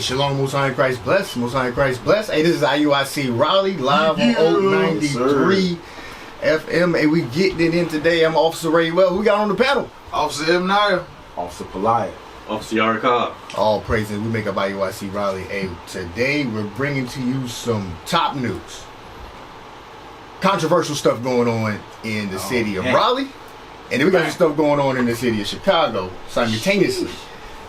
Shalom, Most High in Christ bless. Most High in Christ bless. Hey, this is IUIC Raleigh, live on Oak 93 FM. Hey, we getting it in today. I'm Officer Ray. Well, who we got on the panel? Officer Ibnaya. Officer Polite. Officer Yarakab. All praises. We make up IUIC Raleigh. Hey, today we're bringing to you some top news. Controversial stuff going on in the city of Raleigh. And then we got some stuff going on in the city of Chicago simultaneously.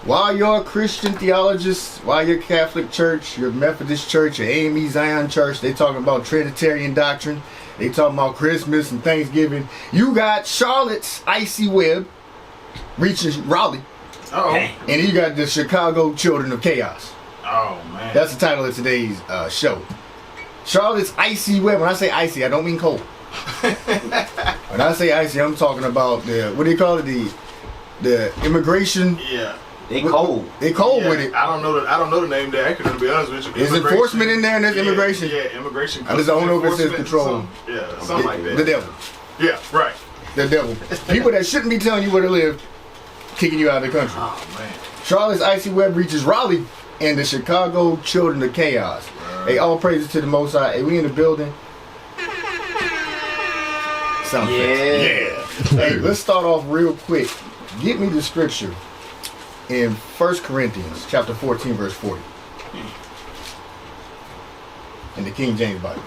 While you're a Christian theologist, while you're Catholic Church, your Methodist Church, your AME Zion Church, they talking about Trinitarian doctrine. They talking about Christmas and Thanksgiving. You got Charlotte's icy web reaching Raleigh. Uh-oh. And you got the Chicago Children of Chaos. Oh, man. That's the title of today's show. Charlotte's icy web. When I say icy, I don't mean cold. When I say icy, I'm talking about the, what do you call it? The immigration. Yeah. They cold. They cold with it. I don't know the name there. Actually, to be honest with you. There's enforcement in there and there's immigration. Yeah, immigration. I just don't know if it says control. Something like that. The devil. Yeah, right. The devil. People that shouldn't be telling you where to live, kicking you out of the country. Oh, man. Charlotte's icy web reaches Raleigh and the Chicago Children of Chaos. Hey, all praises to the Most High. Hey, we in the building. Sound effects. Yeah. Hey, let's start off real quick. Get me the scripture in 1 Corinthians chapter 14, verse 40. In the King James Bible.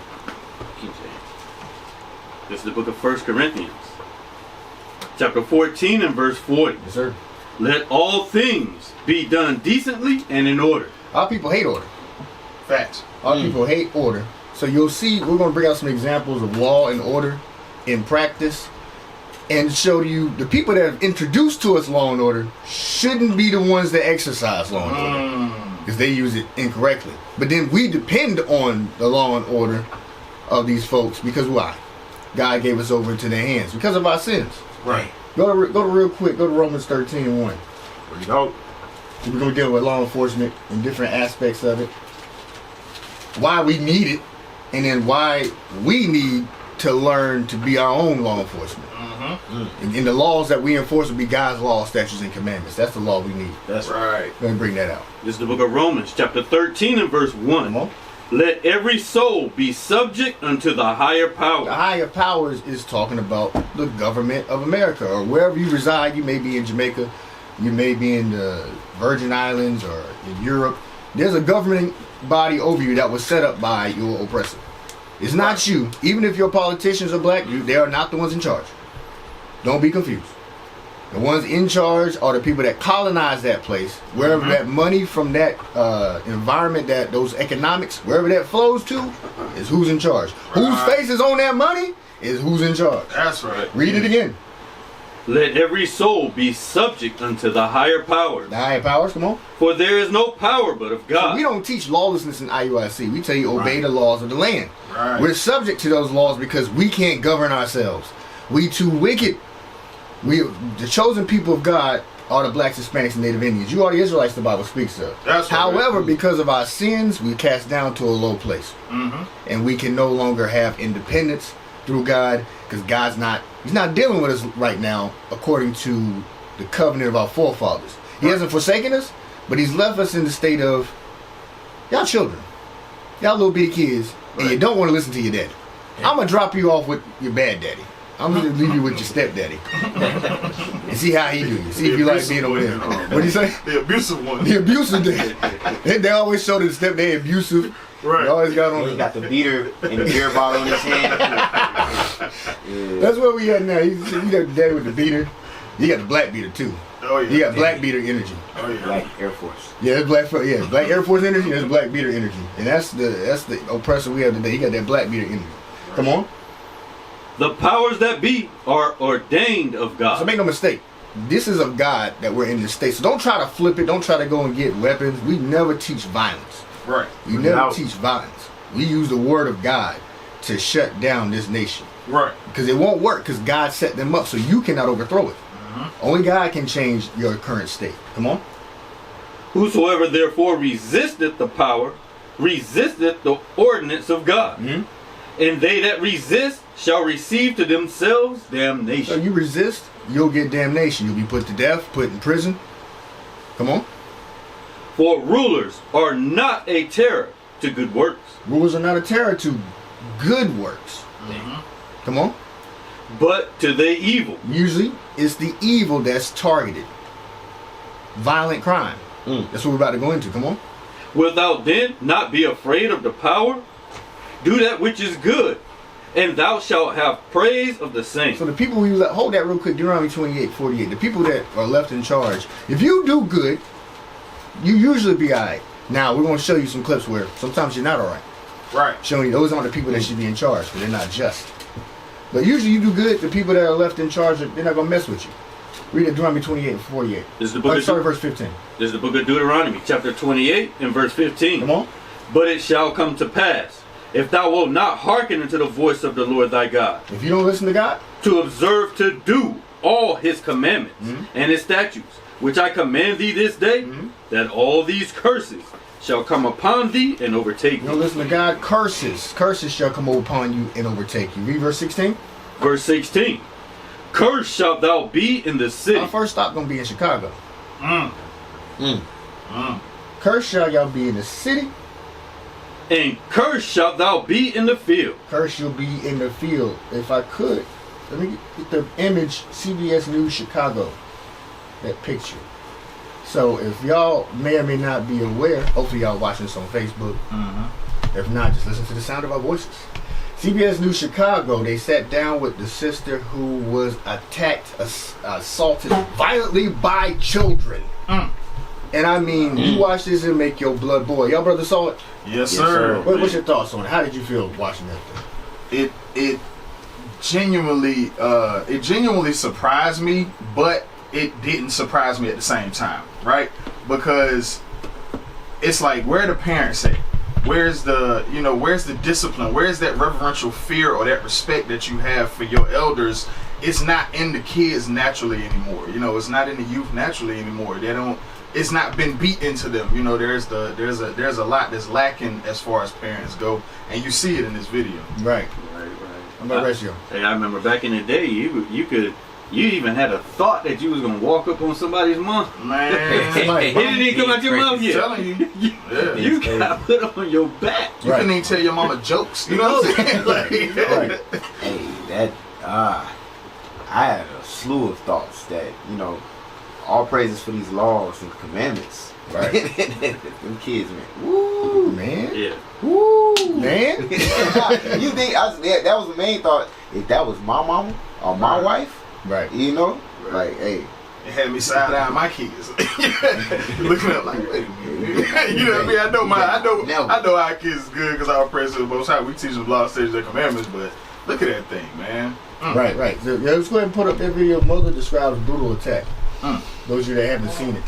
King James. This is the book of 1 Corinthians. Chapter 14 and verse 40. Yes, sir. Let all things be done decently and in order. Our people hate order. Facts. Our people hate order. So you'll see, we're going to bring out some examples of law and order in practice and show you the people that have introduced to us law and order shouldn't be the ones that exercise law and order because they use it incorrectly. But then we depend on the law and order of these folks because why? God gave us over into their hands because of our sins. Right. Go to real quick. Go to Romans 13 and 1. There you go. We're going to deal with law enforcement and different aspects of it. Why we need it, and then why we need to learn to be our own law enforcement. And the laws that we enforce will be God's law, statutes, and commandments. That's the law we need. That's right. Let me bring that out. This is the book of Romans, chapter 13 and verse 1. Come on. Let every soul be subject unto the higher The power. higher powers is talking about the government of America, or wherever you reside. You may be in Jamaica, you may be in the Virgin Islands, or in Europe. There's a governing body over you that was set up by your oppressor. It's not you. Even if your politicians are black, they are not the ones in charge. Don't be confused. The ones in charge are the people that colonize that place. Wherever that money from that environment, that those economics, wherever that flows to, is who's in charge. Whose face is on that money is who's in charge. That's right. Read it again. Let every soul be subject unto the higher power. The higher powers, come on. For there is no power but of God. So we don't teach lawlessness in IUIC. We tell you obey the laws of the land. Right. We're subject to those laws because we can't govern ourselves. We too wicked. The chosen people of God are the blacks, Hispanics, and Native Indians. You are the Israelites the Bible speaks of. That's right. However, because of our sins, we cast down to a low place. And we can no longer have independence through God because God's He's not dealing with us right now according to the covenant of our forefathers. He hasn't forsaken us, but he's left us in the state of, y'all children, y'all little bitty kids, and you don't want to listen to your daddy. I'm going to drop you off with your bad daddy. I'm going to leave you with your stepdaddy. And see how he do you. See if you like being over there. What do you say? The abusive one. The abusive daddy. They always show that the stepdaddy abusive. Right. They always got on. He got the beater and the beer bottle in his hand. That's where we at now. You got the daddy with the beater. You got the black beater too. Oh, yeah. You got black beater energy. Oh, yeah. Black Air Force. Yeah, it's black Air Force energy. There's black beater energy, and that's the oppressor we have today. He got that black beater energy. Come on. The powers that be are ordained of God. So make no mistake, this is of God that we're in this state. So don't try to flip it. Don't try to go and get weapons. We never teach violence. Right. We never teach violence. We use the word of God to shut down this nation. Right. Because it won't work because God set them up so you cannot overthrow it. Only God can change your current state. Come on. Whosoever therefore resisteth the power, resisteth the ordinance of God. And they that resist shall receive to themselves damnation. So you resist, you'll get damnation. You'll be put to death, put in prison. Come on. For rulers are not a terror to good works, Rulers are not a terror to good works. Come on. but to the evil. Usually, it's the evil that's targeted. Violent crime. That's what we're about to go into. Come on. Without then not be afraid of the power, do that which is good, and thou shalt have praise of the same. So the people who hold that real quick, Deuteronomy 28:48. The people that are left in charge, if you do good, you usually be alright. Now we're going to show you some clips where sometimes you're not alright. Right. Showing you those aren't the people that should be in charge, because they're not just. But usually you do good, the people that are left in charge, they're not going to mess with you. Read Deuteronomy 28:48. This is the book of verse 15. This is the book of Deuteronomy, chapter 28 and verse 15. Come on. But it shall come to pass, if thou wilt not hearken unto the voice of the Lord thy God, If you don't listen to God, to observe to do all his commandments and his statutes, which I command thee this day, that all these curses shall come upon thee and overtake you don't thee. listen to God, curses shall come upon you and overtake you. Read verse 16. Verse 16. Cursed shalt thou be in the city. Our first stop going to be in Chicago. Cursed shall y'all be in the city. And cursed shalt thou be in the field. Cursed you'll be in the field. If I could, let me get the image, CBS News Chicago, that picture. So if y'all may or may not be aware, hopefully y'all watching this on Facebook. If not, just listen to the sound of our voices. CBS News Chicago, they sat down with the sister who was attacked, assaulted violently by children. And I mean, you watch this and make your blood boil. Y'all brothers saw it? Yes, sir. What's your thoughts on it? How did you feel watching that thing? It genuinely surprised me, but it didn't surprise me at the same time, right? Because it's like, where are the parents at? Where's the discipline? Where's that reverential fear or that respect that you have for your elders? It's not in the kids naturally anymore. It's not in the youth naturally anymore. It's not been beat into them. There's a lot that's lacking as far as parents go, and you see it in this video. Right. Right. How about ratio? Hey, I remember back in the day, you even had a thought that you was gonna walk up on somebody's mom. Man, It didn't even come out your mouth I'm yet. telling you, yeah. You got put on your back. You couldn't even tell your mama jokes. You know what I'm saying? Right. Hey, I had a slew of thoughts that, all praises for these laws and commandments. Right. Them kids, man. Woo, Man. Yeah. woo, Man. You think that was the main thought? If that was my mama or my wife, Right. like, hey, It had me side eye my kids. Looking at like, wait a minute. You know what I mean? I know our kids is good because our praise to the Most High. We teach them law, statutes, and commandments, but look at that thing, man. Right. So, let's go ahead and put up that video. Mother describes brutal attack. Those of you that haven't seen it.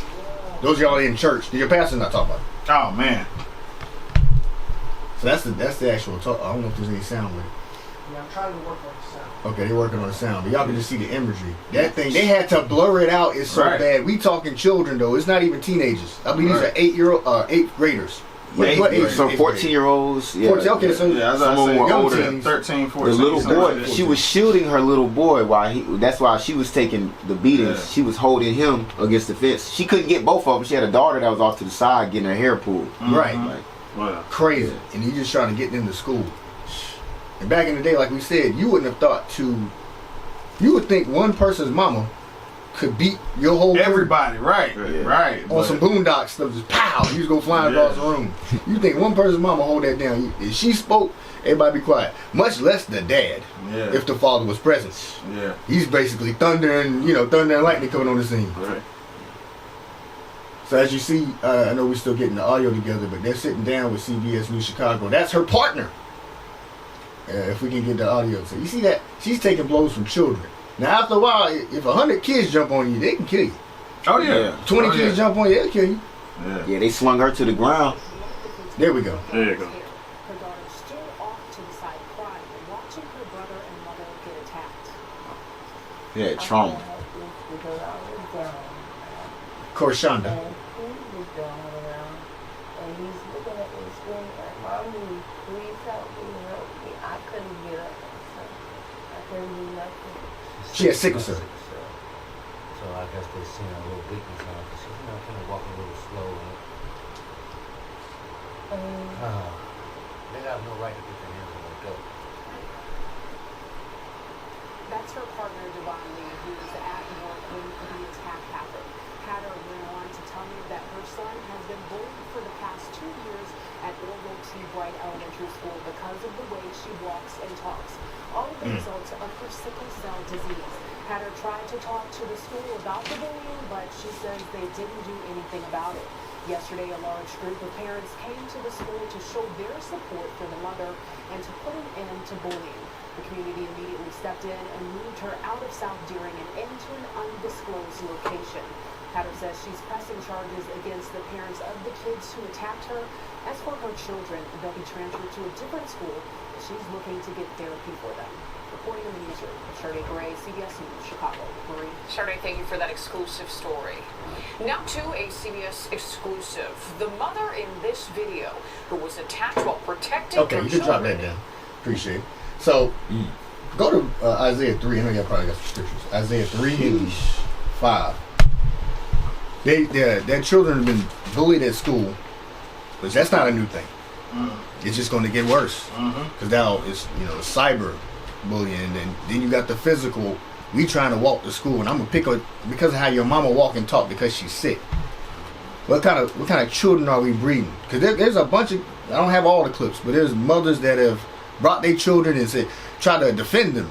Those of y'all in church. Your pastor's not talking about it. Oh man. So that's the actual talk. I don't know if there's any sound with it. Yeah, I'm trying to work on the sound. Okay, they're working on the sound, but y'all can just see the imagery. That thing, they had to blur it out. It's so Right. bad. We talking children though. It's not even teenagers. I believe these are 8 graders. What age? some 14-year-olds. Yeah, 14, okay, so Yeah, as Some I of them say, were young older. teens, 13, the 14. little something boy, like that. she was shielding her little boy that's why she was taking the beatings. Yeah. She was holding him against the fence. She couldn't get both of them. She had a daughter that was off to the side getting her hair pulled. Right. Like, Wow. Crazy. And he just trying to get them to school. And back in the day, like we said, you wouldn't have thought you would think one person's mama could beat your whole group Everybody, right. on but- some boondock stuff, just pow, you just go flying across the room. You think one person's mama hold that down. If she spoke, everybody be quiet. Much less the dad, Yeah. if the father was present. Yeah. He's basically thunder and lightning coming on the scene. Right. So as you see, I know we're still getting the audio together, but they're sitting down with CBS News Chicago. That's her partner. If we can get the audio. So you see that? She's taking blows from children. Now after a while, if 100 kids jump on you, they can kill you. Oh yeah. Yeah. 20 Oh, kids yeah. jump on you, they'll kill you. Yeah. yeah, they slung her to the ground. There we go. There you go. Her daughter stood off to the side crying and watching her brother and mother get attacked. Yeah, trauma. Because I was down. Korshanda. And he was down around. And he's looking at me screaming like, Mommy, please help me. I couldn't get up. So I couldn't do nothing. She had sickle cell. So I guess they seen a little weakness on her. She's, kind of walking a little slow. They have no right to put their hands on their dope. That's her partner, Devonley, who was at work when the attack happened. Hatter went on to tell me that her son has been bullied for the past 2 years at Orville T. Bright Elementary School because of the way she walks and talks. All of the results of her sickle cell disease. Hatter tried to talk to the school about the bullying, but she says they didn't do anything about it. Yesterday, a large group of parents came to the school to show their support for the mother and to put an end to bullying. The community immediately stepped in and moved her out of South Deering and into an undisclosed location. Hatter says she's pressing charges against the parents of the kids who attacked her. As for her children, they'll be transferred to a different school, and she's looking to get therapy for them. Reporting in the newsroom, Sade Gray, CBS News, Chicago. Marie. Sade, thank you for that exclusive story. Now to a CBS exclusive. The mother in this video who was attacked while protecting her Okay, you children. can drop that down. Appreciate it. So, go to Isaiah 3. I know y'all probably got some scriptures. Isaiah 3 and 5. Their children have been bullied at school, but that's not a new thing. It's just going to get worse. Because now it's, cyber bullying, and then you got the physical. We trying to walk to school, and I'm gonna pick her because of how your mama walk and talk because she's sick. What kind of children are we breeding? Because there's a bunch of, I don't have all the clips, but there's mothers that have brought their children and said, try to defend them.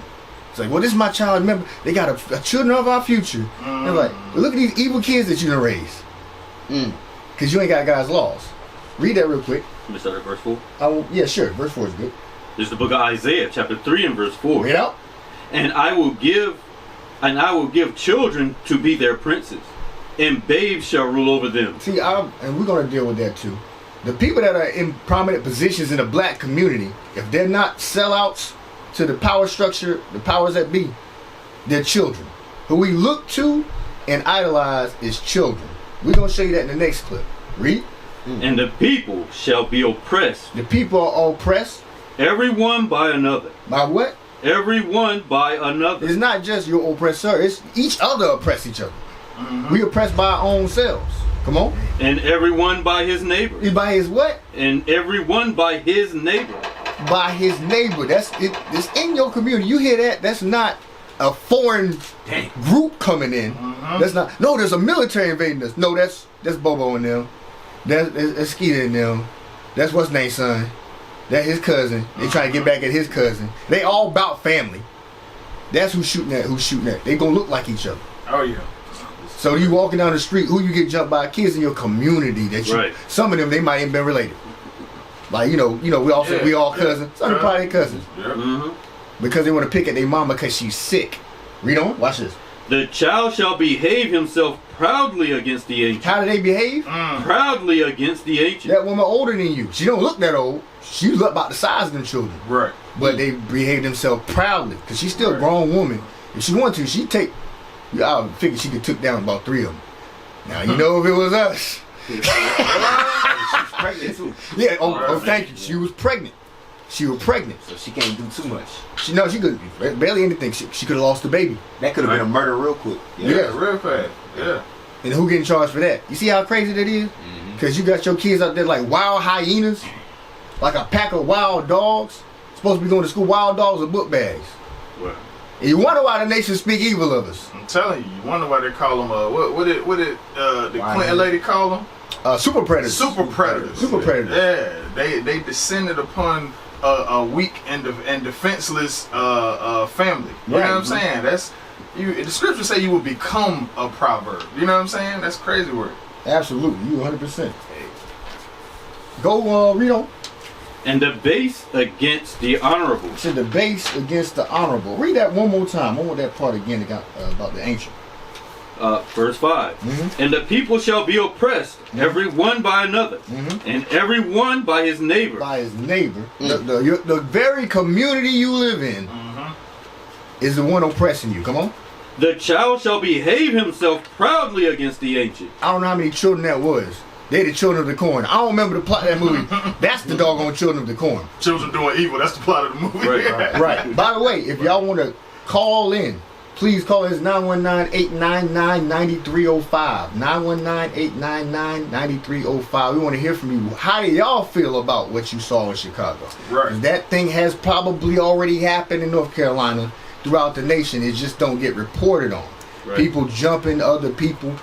It's like, well, this is my child. Remember, they got a children of our future. They're like, well, look at these evil kids that you done raised. Because you ain't got God's laws. Read that real quick. Let me start at verse 4. Yeah, sure. Verse 4 is good. This is the book of Isaiah, chapter 3 and verse 4. Read out. And I will give children to be their princes, and babes shall rule over them. See, and we're going to deal with that too. The people that are in prominent positions in the black community, if they're not sellouts to the power structure, the powers that be, they're children. Who we look to and idolize is children. We're going to show you that in the next clip. Read. And the people shall be oppressed. The people are oppressed. Every one by another. By what? Every one by another. It's not just your oppressor. It's each other oppress each other. We oppress by our own selves. Come on. And every one by his neighbor. By his what? And every one by his neighbor. By his neighbor. That's it. It's in your community. You hear that? That's not a foreign group coming in. That's not. No, there's a military invading us. No, that's Bobo and them. That's Skeeter and them. That's what's named son. That his cousin. They trying to get back at his cousin. They all about family. That's who's shooting at. They gonna look like each other. Oh yeah. So you walking down the street, who you get jumped by? Kids in your community that you. Right. Some of them they might even been related. Like we all cousins. Some probably cousins. Because they want to pick at their mama because she's sick. Read on. Watch this. The child shall behave himself proudly against the ancient. How do they behave? Proudly against the ancient. That woman older than you. She don't look that old. She look about the size of them children. Right. But they behave themselves proudly because she's still a grown woman. If she wanted to, she'd take. I figured she could took down about 3 of them. Now you know if it was us. She's pregnant too. Yeah. Oh, thank you. She was pregnant. She was pregnant, so she can't do too much. She could barely anything. She could have lost the baby. That could have been a murder real quick. Yeah, real fast. Yeah. And who getting charged for that? You see how crazy that is? Because you got your kids out there like wild hyenas, like a pack of wild dogs. Supposed to be going to school. Wild dogs with book bags. Wow. And you wonder why the nation speak evil of us. I'm telling you, you wonder why they call them what did the Clinton lady call them? Super predators. Super predators. Super predators. Yeah, they descended upon a weak and defenseless family. You know what I'm saying? That's the scriptures say you will become a proverb. You know what I'm saying? That's crazy work. Absolutely, you 100%. Go read on. And the base against the honorable. To the base against the honorable. Read that one more time. I want that part again about the ancient. Verse 5. And the people shall be oppressed, every one by another, and every one by his neighbor. By his neighbor. The very community you live in is the one oppressing you. Come on. The child shall behave himself proudly against the ancient. I don't know how many children that was. They the children of the corn. I don't remember the plot of that movie. That's the doggone children of the corn. Children doing evil. That's the plot of the movie. Right. By the way, if y'all want to call in please call us 919-899-9305. 919-899-9305. We want to hear from you. How do y'all feel about what you saw in Chicago? Right. 'Cause that thing has probably already happened in North Carolina, throughout the nation. It just don't get reported on. Right. People jumping other people.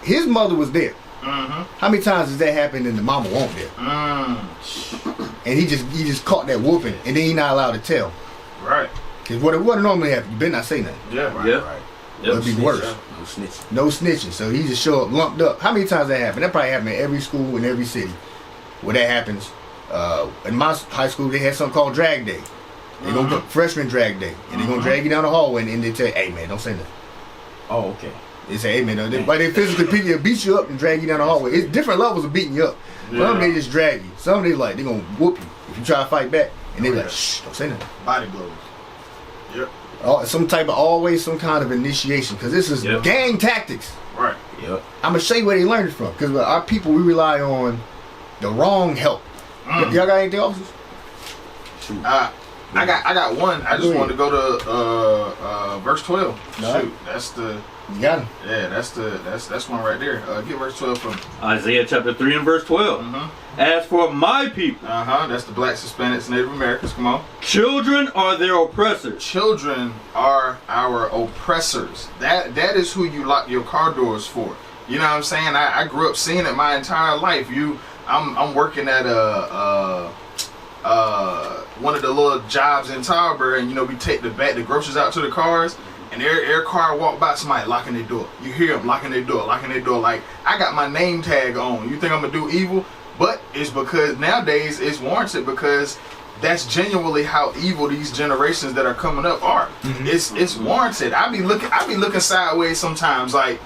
His mother was there. Mm-hmm. How many times has that happened and the mama won't there? And he just caught that whooping, and then he not allowed to tell. Right. Cause what normally happen, you better not say nothing. Yeah. Right, Yeah. right. It'd be worse. No snitching. No snitching. So he just show up lumped up. How many times that happened? That probably happened in every school in every city where that happens. In my high school, they had something called drag day. They gonna go freshman drag day, and they gonna drag you down the hallway, and they tell you, "Hey man, don't say nothing." Oh, okay. They say, "Hey man," but they physically beat you up and drag you down the hallway. It's different levels of beating you up. Some of them they just drag you. Some of them they gonna whoop you if you try to fight back, and they like, "Shh, don't say nothing." Body blows. Yep. Some kind of initiation, because this is gang tactics. Right. Yep. I'm gonna show you where they learned it from, because our people, we rely on the wrong help. Y'all got anything, officers? Shoot. I got one. I just wanted to go to verse 12. All Shoot, that's the You got him. yeah, that's one right there. Get verse 12 from. Isaiah chapter 3 and verse 12. As for my people, That's the blacks, Hispanics, Native Americans. Come on. children are their oppressors. Children are our oppressors. That is who you lock your car doors for. You know what I'm saying? I grew up seeing it my entire life. I'm working at one of the little jobs in Tauber, and we take the groceries out to the cars, and every car walk by, somebody locking their door. You hear them locking their door. Like, I got my name tag on. You think I'm gonna do evil? But it's because nowadays it's warranted, because that's genuinely how evil these generations that are coming up are. It's warranted. I be looking sideways sometimes, like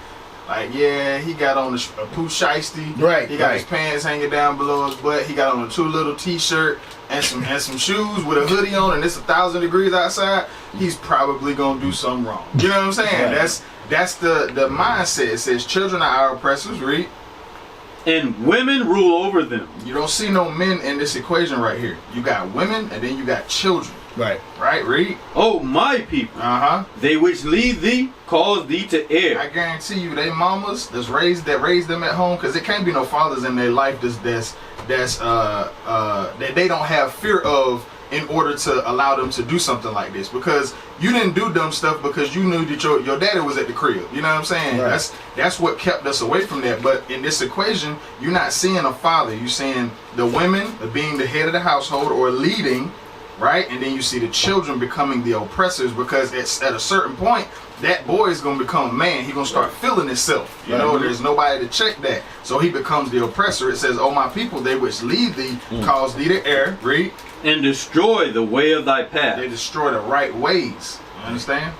yeah, he got on a poo shiesty. Right. He got his pants hanging down below his butt. He got on a too little t-shirt and some shoes with a hoodie on, and it's 1,000 degrees outside. He's probably gonna do something wrong. You know what I'm saying? Right. That's the mindset. It says children are our oppressors. Read. And women rule over them. You don't see no men in this equation right here. You got women, and then you got children. Right. Right. Read. Oh, my people, they which lead thee, cause thee to err. I guarantee you, they mamas that raised them at home, because there can't be no fathers in their life that they don't have fear of, in order to allow them to do something like this, because you didn't do dumb stuff because you knew that your daddy was at the crib. You know what I'm saying? Right. That's what kept us away from that. But in this equation, you're not seeing a father. You're seeing the women being the head of the household or leading, right? And then you see the children becoming the oppressors, because at a certain point, that boy is going to become a man. He's going to start feeling himself. You know, there's nobody to check that. So he becomes the oppressor. It says, "Oh, my people, they which lead thee, cause thee to err." Read. And destroy the way of thy path. They destroy the right ways. You understand?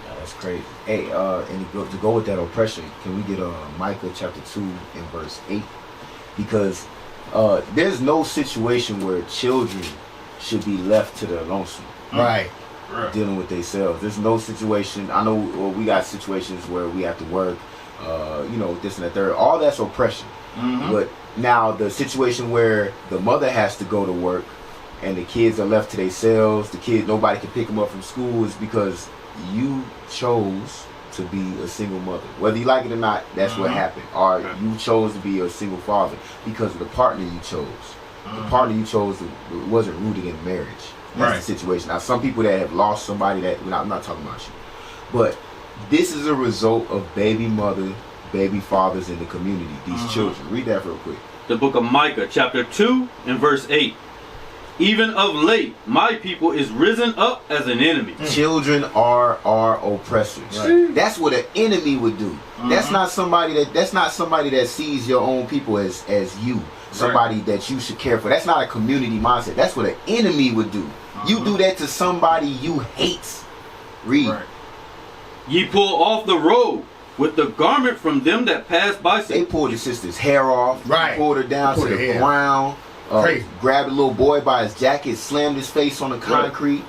Yeah, that's crazy. Hey, and to go with that oppression, can we get Micah chapter 2 and verse 8? Because there's no situation where children should be left to their lonesome. Right. Dealing with themselves. There's no situation. I know we got situations where we have to work, this and that third. All that's oppression. But now the situation where the mother has to go to work and the kids are left to themselves, nobody can pick them up from school, is because you chose to be a single mother. Whether you like it or not, that's what happened. Or you chose to be a single father because of the partner you chose. The partner you chose wasn't rooted in marriage. That's the situation. Now, some people that have lost somebody, I'm not talking about you, but this is a result of baby fathers in the community, these children. Read that real quick. The book of Micah chapter 2 and verse 8. Even of late, my people is risen up as an enemy. Children are our oppressors. Right. That's what an enemy would do. That's not somebody that sees your own people as you. Somebody that you should care for. That's not a community mindset. That's what an enemy would do. You do that to somebody you hate. Read. Right. Ye pull off the robe with the garment from them that pass by. They pulled your sister's hair off. Right. Pulled her down to the ground. Grabbed a little boy by his jacket, slammed his face on the concrete.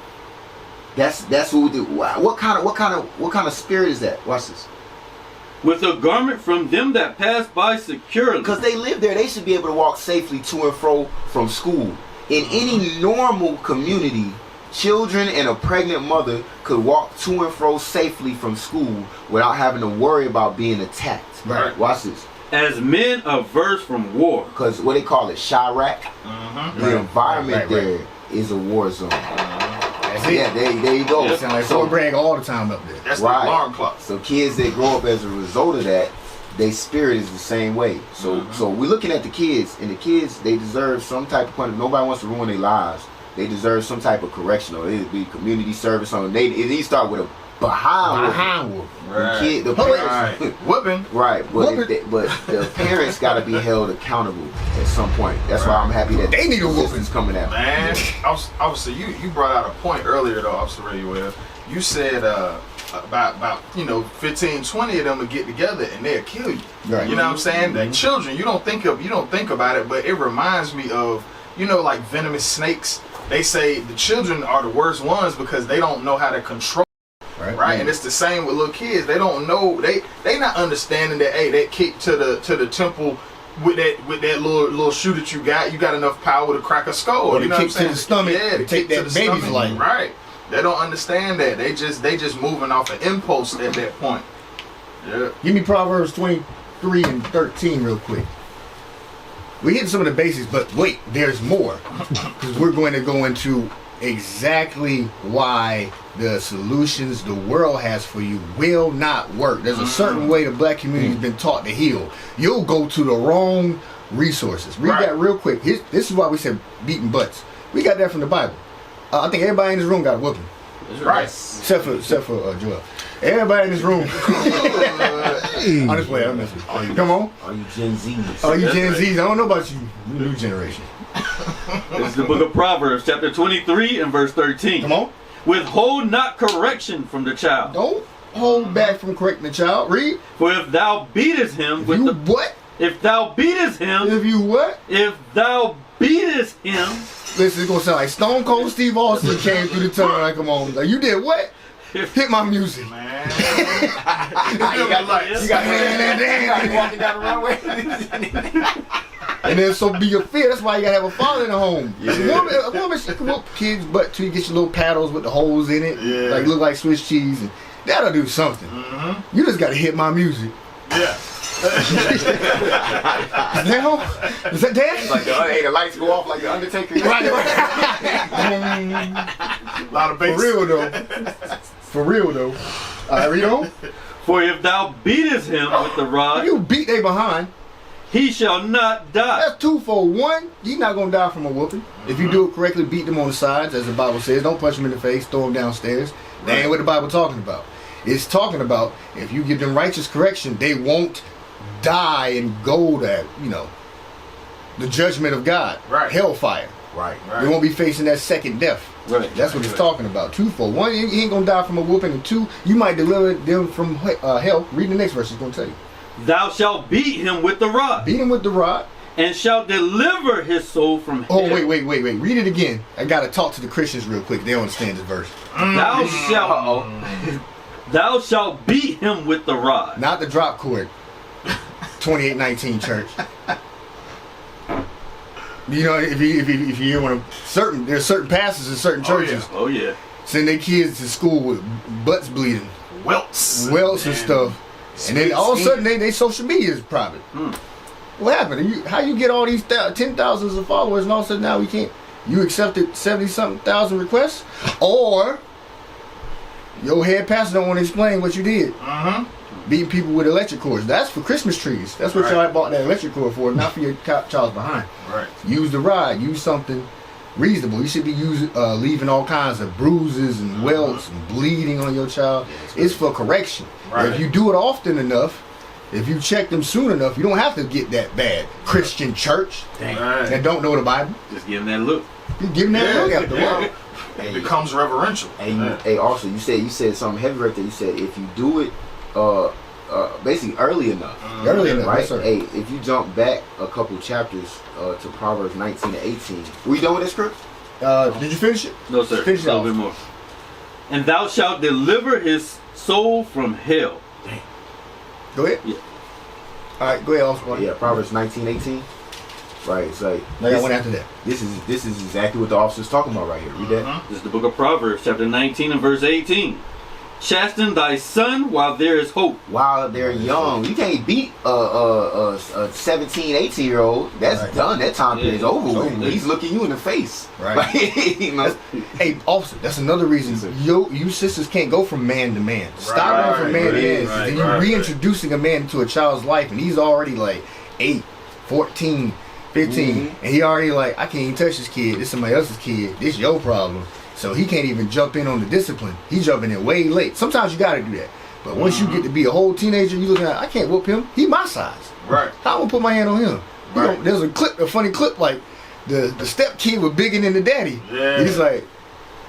That's what we do. What kind of spirit is that? Watch this. With a garment from them that pass by securely. Because they live there, they should be able to walk safely to and fro from school. In any normal community, children and a pregnant mother could walk to and fro safely from school without having to worry about being attacked. Right. Watch this. As men averse from war. Because what they call it, Chirac, the environment right. there is a war zone. That's it. Yeah, there you go. Yep. Sound like so brag all the time up there. That's Right. the alarm clock. So kids that grow up as a result of that, their spirit is the same way. So so we're looking at the kids, and the kids, they deserve some type of punishment. Nobody wants to ruin their lives. They deserve some type of correction, or it'd be community service. It needs to start with a behind whoop. Right. The kid, the Right. parents, Whooping. right? But the parents got to be held accountable at some point. That's why I'm happy that They need a whooping. is coming out. Man, obviously you brought out a point earlier though, Officer Rayuel. You said about 15, 20 of them will get together and they'll kill you. Right. You know what I'm saying? Like children, you don't think about it, but it reminds me of like venomous snakes. They say the children are the worst ones because they don't know how to control. Right, and it's the same with little kids. They don't know. They not understanding that. Hey, that kick to the temple with that little shoe that you got enough power to crack a skull. Or you the know kick what I'm saying? to the stomach, Yeah, the take kick that to the baby's stomach. life. Right. They don't understand that. They just moving off an impulse at that point. Yeah. Give me Proverbs 23 and 13 real quick. We hit some of the basics, but wait, there's more. Because we're going to go into exactly why the solutions the world has for you will not work. There's a certain way the black community's been taught to heal. You'll go to the wrong resources. Read that real quick. This is why we said beating butts. We got that from the Bible. I think everybody in this room got a whooping. Right. Except for Joel. Everybody in this room. On this way, I'm messing with you. Come on. Are you Gen Zs? Oh, you That's Gen right. Zs. I don't know about you. New generation. This is the book of Proverbs, chapter 23 and verse 13. Come on. Withhold not correction from the child. Don't hold back from correcting the child. Read. For if thou beatest him with You the what? if thou beatest him, If you what? if thou beatest him, Listen, it's gonna sound like Stone Cold Steve Austin came through the tunnel. Like, come on. Like, you did what? Hit my music. Man. You got walking down the runway. And then so be your fear. That's why you gotta have a father in the home. Yeah. A woman, she can whoop kids' butt till you get your little paddles with the holes in it. Yeah. Like look like Swiss cheese. And that'll do something. You just gotta hit my music. Yeah. Now? Is that that? Like the lights go off like the Undertaker. Right. A lot of bass. For real though. Read on. for if thou beatest him with the If rod, you beat they behind, he shall not die. that's 2 for 1. He's not gonna die from a whooping. If you do it correctly, beat them on the sides, as the Bible says. Don't punch them in the face, throw them downstairs. That ain't what the Bible talking about. It's talking about if you give them righteous correction, they won't die and go to, the judgment of God. Right. Hellfire. Right. They won't be facing that second death. Right. That's what it's talking about. 2 for 1. He ain't gonna die from a whooping. And 2, you might deliver them from hell. Read the next verse. It's gonna tell you. Thou shalt beat him with the rod, Beat him with the rod. and shalt deliver his soul from hell. Oh, wait. Read it again. I gotta talk to the Christians real quick. They don't understand this verse. Thou shalt beat him with the rod. Not the drop chord. 2819 church. If you hear there's certain pastors in certain churches Oh yeah. send their kids to school with butts bleeding, Welts. and stuff, and then all of a sudden they social media is private. What happened? How you get all these 10,000s of followers and all of a sudden now we can't? You accepted 70-something thousand requests, or your head pastor don't want to explain what you did. Beating people with electric cords. That's for Christmas trees. That's what y'all bought that electric cord for, not for your child's behind. Right. Use the rod. Use something reasonable. You should be leaving all kinds of bruises and welts and bleeding on your child. It's for correction. Right. If you do it often enough, if you check them soon enough, you don't have to get that bad. Christian church that don't know the Bible. Just give him that look. You give them that look after a while. It becomes reverential. Hey, also you said something heavy right there. You said if you do it basically early enough. Early enough, Right? yes, sir. Hey, if you jump back a couple chapters to Proverbs 19 to 18. We done with that script? Did you finish it? No, sir. Finish it A little off. bit more. And thou shalt deliver his soul from hell. Go ahead. Yeah. All right, go ahead, Oscar. Yeah, Proverbs 19, 18. Right. It's like I went after that. This is exactly what the officer's talking about right here. Read that. This is the book of Proverbs, chapter 19 and verse 18. Chasten thy son while there is hope. While they're young, you can't beat a 17, 18-year-old. That's done. That time period is over with. He's looking you in the face. Right. Like, you know? Hey, officer, that's another reason you sisters can't go from man to man. Stop going from man to man. Then you're reintroducing a man into a child's life, and he's already like 8, 14, 15, and he already like, I can't even touch this kid. This is somebody else's kid. This your problem. So he can't even jump in on the discipline. He's jumping in way late. Sometimes you got to do that. But once you get to be a whole teenager, you looking at, I can't whoop him. He my size. Right. I won't put my hand on him. Right. There's a funny clip like the step kid was bigger than the daddy. Yeah. He's like,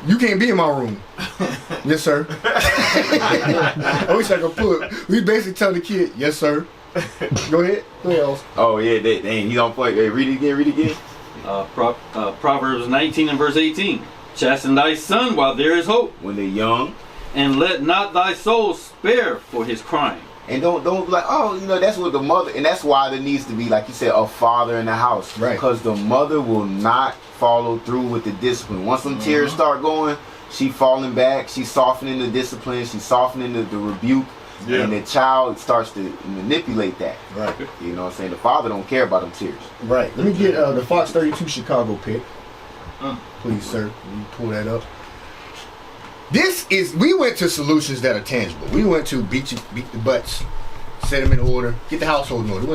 you can't be in my room. Yes, sir. I wish I could pull it. We basically tell the kid, yes, sir. Go ahead. Who else? Oh yeah, dang, he's on point. Hey, read it again. Proverbs 19 and verse 18. Chasten thy son while there is hope, When they're young. and let not thy soul spare for his crime. And don't be like, oh, you know, that's what the mother, and that's why there needs to be, like you said, a father in the house. Right. Because the mother will not follow through with the discipline. Once them tears start going, she falling back, she's softening the discipline, she's softening the rebuke, and the child starts to manipulate that. Right. You know what I'm saying? The father don't care about them tears. Right. Let me get the Fox 32 Chicago pick. Please, sir. Let me pull that up. We went to solutions that are tangible. We went to beat the butts, set them in order, get the household in order.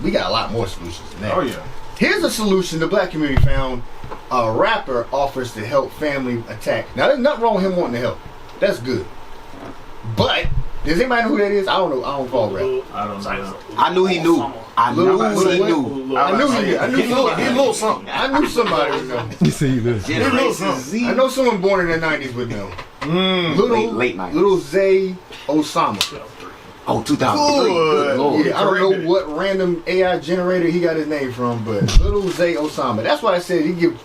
We got a lot more solutions than that. Oh yeah. Here's a solution the black community found. A rapper offers to help family attack. Now, there's nothing wrong with him wanting to help. That's good. But does anybody know who that is? I don't know. I don't follow rap. I don't know. I knew he knew. I knew he knew. I knew he knew something. I knew somebody would know. You see this? Generation Z. I know someone born in the 90s would know. Late 90s. Little Zay Osama. Oh, 2003. Good Lord. Yeah, I don't know what random AI generator he got his name from, but Little Zay Osama. That's why I said he give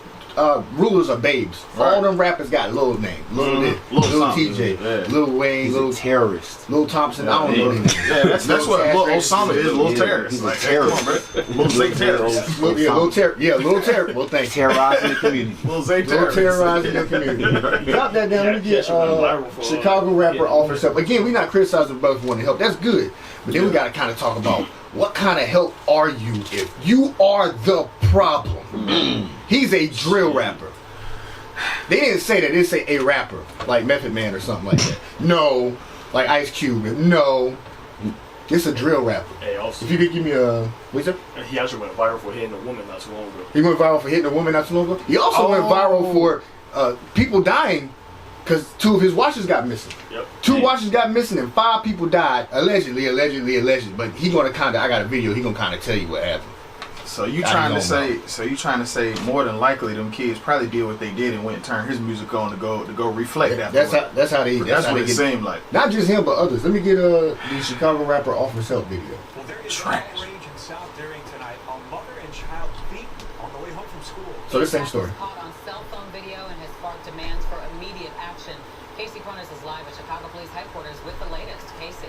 rulers are babes. Right. All them rappers got little names. Little TJ, Little Wayne, He's Little a terrorist. Little Thompson. I don't know their names. Yeah, that's what Lil Osama is. Little terrorist. He's a Like, terrorist. come on, bro. Little Zay terrorist. Little terror. Well, thanks. Terrorizing the community. Little Zay Little terrorist. terrorizing the community. Drop that down. Let me get Chicago rapper offers help. Again, we're not criticizing both wanting help. That's good. But then we got to kind of talk about what kind of help are you if you are the problem. He's a drill rapper. They didn't say that. They didn't say a rapper like Method Man or something like that. No, like Ice Cube. No, it's a drill rapper. Hey, also, If you could give me a, what's up? he actually went viral for hitting a woman not too long ago. He went viral for hitting a woman not too long ago. He also went viral for people dying because 2 of his watches got missing. Yep. 2 watches got missing and 5 people died allegedly. But he gonna I got a video. He gonna kind of tell you what happened. So you trying to say more than likely them kids probably did what they did and went and turned his music on to go reflect that. That's how they what it get, seemed like. not just him but others. Let me get the Chicago rapper offers help video. Well, there is Trash. outrage in South Daring tonight. A mother and child beaten on the way home from school. So the same story. Caught on cell phone video and has sparked demands for immediate action. Casey Cronus is live at Chicago Police Headquarters with the latest. Casey.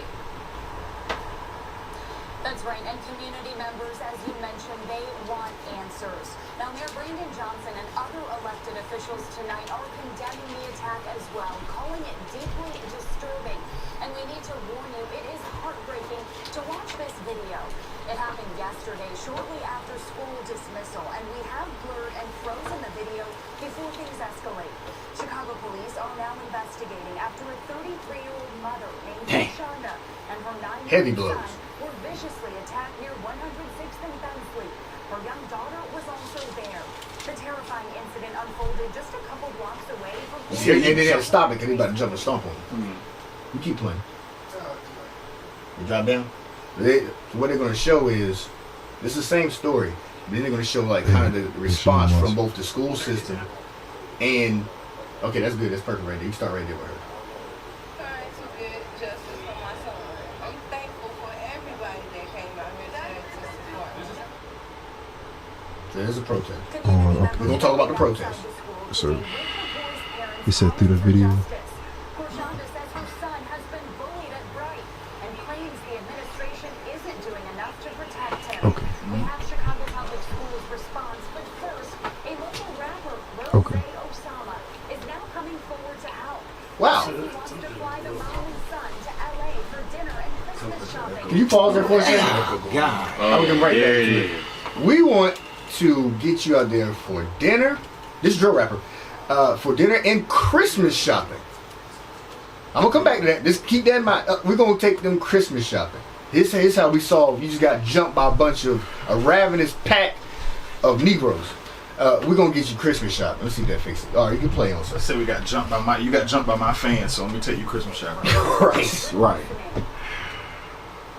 That's right, and community members, as you mentioned, they want answers. Now, Mayor Brandon Johnson and other elected officials tonight are condemning the attack as well, calling it deeply disturbing. And we need to warn you, it is heartbreaking to watch this video. It happened yesterday, shortly after school dismissal, and we have blurred and frozen the video before things escalate. Chicago police are now investigating after a 33-year-old mother named Shonda and her 9-year-old son were viciously attacked near 106th and Bensley. Her young daughter was also there. The terrifying incident unfolded just a couple blocks away from And they had to stop it because they about to jump and stomp on him. You keep playing. You drop down. What they're going to show is this is the same story. Then they're going to show like kind of the response from both the school system and okay, that's good. That's perfect right there. You start right there with her. Trying to get justice for my son. I'm thankful for everybody that came out here to support me. So there's a protest. Oh, okay. We're going to talk about the protest. Yes, sir. He said through the video. Shonda says her son has been bullied at Bright and claims the administration isn't doing enough to protect him. Okay. We have Chicago Public Schools Can you pause there for a second? God. I was gonna write there that it to is. We want to get you out there for dinner. This is drill rapper. For dinner and Christmas shopping. I'm gonna come back to that. Just keep that in mind. We're gonna take them Christmas shopping. Here's how we solve. You just got jumped by a ravenous pack of Negroes. We're gonna get you Christmas shopping. Let's see if that fixes it. All right, you can play on I something. said you got jumped by my fans, so let me take you Christmas shopping. Right.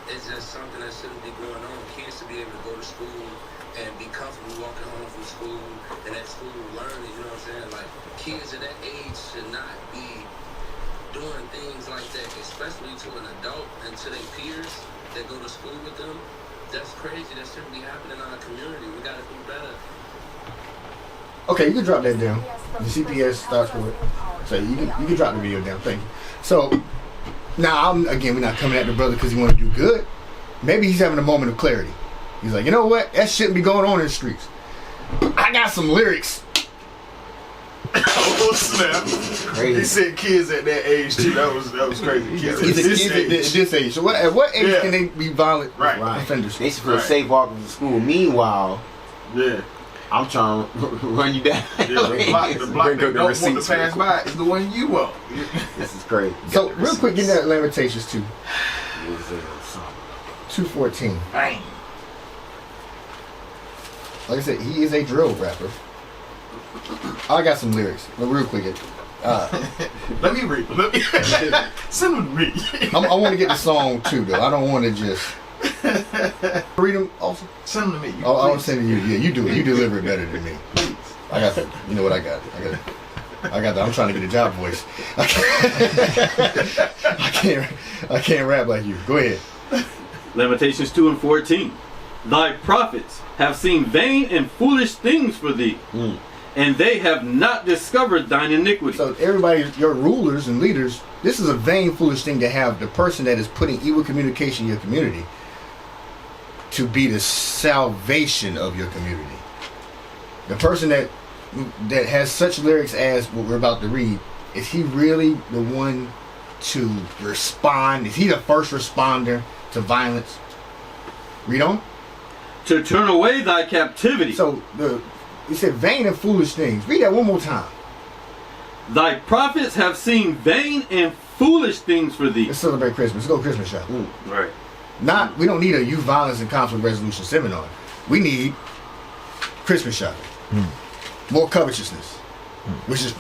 It's just something that shouldn't be going on. Kids should be able to go to school and be comfortable walking home from school and at school learning, you know what I'm saying? Like, kids at that age should not be doing things like that, especially to an adult and to their peers that go to school with them. That's crazy. That shouldn't be happening in our community. We gotta do better. Okay, you can drop that down. The CPS starts for it. So you can drop the video down. Thank you. So now we're not coming at the brother because he want to do good. Maybe he's having a moment of clarity. He's like, you know what? That shouldn't be going on in the streets. I got some lyrics. Oh snap! Crazy. He said kids at that age too. That was crazy. Kids at This age. So at what age can they be violent Right. offenders? They should feel safe walking to school. Meanwhile, Yeah. I'm trying to run you down. Yeah, the block that don't want to pass by is the one you want. This is crazy. So real quick, get that Lamentations 2. 2:14. Bang. Like I said, he is a drill rapper. I got some lyrics, but real quick. Let me read. Send them to me. I want to get the song too, though. I don't want to just read them. Also, send them to me. I was sending you. Yeah, you do it. You deliver it better than me. I got that. You know what I got? I got that. I'm trying to get a job voice. I can't rap like you. Go ahead. Lamentations 2:14. Thy prophets have seen vain and foolish things for thee, and they have not discovered thine iniquity. So everybody, your rulers and leaders, this is a vain, foolish thing to have the person that is putting evil communication in your community to be the salvation of your community. The person that has such lyrics as what we're about to read, is he really the one to respond? Is he the first responder to violence? Read on. To turn away thy captivity. So he said vain and foolish things. Read that one more time. Thy prophets have seen vain and foolish things for thee. Let's celebrate Christmas. Let's go Christmas shopping. Right. We don't need a youth violence and conflict resolution seminar. We need Christmas shopping. More covetousness. Which is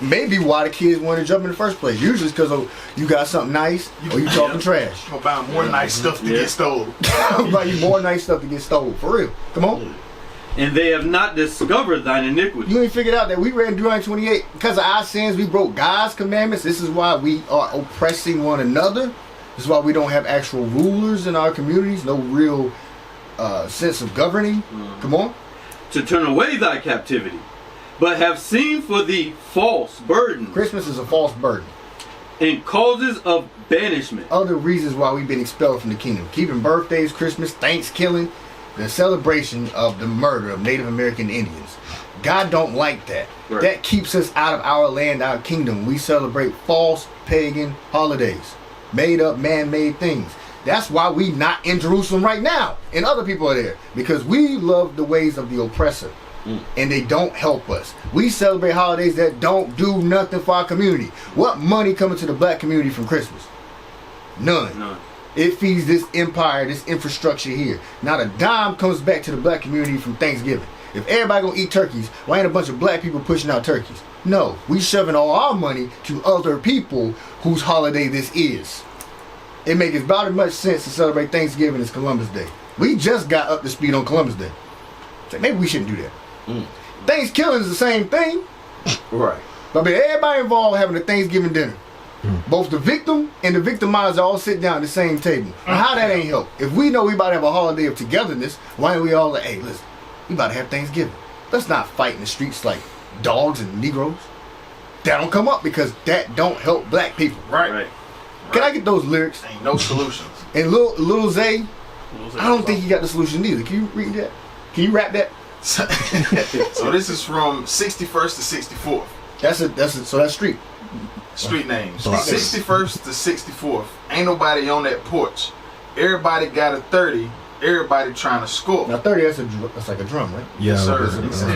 maybe why the kids want to jump in the first place. Usually it's because you got something nice or you talking trash. You're going to buy more nice stuff to get stolen. Buy you more nice stuff to get stolen. For real. Come on. And they have not discovered thine iniquity. You ain't figured out that we read Deuteronomy 28 because of our sins. We broke God's commandments. This is why we are oppressing one another. This is why we don't have actual rulers in our communities. No real sense of governing. Come on. To turn away thy captivity, but have seen for thee false burdens. Christmas is a false burden. And causes of banishment. Other reasons why we've been expelled from the kingdom. Keeping birthdays, Christmas, Thanksgiving, the celebration of the murder of Native American Indians. God don't like that. Right. That keeps us out of our land, our kingdom. We celebrate false pagan holidays. Made up, man-made things. That's why we not in Jerusalem right now. And other people are there. Because we love the ways of the oppressor. And they don't help us. We celebrate holidays that don't do nothing for our community. What money coming to the black community from Christmas? None. It feeds this empire, this infrastructure here. Not a dime comes back to the black community from Thanksgiving. If everybody gonna eat turkeys, why ain't a bunch of black people pushing out turkeys? No, we shoving all our money to other people whose holiday this is. It makes about as much sense to celebrate Thanksgiving as Columbus Day. We just got up to speed on Columbus Day. So maybe we shouldn't do that. Thanksgiving is the same thing. Right. But everybody involved having a Thanksgiving dinner. Both the victim and the victimizer all sit down at the same table. Now, how that ain't help? If we know we about to have a holiday of togetherness, why ain't we all like, hey, listen, we about to have Thanksgiving. Let's not fight in the streets like dogs and Negroes. That don't come up because that don't help black people. Right. Can I get those lyrics? Ain't no solutions. And Lil Zay, I don't think he got the solution either. Can you read that? Can you rap that? So this is from 61st to 64th. So that's street. Street names. Block. 61st to 64th. Ain't nobody on that porch. everybody got a 30. Everybody trying to score. Now 30, that's like a drum, right? Yeah, Yes, sir.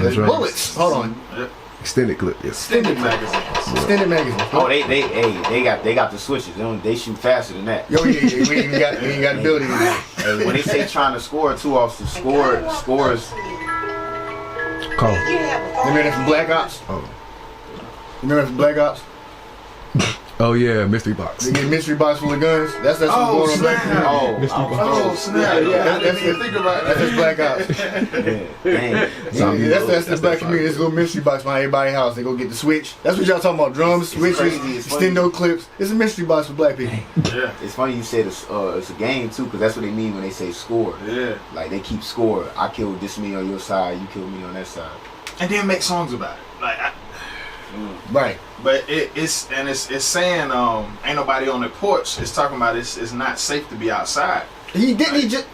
There's bullets. Hold on. Yep. Extended clip. Yes. Extended magazines. Extended magazine. Oh, they got the switches. They shoot faster than that. Yo, yeah, we ain't got the ability to do that. Hey, when they say trying to score, two officers scores. Call. Remember that from Black Ops? Oh. Remember that from Black Ops? Oh yeah, mystery box. They get a mystery box full of guns. That's what's going on Black Ops. Oh, snap. Yeah, I didn't even think about that's just Black Ops. That's the black community. This little mystery box behind everybody's house. They go get the switch. That's what y'all talking about. Drums, switches, extendo clips. It's a mystery box for black people. Yeah. It's funny you said it's a game too, because that's what they mean when they say score. Yeah. Like they keep score. I killed this many on your side, you killed me on that side. And then make songs about it. Like, right. But it's saying ain't nobody on the porch. It's talking about it's not safe to be outside. He just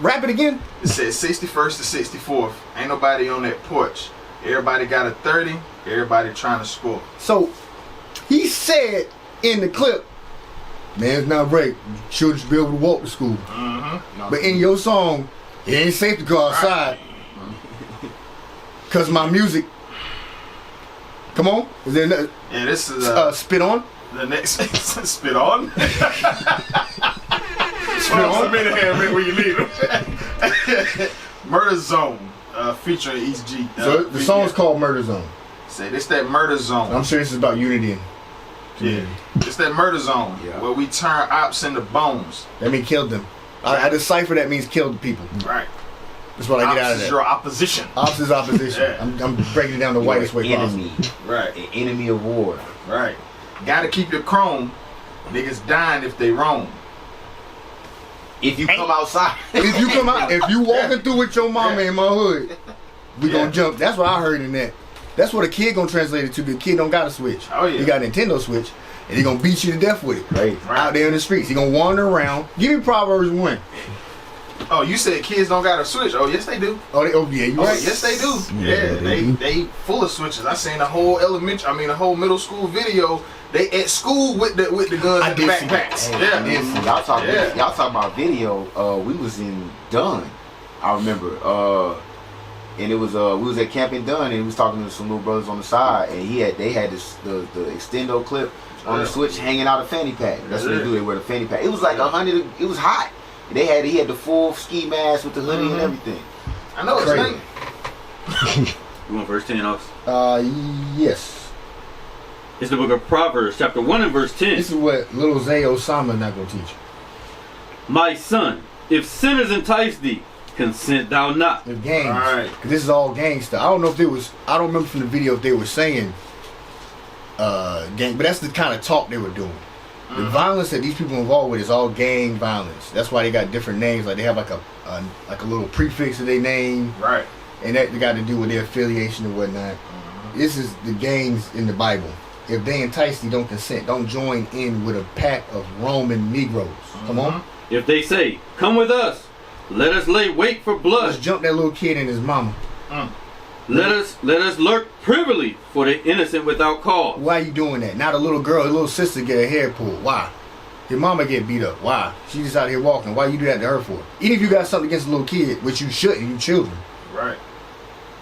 rap it again. It says 61st to 64th. Ain't nobody on that porch. Everybody got a 30. Everybody trying to score. So he said in the clip, man's not break. Children should be able to walk to school. Mm-hmm. But in your song, it ain't safe to go outside. Cause my music. Come on. Is there another? Yeah, this is Spit On. The next Spit On. Spit On. When you leave. Murder Zone, featuring East G. So the song's called Murder Zone. Say this that Murder Zone. I'm sure this is about unity. Yeah, it's that Murder Zone where we turn ops into bones. That means killed them. I decipher that means killed people. Right. That's what I get out of Ops that. is your opposition. Ops is opposition. Yeah. I'm breaking it down the whitest way enemy. possible. Right. An enemy of war. Right. Gotta keep your chrome. Niggas dying if they roam. If you come outside. If you come out, if you walking through with your mama in my hood, we gonna jump. That's what I heard in that. That's what a kid gonna translate it to. The kid don't got a Switch. Oh yeah. He got a Nintendo Switch, and he gonna beat you to death with it. Right. Out there in the streets. He gonna wander around. Give me Proverbs 1. Oh, you said kids don't got a Switch. Oh, yes they do. Oh yeah, you right. Yes they do. Yeah, they full of switches. I seen the whole the whole middle school video. They at school with the guns and the backpacks. Hey, y'all talking about video. We was in Dunn. I remember. And it was we was at Camp in Dunn, and he was talking to some little brothers on the side, and they had the extendo clip on the switch hanging out a fanny pack. That's what they do. They wear the fanny pack. It was like 100. It was hot. He had the full ski mask with the hoodie and everything. I know it's late. You want verse 10, Ox? Yes. It's the book of Proverbs, chapter 1 and verse 10. This is what little Zay Osama not gonna teach you. My son, if sinners entice thee, consent thou not. The gangs. All right. This is all gang stuff. I don't know if there was. I don't remember from the video if they were saying gang, but that's the kind of talk they were doing. The violence that these people involved with is all gang violence. That's why they got different names. Like they have like a little prefix to their name. Right. And that got to do with their affiliation and whatnot. This is the gangs in the Bible. If they entice thee, don't consent. Don't join in with a pack of Roman Negroes. Come on. If they say, come with us, let us lay wait for blood. Let's jump that little kid and his mama. Let us lurk privily for the innocent without cause. Why are you doing that? Now the little girl, the little sister get her hair pulled. Why? Your mama get beat up. Why? She just out here walking. Why you do that to her for? Even if you got something against a little kid, which you shouldn't, you children. Right.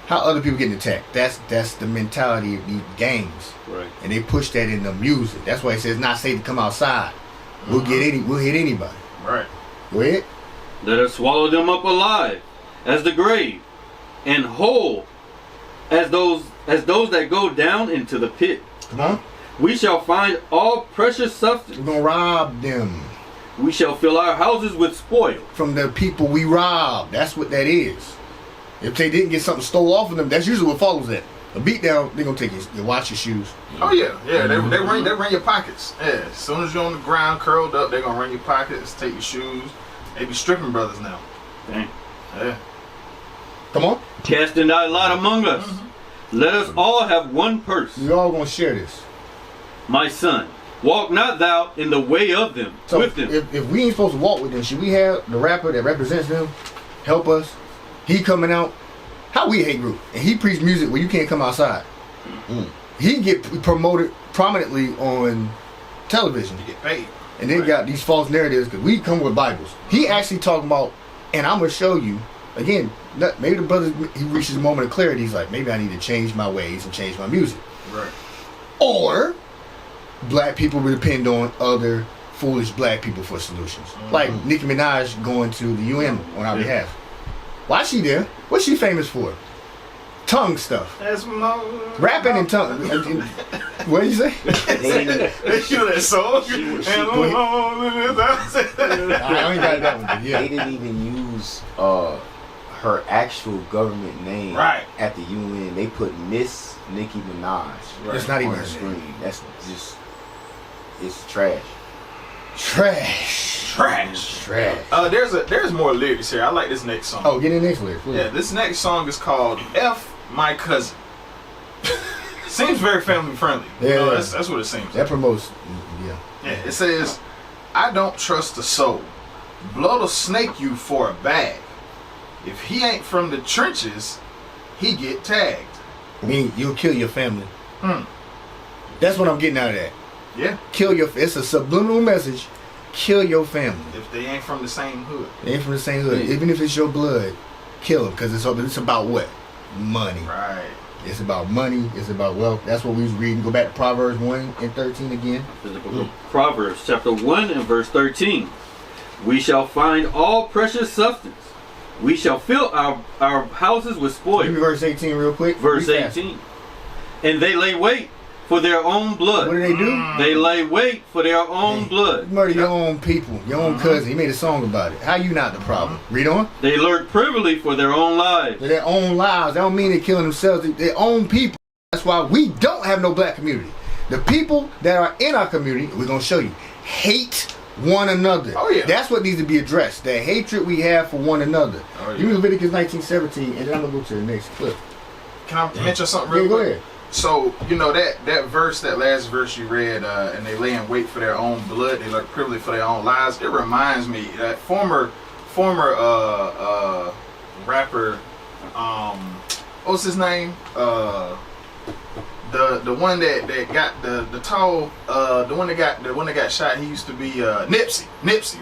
How other people getting attacked? That's the mentality of these gangs. Right. And they push that in the music. That's why it says not safe to come outside. We'll hit anybody. Right. Go ahead. Let us swallow them up alive as the grave, and whole as those that go down into the pit. Come on. We shall find all precious substance. We're gonna rob them. We shall fill our houses with spoil. From the people we rob. That's what that is. If they didn't get something stole off of them, that's usually what follows that. A beat down, they're gonna take your watch, your shoes. Oh yeah. They run your pockets. Yeah. As soon as you're on the ground curled up, they're gonna run your pockets, take your shoes. They be stripping brothers now. Dang. Yeah. Come on. Cast in thy lot among us. Let us all have one purse. We all gonna share this. My son, walk not thou in the way of them, So with them. If we ain't supposed to walk with them, should we have the rapper that represents them help us? He coming out. How we hate group, and he preach music where you can't come outside. He get promoted prominently on television. You get paid. And they got these false narratives because we come with Bibles. He actually talking about, and I'm gonna show you again. Maybe the brother he reaches a moment of clarity. He's like, maybe I need to change my ways and change my music. Right. Or black people will depend on other foolish black people for solutions. Like Nicki Minaj going to the UN on our behalf. Why she there? What's she famous for? Tongue stuff. That's my rapping and tongue. What did you say? They shoot that song. I ain't got that one. But yeah. They didn't even use her actual government name at the UN. They put Miss Nicki Minaj. It's not even on her the screen. That's just, it's trash. Trash. There's more lyrics here. I like this next song. Oh, get in the next lyric. Yeah, this next song is called F My Cousin. Seems very family friendly. Yeah, you know, that's what it seems. That promotes. Yeah. It says, I don't trust a soul. Blood'll snake you for a bag. If he ain't from the trenches, he get tagged. I mean, you'll kill your family. That's what I'm getting out of that. Yeah. Kill your. It's a subliminal message. Kill your family. If they ain't from the same hood. They ain't from the same hood. Even if it's your blood, kill them because it's about what? Money. Right. It's about money. It's about wealth. That's what we was reading. Go back to Proverbs 1 and 13 again. The book of Proverbs chapter 1 and verse 13. We shall find all precious substance. We shall fill our houses with spoil. Give me verse 18 real quick. Verse 18. And they lay wait for their own blood. What do they do? They lay wait for their own blood. You murder your own people, your own cousin. He made a song about it. How you not the problem? Read on. They lurk privily for their own lives. For their own lives. That don't mean they're killing themselves. Their own people. That's why we don't have no black community. The people that are in our community, we're going to show you, hate one another. Oh, yeah. That's what needs to be addressed. The hatred we have for one another. Oh, yeah. Give me Leviticus 19:17, and then I'm going to go to the next clip. Can I mention something real Go quick? ahead. So, you know, that verse, that last verse you read, and they lay in wait for their own blood, they look privily for their own lives. It reminds me that former rapper, what's his name? The one that got the tall, the one that got shot. He used to be Nipsey.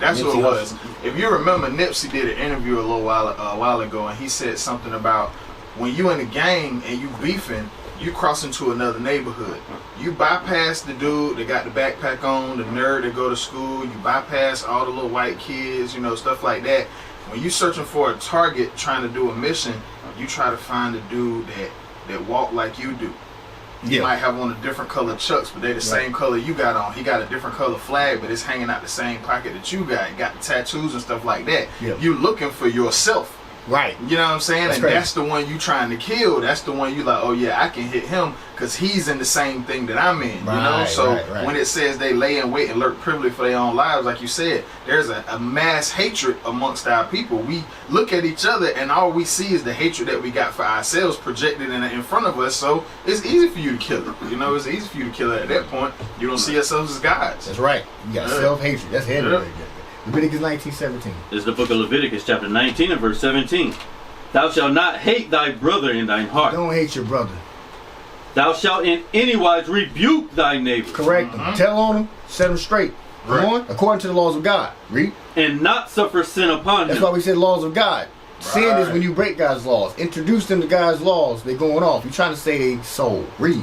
That's who it was. If you remember, Nipsey did an interview a while ago, and he said something about when you in a gang and you beefing, you cross into another neighborhood. You bypass the dude that got the backpack on, the nerd that go to school. You bypass all the little white kids, you know, stuff like that. When you searching for a target, trying to do a mission, you try to find a dude that walk like you do. You might have on a different color chucks, but they're the same color you got on. He got a different color flag, but it's hanging out the same pocket that you got. Got the tattoos and stuff like that. You looking for yourself. Right. You know what I'm saying? That's That's the one you trying to kill. That's the one you like, oh yeah, I can hit him because he's in the same thing that I'm in. You know? So when it says they lay in wait and lurk privily for their own lives, like you said, there's a mass hatred amongst our people. We look at each other and all we see is the hatred that we got for ourselves projected in front of us. So it's easy for you to kill it. You know, it's easy for you to kill it at that point. You don't see yourselves as gods. That's right. You got self-hatred. That's heavy right there. Leviticus 19:17. This is the book of Leviticus chapter 19 and verse 17. Thou shalt not hate thy brother in thine heart. Don't hate your brother. Thou shalt in any wise rebuke thy neighbor. Correct them. Tell on them. Set them straight. Come on. According to the laws of God. Read. And not suffer sin upon him. That's why we said laws of God. Sin is when you break God's laws. Introduce them to God's laws. They're going off. You're trying to say they soul. Read.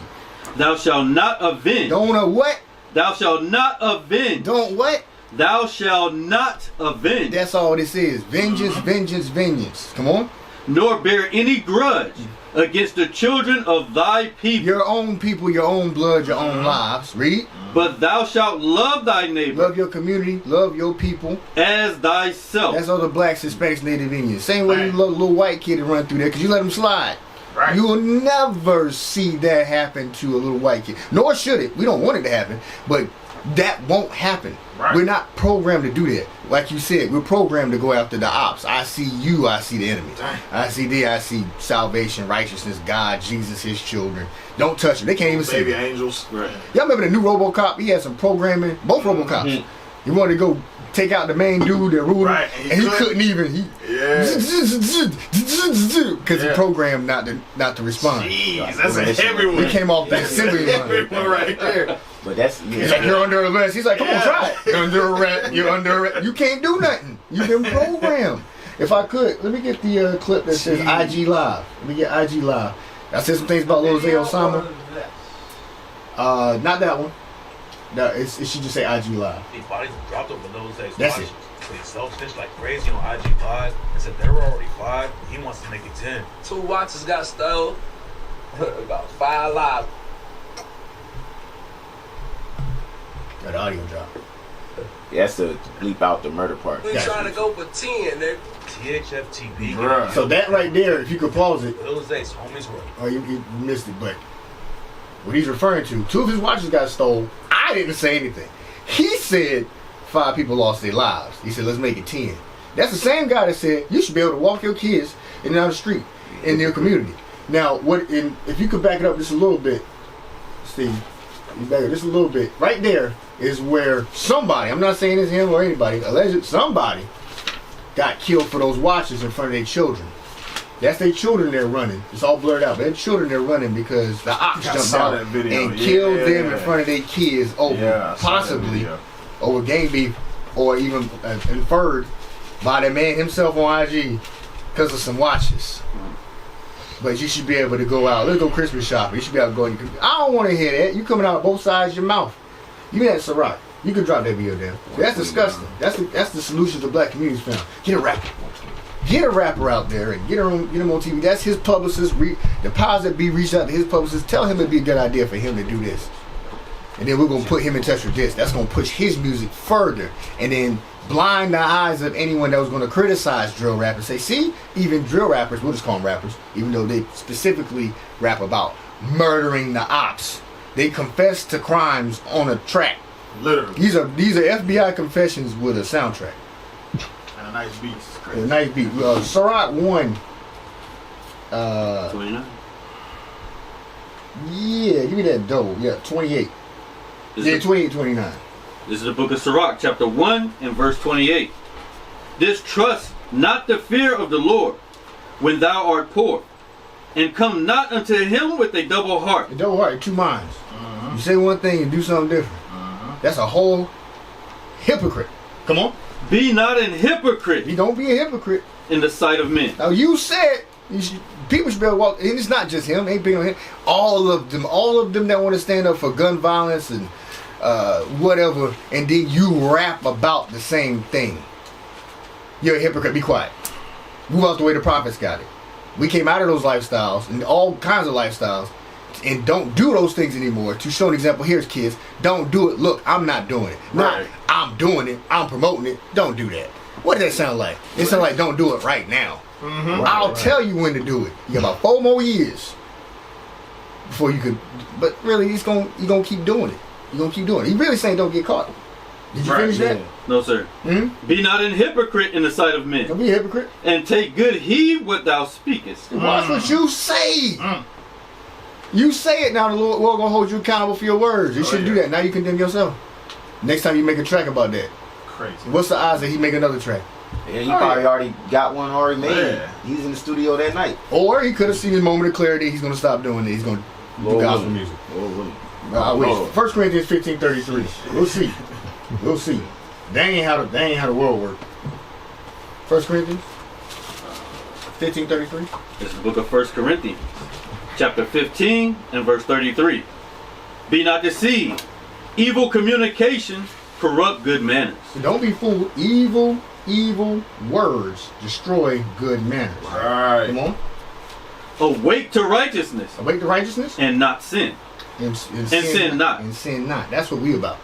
Thou shalt not avenge. Don't what? Thou shalt not avenge. Don't what? Thou shalt not avenge. That's all this is. Vengeance, vengeance, vengeance. Come on. Nor bear any grudge against the children of thy people. Your own people, your own blood, your own lives. Read. But thou shalt love thy neighbor. Love your community. Love your people. As thyself. That's all the blacks, Hispanics, Native Indians. Same way you love a little white kid to run through there because you let him slide. Right. You will never see that happen to a little white kid. Nor should it. We don't want it to happen. But that won't happen. Right. We're not programmed to do that. Like you said, we're programmed to go after the ops. I see you, I see the enemy. I see salvation, righteousness, God, Jesus, his children. Don't touch them. They can't even see baby them. angels. Right. Y'all remember the new RoboCop? He had some programming. Both RoboCops. He wanted to go take out the main dude that ruled Right, him, and he couldn't even. Because he programmed not to respond. Jeez, that's a heavy one. He came off the assembly line. Right there. But that's He's like, you're under arrest. He's like, come on, try it. You're under arrest. You're under arrest. You can't do nothing. You've been programmed. If I could, let me get the clip that says IG Live. Let me get IG Live. I said some things about Lil Zay Osama. Not that one. No, it should just say IG Live. These bodies were dropped over those days. That's it. They self-snitched like crazy on IG Live and said they were already 5. He wants to make it 10. 2 watches got stolen. About 5 lives. Got the audio drop. Yeah, that's to bleep out the murder part. We trying to go for 10, nigga. THFTB. So that right there, if you could pause it. Lil Zay's homies were. Oh, you missed it, but what he's referring to, 2 of his watches got stolen. I didn't say anything. He said 5 people lost their lives. He said, let's make it 10. That's the same guy that said you should be able to walk your kids in and down the street in your community. Now, if you could back it up just a little bit, Steve, you back it just a little bit. Right there is where somebody, I'm not saying it's him or anybody, alleged somebody got killed for those watches in front of their children. That's their children they're running. It's all blurred out. Their children they're running because the ops jumped out and killed them in front of their kids over possibly over gang beef or even inferred by the man himself on IG because of some watches. But you should be able to go out. Let's go Christmas shopping. You should be able to go. I don't want to hear that. You coming out of both sides of your mouth. You that Ciroc. You can drop that video down. That's disgusting. That's the solution to black communities found. Get a rapper. Get a rapper out there and get him on TV. That's his publicist. The powers that be reach out to his publicist. Tell him it'd be a good idea for him to do this. And then we're going to put him in touch with this. That's going to push his music further. And then blind the eyes of anyone that was going to criticize drill rappers. Say, see, even drill rappers, we'll just call them rappers, even though they specifically rap about murdering the ops. They confess to crimes on a track. Literally. These are FBI confessions with a soundtrack. And a nice beat. A nice beat. Ciroc won. 29? Yeah, give me that dough. Yeah, 28. Yeah, 28, 29. This is the book of Sirach, chapter 1 and verse 28. Distrust not the fear of the Lord when thou art poor, and come not unto him with a double heart. A double heart, 2 minds. You say one thing and do something different. That's a whole hypocrite. Come on. Be not an hypocrite. You don't be a hypocrite in the sight of men. Now you said people should be able to walk, and it's not just him. They be on him. All of them that want to stand up for gun violence and whatever, and then you rap about the same thing. You're a hypocrite. Be quiet. Move out the way the prophets got it. We came out of those lifestyles and all kinds of lifestyles, and don't do those things anymore. To show an example, here's kids. Don't do it. Look, I'm not doing it. Not I'm doing it. I'm promoting it. Don't do that. What does that sound like? It sounds like don't do it right now. I'll tell you when to do it. You got about 4 more years before you could. But really, you're gonna keep doing it. You're gonna keep doing it. He really saying don't get caught. Did you finish that? No, sir. Be not an hypocrite in the sight of men. Don't be a hypocrite. And take good heed what thou speakest. Watch what you say. You say it now. The Lord gonna hold you accountable for your words. You shouldn't do that. Now you condemn yourself. Next time you make a track about that. Crazy. What's the odds that he make another track? Yeah, he probably already got one already made. Yeah. He's in the studio that night. Or he could have seen his moment of clarity. He's gonna stop doing it. He's gonna do gospel music. I wish. 1 Corinthians 15:33. We'll see. We'll see. That ain't how the world works. 1 Corinthians 15:33. This is the book of 1 Corinthians, chapter 15 and verse 33. Be not deceived. Evil communications corrupt good manners. Don't be fooled. Evil words destroy good manners. Right. Come on. Awake to righteousness. Awake to righteousness. And not sin. And sin not. And sin not. That's what we about.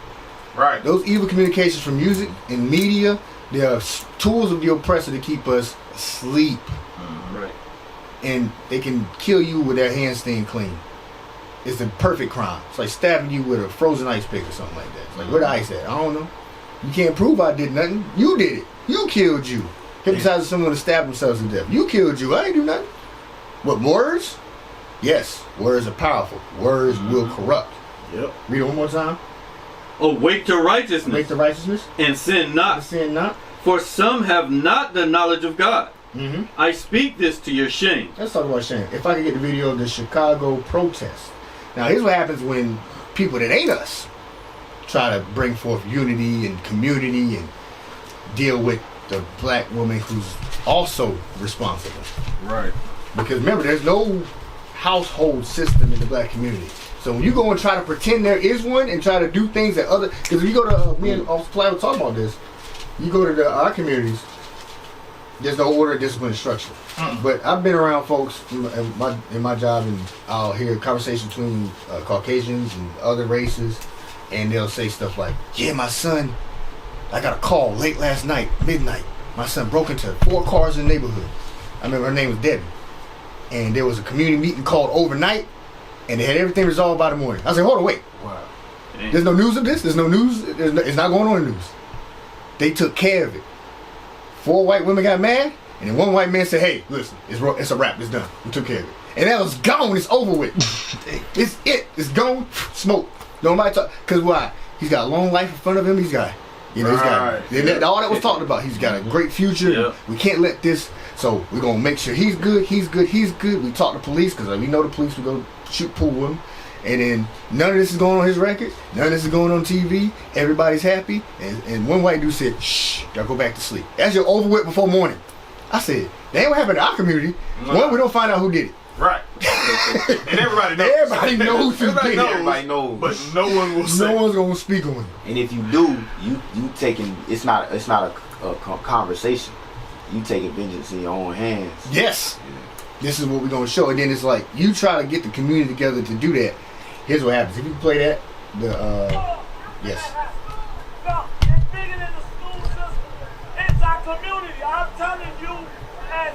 Right. Those evil communications from music and media, they are tools of the oppressor to keep us asleep. Right. And they can kill you with their hands staying clean. It's a perfect crime. It's like stabbing you with a frozen ice pick or something like that. It's like, where the ice at? I don't know. You can't prove I did nothing. You did it. You killed you. Hypnotizing someone to stab themselves to death. You killed you. I ain't do nothing. What, words? Yes. Words are powerful. Words will corrupt. Yep. Read it one more time. Awake to righteousness. Awake to righteousness. And sin not. And sin not. For some have not the knowledge of God. Mm-hmm. I speak this to your shame. Let's talk about shame. If I could get the video of the Chicago protest. Now, here's what happens when people that ain't us try to bring forth unity and community and deal with the black woman who's also responsible. Right. Because remember, there's no household system in the black community. So when you go and try to pretend there is one and try to do things that other, because if you go to, me and Officer Platt were talking about this, you go to our communities, there's no order, discipline, and structure. But I've been around folks in my job, and I'll hear conversations between Caucasians and other races, and they'll say stuff like, yeah, my son, I got a call late last night, midnight. My son broke into 4 cars in the neighborhood. I remember her name was Debbie. And there was a community meeting called overnight, and they had everything resolved by the morning. I said, hold on, wait. Wow. There's no news of this? There's no news? It's not going on in the news. They took care of it. 4 white women got mad, and then 1 white man said, hey, listen, it's a wrap. It's done. We took care of it. And that was gone. It's over with. It's gone. Smoke. Nobody talk. Because why? He's got a long life in front of him. He's got, he's got all that was talked about. He's got a great future. Yeah. We can't let this. So we're going to make sure he's good. We talk to police because we know the police will go shoot pool with him. And then none of this is going on his record. None of this is going on TV. Everybody's happy. And 1 white dude said, shh, y'all go back to sleep. That's your over with before morning. I said, that ain't what happened in our community. One, we don't find out who did it. Right. And everybody knows. Everybody knows who did it. Everybody knows. But no one will say. No one's going to speak on it. And if you do, you taking, it's not a conversation. You taking vengeance in your own hands. Yes. This is what we're going to show. And then it's like, you try to get the community together to do that. Here's what happens. If you play that, yes. No, it's bigger than the school system. It's our community. I'm telling you.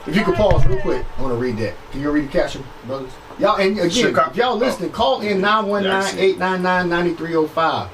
If you could pause real quick, I want to read that. Can you read the caption, brothers? Y'all, and again, if y'all listening, call in 919-899-9305.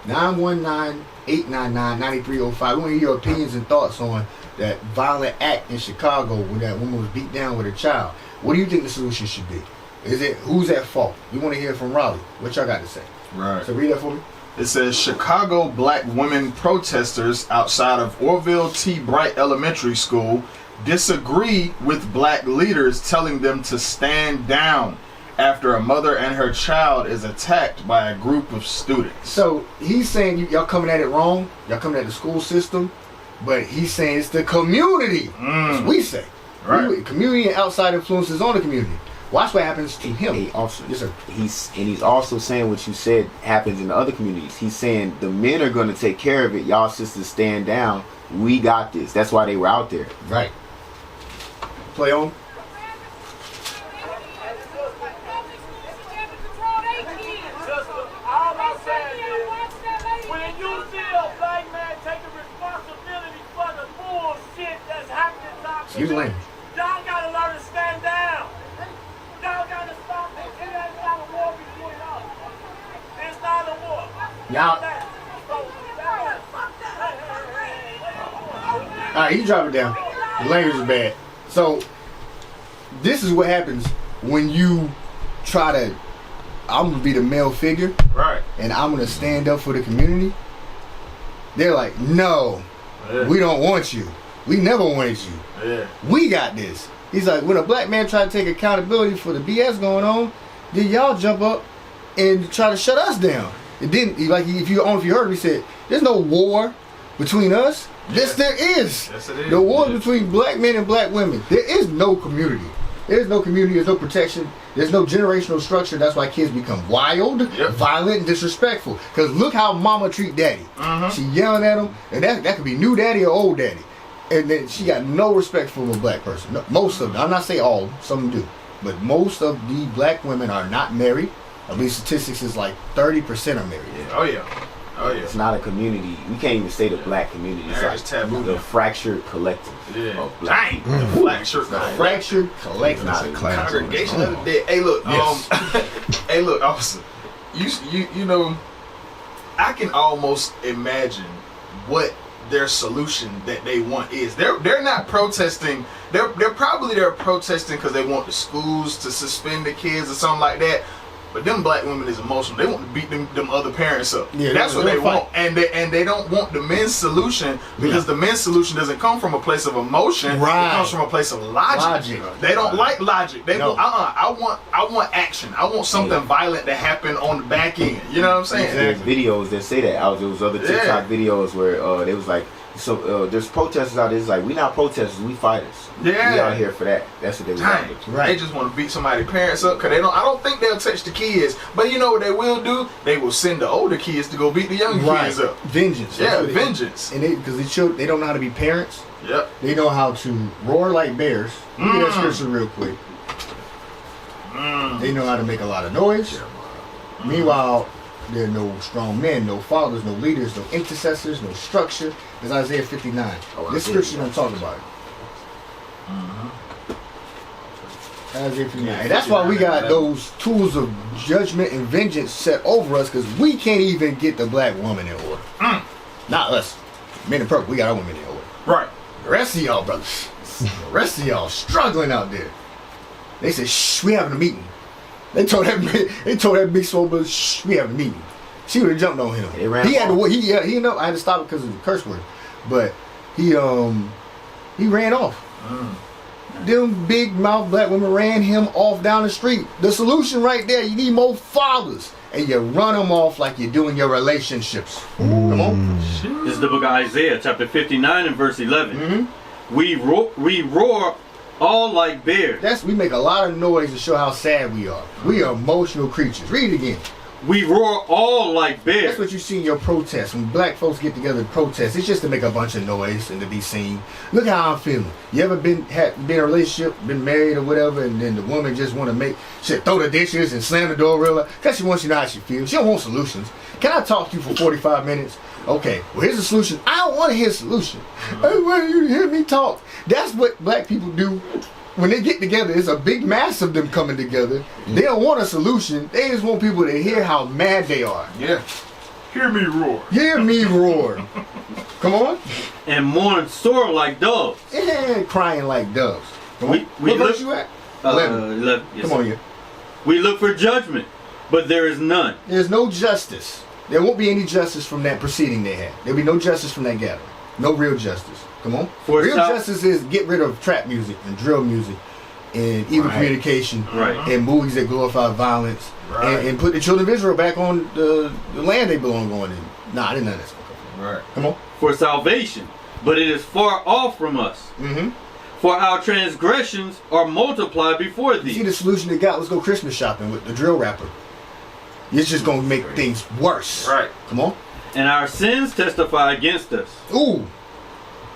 919-899-9305. We want to hear your opinions and thoughts on that violent act in Chicago when that woman was beat down with her child. What do you think the solution should be? Who's at fault? We want to hear from Raleigh. What y'all got to say? Right. So read that for me. It says Chicago black women protesters outside of Orville T. Bright Elementary School disagree with black leaders telling them to stand down after a mother and her child is attacked by a group of students. So he's saying y'all coming at it wrong. Y'all coming at the school system. But he's saying it's the community. That's what we say. Right. Community and outside influences on the community. Watch what happens to him. Yes, sir. He's also saying what you said happens in the other communities. He's saying the men are going to take care of it. Y'all sisters stand down. We got this. That's why they were out there. Right. Play on. All I'm saying is, when you see a black man taking responsibility for the bullshit that's happening in our Excuse the language. y'all gotta learn to stand down. Y'all gotta stop this. It ain't not a war between us. It's not a war. Y'all. Alright, you drop it down. The language is bad. So, this is what happens when you try to, I'm going to be the male figure. Right. And I'm going to stand up for the community. They're like, no, we don't want you. We never wanted you. Yeah. We got this. He's like, when a black man try to take accountability for the BS going on, then y'all jump up and try to shut us down. And then, like, if you heard me, he said, there's no war between us. Yes, there is. Yes, it is. The war between black men and black women. There is no community. There's no community. There's no protection. There's no generational structure. That's why kids become wild, violent, and disrespectful. Because look how mama treat daddy. She yelling at him, and that could be new daddy or old daddy. And then she got no respect for a black person. No, most of them. I'm not saying all. Some do. But most of the black women are not married. I believe statistics is like 30% are married. Oh yeah. Oh yeah. It's not a community. We can't even say the black community. It's like taboo. The fractured collective. Yeah. Of black. Dang. The fractured collective. Not a congregation of the dead. Hey look. Hey look, officer. You know, I can almost imagine what their solution that they want is. They're not protesting. They're protesting because they want the schools to suspend the kids or something like that. But them black women is emotional. They want to beat them other parents up. Yeah, that's what they they'll want. And they don't want the men's solution because the men's solution doesn't come from a place of emotion. Right. It comes from a place of logic. They don't like logic. They want, I want action. I want something violent to happen on the back end. You know what I'm saying? There's videos that say that. There was other TikTok videos where they was like, so there's protesters out there. It's like, we not protesters, we fighters. Yeah. We out here for that. That's what they was out there. Right. They just want to beat somebody's parents up because they don't. I don't think they'll touch the kids. But you know what they will do? They will send the older kids to go beat the younger kids up. Vengeance. Yeah, vengeance. And because the children, they don't know how to be parents. Yep. They know how to roar like bears. Look at that scripture real quick. They know how to make a lot of noise. Meanwhile, there are no strong men, no fathers, no leaders, no intercessors, no structure. It's Isaiah 59. This scripture don't talk about it. Isaiah 59. And that's why we got those tools of judgment and vengeance set over us, because we can't even get the black woman in order. Not us. Men in purple, we got our women in order. Right. The rest of y'all, brothers, the rest of y'all struggling out there. They said, shh, we having a meeting. They told that big soul brother, shh, we having a meeting. She would have jumped on him. He had to. He know I had to stop it because of the curse word, but he ran off. Them big mouth black women ran him off down the street. The solution right there: you need more fathers, and you run them off like you do in your relationships. Come on. This is the book of Isaiah, chapter 59 and verse 11. We roar all like bears. We make a lot of noise to show how sad we are. We are emotional creatures. Read it again. We roar all like bears. That's what you see in your protests. When black folks get together to protest, it's just to make a bunch of noise and to be seen. Look how I'm feeling. You ever been in a relationship, been married or whatever, and then the woman just want to throw the dishes and slam the door real loud because she wants you to know how she feels. She don't want solutions. Can I talk to you for 45 minutes? Okay, well, here's a solution. I don't want to hear a solution. I want you to hear me talk. That's what black people do. When they get together, it's a big mass of them coming together. They don't want a solution. They just want people to hear how mad they are. Yeah. Hear me roar. Hear me roar. Come on. And mourn sore like doves. And crying like doves. We what look, verse you at? 11. Yes, Come on here. We look for judgment, but there is none. There's no justice. There won't be any justice from that proceeding they had. There'll be no justice from that gathering. No real justice. Come on. Real justice is get rid of trap music and drill music and evil communication and movies that glorify violence and put the children of Israel back on the land they belong on. Nah, I didn't know that's right. Come on. For salvation, but it is far off from us. For our transgressions are multiplied before thee. You see the solution they got? Let's go Christmas shopping with the drill rapper. It's just going to make things worse. Right. Come on. And our sins testify against us. Ooh.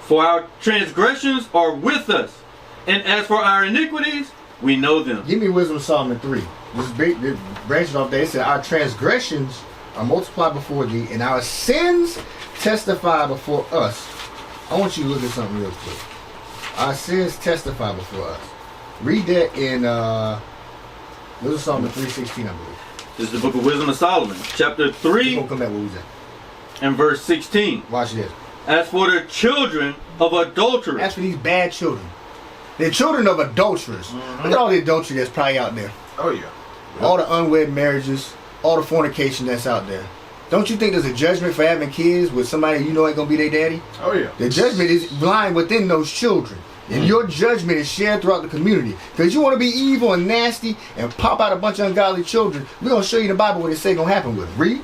For our transgressions are with us, and as for our iniquities, we know them. Give me Wisdom of Solomon 3. This branches off there. It said, our transgressions are multiplied before thee, and our sins testify before us. I want you to look at something real quick. Our sins testify before us. Read that in Wisdom of Solomon 3:16, I believe. This is the book of Wisdom of Solomon, chapter 3 Come back where we was at. and verse 16. Watch this. As for the children of adulterers. As for these bad children. They're children of adulterers. Look at all the adultery that's probably out there. Oh, yeah. All the unwed marriages, all the fornication that's out there. Don't you think there's a judgment for having kids with somebody you know ain't gonna be their daddy? Oh, yeah. The judgment is lying within those children. And your judgment is shared throughout the community. Because you want to be evil and nasty and pop out a bunch of ungodly children. We're going to show you in the Bible what it say going to happen with them. Read.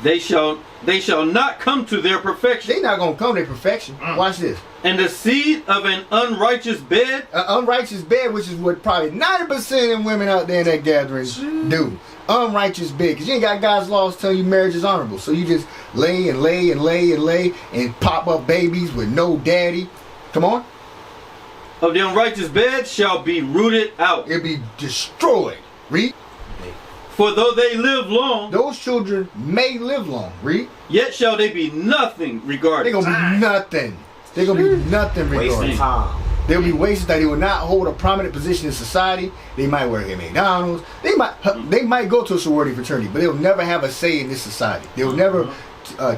They shall not come to their perfection. They're not going to come to their perfection. Watch this. And the seed of an unrighteous bed. An unrighteous bed, which is what probably 90% of them women out there in that gathering do. Unrighteous bed. Because you ain't got God's laws telling you marriage is honorable. So you just lay and lay and lay and lay and pop up babies with no daddy. Come on. Of the unrighteous bed shall be rooted out. It'll be destroyed. Read. For though they live long, those children may live long. Read. Yet shall they be nothing regarded. They're going to be nothing. They're going to be nothing regarded. Wasting time. They'll be wasted that they will not hold a prominent position in society. They might work at McDonald's. They might go to a sorority fraternity, but they'll never have a say in this society. They'll never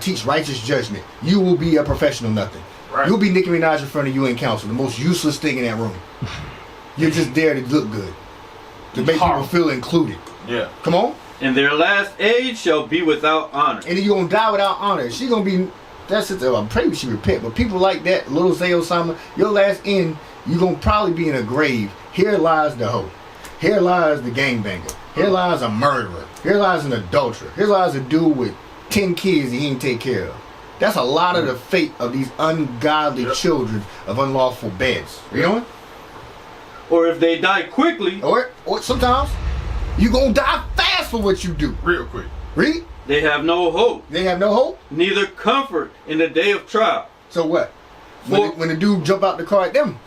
teach righteous judgment. You will be a professional nothing. Right. You'll be Nicki Minaj in front of you in council, the most useless thing in that room. You're just there to look good, to make people feel included. Yeah. Come on. And their last age shall be without honor. And then you're going to die without honor. She going to be, that's it. I pray she repent. But people like that, little Zay Osama, your last end, you're going to probably be in a grave. Here lies the hoe. Here lies the gangbanger. Here lies a murderer. Here lies an adulterer. Here lies a dude with 10 kids he ain't take care of. That's a lot of the fate of these ungodly children of unlawful beds. You know? Or if they die quickly. Or sometimes you gonna die fast for what you do. Real quick. Read. They have no hope. They have no hope. Neither comfort in the day of trial. So what? When the dude jump out the car at them,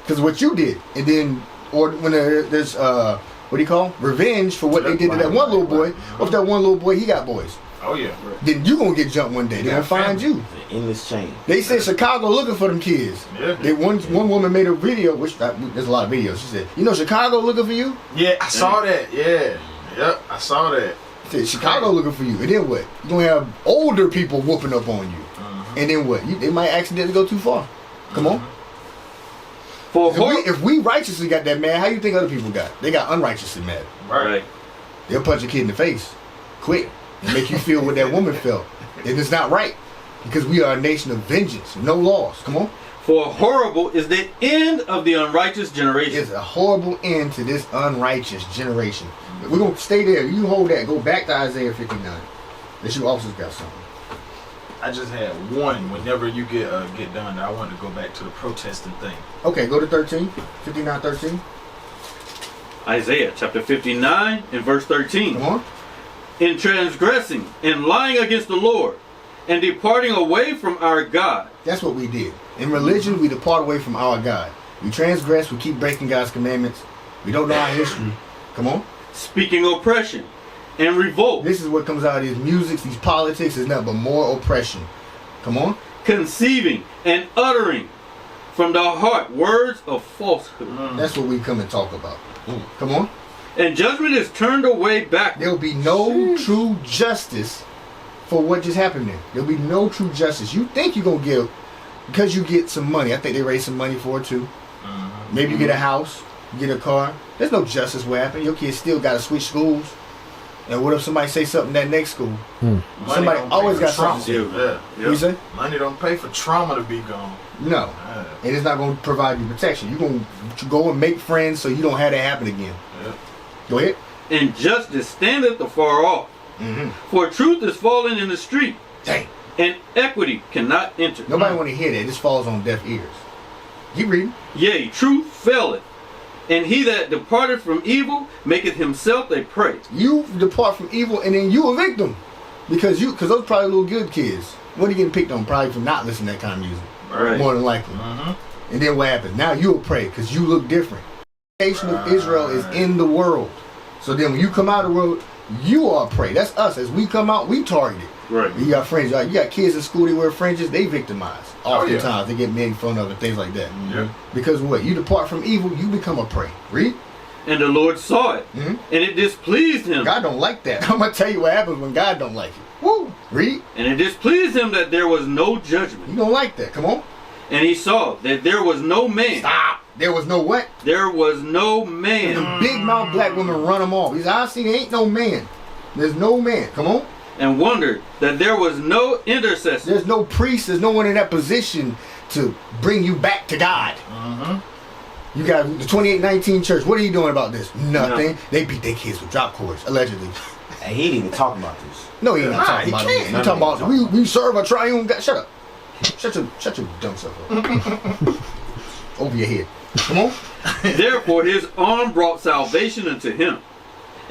because of what you did, and then or when there's what do you call revenge for what they did to that one little boy. Or if that one little boy he got boys. Oh yeah. Then you gonna get jumped one day. They gonna find you. It's an endless chain. They said Chicago looking for them kids. Yeah. One woman made a video, which there's a lot of videos. She said, "You know Chicago looking for you." Yeah, I saw that. Yeah. Yep, I saw that. She said Chicago looking for you, and then what? You gonna have older people whooping up on you, and then what? They might accidentally go too far. Come on. If we righteously got that mad, how you think other people got? They got unrighteously mad. Right. They'll punch a kid in the face, quick, and make you feel what that woman felt, and it's not right because we are a nation of vengeance, no laws. Come on. For horrible is the end of the unrighteous generation. It's a horrible end to this unrighteous generation. We're gonna stay there. You hold that. Go back to Isaiah 59. That you also got something. I just had one. Whenever you get done, I want to go back to the protesting thing. Okay, go to 13. 59:13. Isaiah chapter 59 and verse 13. Come on. In transgressing and lying against the Lord and departing away from our God. That's what we did. In religion, we depart away from our God. We transgress. We keep breaking God's commandments. We don't know our history. Come on. Speaking oppression and revolt. This is what comes out of these musics, these politics, is nothing but more oppression. Come on. Conceiving and uttering from the heart words of falsehood. That's what we come and talk about. Come on. And judgment is turned away back. There will be no true justice for what just happened there. There'll be no true justice. You think you're going to give, because you get some money. I think they raise some money for it too. Maybe you get a house, you get a car. There's no justice what happened. Your kids still got to switch schools. And what if somebody say something that next school? Somebody always got something to say. Yeah. You say? Money don't pay for trauma to be gone. No. And it's not going to provide you protection. You're going to go and make friends so you don't have that happen again. Yeah. Go ahead. And justice standeth afar off. For truth is fallen in the street. Dang. And equity cannot enter. Nobody want to hear that. This falls on deaf ears. Keep reading. Yea, truth faileth. And he that departed from evil maketh himself a prey. You depart from evil and then you a victim. Because those probably little good kids. What are you getting picked on? Probably for not listening to that kind of music. Right. More than likely. And then what happens? Now you a prey because you look different. The nation of Israel is in the world. So then when you come out of the world, you are a prey. That's us. As we come out, we targeted. Right. You got friends. You got kids in school, they wear fringes, they victimized. Oftentimes they get made fun of and things like that. Because what? You depart from evil, you become a prey. Read. And the Lord saw it, and it displeased him. God don't like that. I'm going to tell you what happens when God don't like it. Woo! Read. And it displeased him that there was no judgment. You don't like that. Come on. And he saw that there was no man. Stop. There was no what? There was no man. The big mouth black women run them off. He said, I see there ain't no man. There's no man. Come on. And wondered that there was no intercessor. There's no priest. There's no one in that position to bring you back to God. You got the 2819 church. What are you doing about this? Nothing. No. They beat their kids with drop cords, allegedly. And he ain't even talking about this. No, he ain't not talking about it. You talking about we serve a triune God. Shut up. Shut your dumb self up. Over your head. Come on. Therefore his arm brought salvation unto him,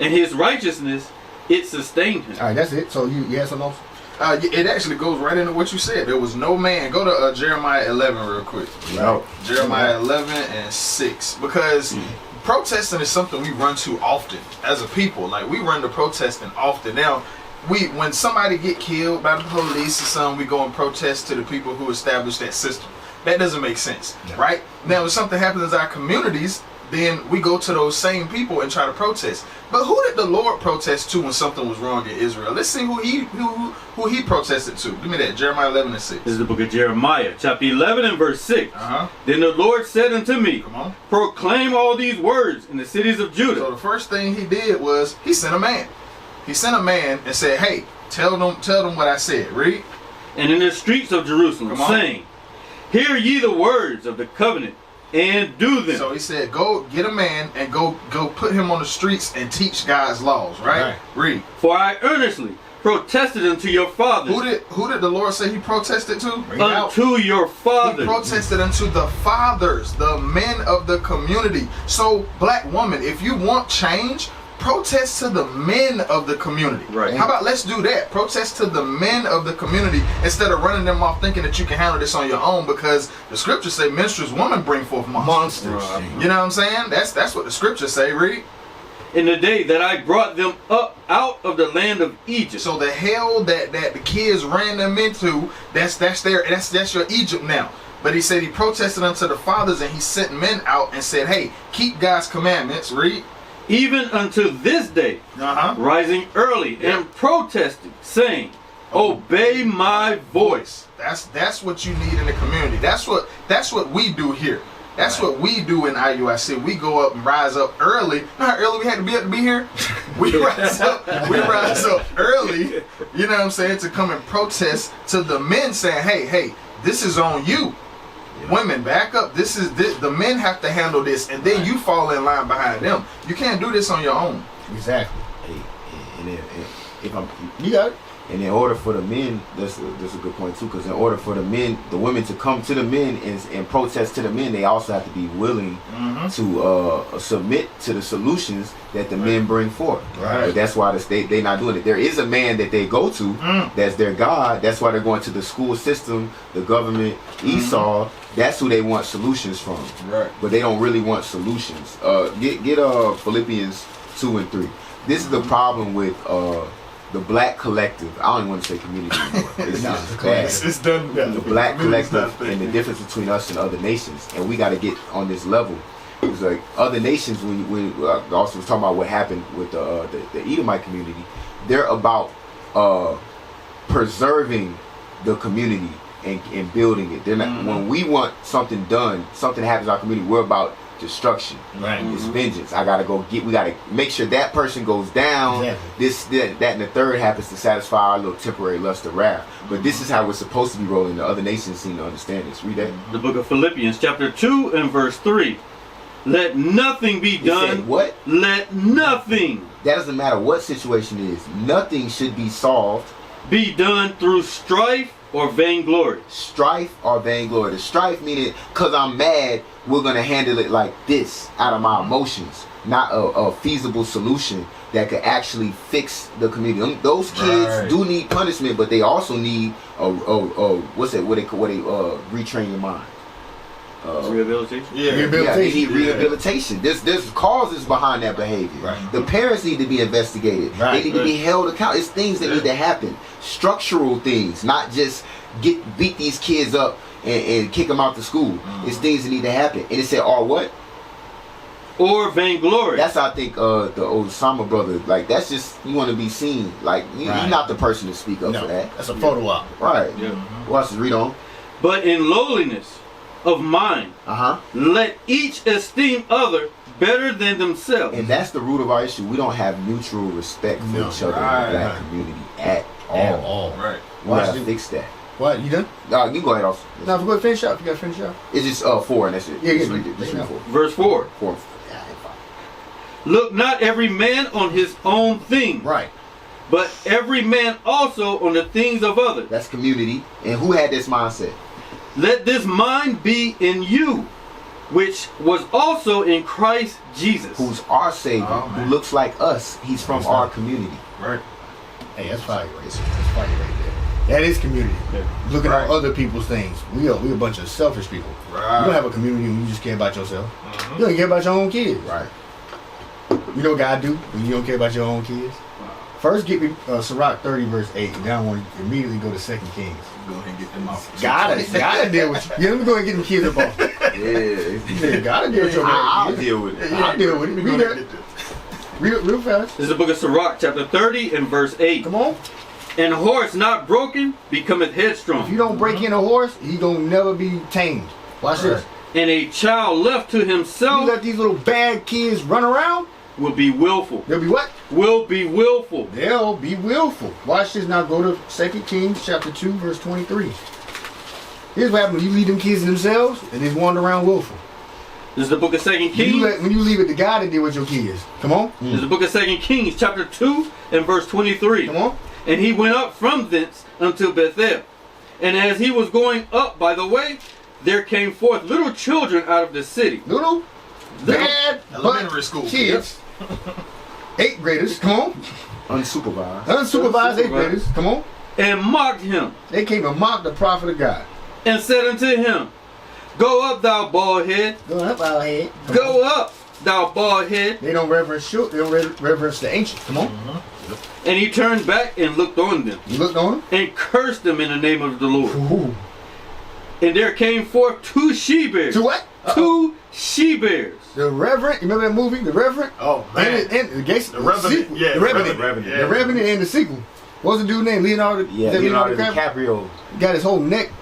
and his righteousness it sustained him. All right, that's it. So you had something else? It actually goes right into what you said. There was no man. Go to Jeremiah 11 real quick. No. Jeremiah 11 and 6. Because protesting is something we run to often as a people. Like, we run to protesting often. Now, when somebody get killed by the police or something, we go and protest to the people who established that system. That doesn't make sense, right? Now, if something happens in our communities, then we go to those same people and try to protest. But who did the Lord protest to when something was wrong in Israel? Let's see who he protested to. Give me that. Jeremiah 11:6. This is the book of Jeremiah, chapter 11 and verse 6. Then the Lord said unto me, proclaim all these words in the cities of Judah. So the first thing he did was he sent a man. He sent a man and said, hey, tell them what I said. Read. And in the streets of Jerusalem, saying, hear ye the words of the covenant, and do them. So he said, go get a man and go put him on the streets and teach God's laws, right? Read. For I earnestly protested unto your fathers. Who did the Lord say he protested to? Unto your fathers. He protested unto the fathers, the men of the community. So, black woman, if you want change, protest to the men of the community. Right. How about let's do that? Protest to the men of the community instead of running them off thinking that you can handle this on your own, because the scriptures say menstruous women bring forth monsters. You know what I'm saying? That's what the scriptures say. Read. In the day that I brought them up out of the land of Egypt. So the hell that the kids ran them into, that's your Egypt now. But he said he protested unto the fathers, and he sent men out and said, hey, keep God's commandments. Read. Even unto this day, rising early and protesting, saying, obey my voice. That's what you need in the community. That's what we do here. That's what we do in IUIC. We go up and rise up early. You know how early we had to be here? We rise up early, you know what I'm saying, to come and protest to the men, saying, hey, this is on you. Women, back up. This. The men have to handle this, and then you fall in line behind them. You can't do this on your own. Exactly. You got it. And in order for the men, that's a good point too, because in order for the women to come to the men and protest to the men, they also have to be willing to submit to the solutions that the men bring forth. Right. But that's why they not doing it. There is a man that they go to, that's their God. That's why they're going to the school system, the government, Esau. That's who they want solutions from. Right. But they don't really want solutions. Get Philippians 2 and 3. This is the problem with the black collective. I don't even want to say community anymore. It's done. The black collective and the difference between us and other nations, and we got to get on this level. It's like other nations. We also was talking about what happened with the Edomite community. They're about preserving the community and building it. They're not. When we want something done, something happens in our community, we're about destruction. Right. It's vengeance. We gotta make sure that person goes down. Exactly. That and the third happens to satisfy our little temporary lust of wrath. But this is how we're supposed to be rolling. The other nations seem to understand this. Read that. The book of Philippians chapter 2 and verse 3. Let nothing be done. Said, what? Let nothing. That doesn't matter what situation is. Nothing should be solved. Be done through strife or vainglory. Strife or vainglory. The strife meaning, because I'm mad, we're going to handle it like this out of my emotions. Not a feasible solution that could actually fix the community. Those kids do need punishment, but they also need retrain your mind. Rehabilitation? Rehabilitation. They need rehabilitation. There's causes behind that behavior. Right. The parents need to be investigated. They need to be held accountable. It's things that need to happen. Structural things, not just beat these kids up and kick them out to school. It's things that need to happen. And it said, or what? Or vainglory. That's how I think the Osama brother, like, that's just, you want to be seen. Like, you're not the person to speak up for that. That's a photo op. Right. Watch this, read on. But in lowliness of mind, let each esteem other better than themselves. And that's the root of our issue. We don't have mutual respect for each other in the black community at all. Right. We gotta fix that. What? You done? You go ahead. No, if you go finish up, you gotta finish up. It's just 4 and that's it. Yeah, just read it. Just read 4. Verse 4. 4. Look not every man on his own thing. Right. But every man also on the things of others. That's community. And who had this mindset? Let this mind be in you, which was also in Christ Jesus. Who's our Savior, who looks like us. He's from our community. Right. Hey, that's fire right there. That's fire right there. That is community. Looking at other people's things. We a bunch of selfish people. Right. You don't have a community when you just care about yourself. You don't care about your own kids. Right. You know what God do when you don't care about your own kids? First, get me Sirach 30 verse 8. And then I want to immediately go to 2 Kings. Go ahead and get them out. Gotta deal with you. Yeah, let me go ahead and get them kids up off. Yeah. Gotta deal with your I'll kids. deal with it. I'll deal with it. Read that. Real fast. This is the book of Sirach, chapter 30 and verse 8. Come on. And horse not broken becometh headstrong. If you don't break in a horse, he gonna never be tamed. Watch this. And a child left to himself, You let these little bad kids run around, will be willful. they'll be what? Will be willful. They'll be willful. Watch this now. Go to 2 Kings chapter 2, verse 23. Here's what happens when you leave them kids to themselves and they wander around willful. This is the book of 2 Kings. When you leave it to God to deal with your kids. Come on. This is the book of 2 Kings, chapter 2 and verse 23. Come on. And he went up from thence unto Bethel. And as he was going up by the way, there came forth little children out of the city. Little bad Elementary school kids. 8th graders. Come on. Unsupervised. Unsupervised 8th graders. Come on. And mocked him. They came and mocked the prophet of God. And said unto him, Go up, thou bald head. Go up, bald head. Go up, thou bald head. They don't reverence you. They don't reverence the ancient. Come on. And he turned back and looked on them. You looked on them? And cursed them in the name of the Lord. Ooh. And there came forth 2 she-bears. 2 what? 2 she-bears. The Reverend. You remember that movie, The Reverend? Oh man. And the Revenant. sequel. Yeah, The Revenant. Revenant. Yeah. The Revenant and the sequel. What's the dude name? Leonardo. Yeah, is that Leonardo DiCaprio. Got his whole neck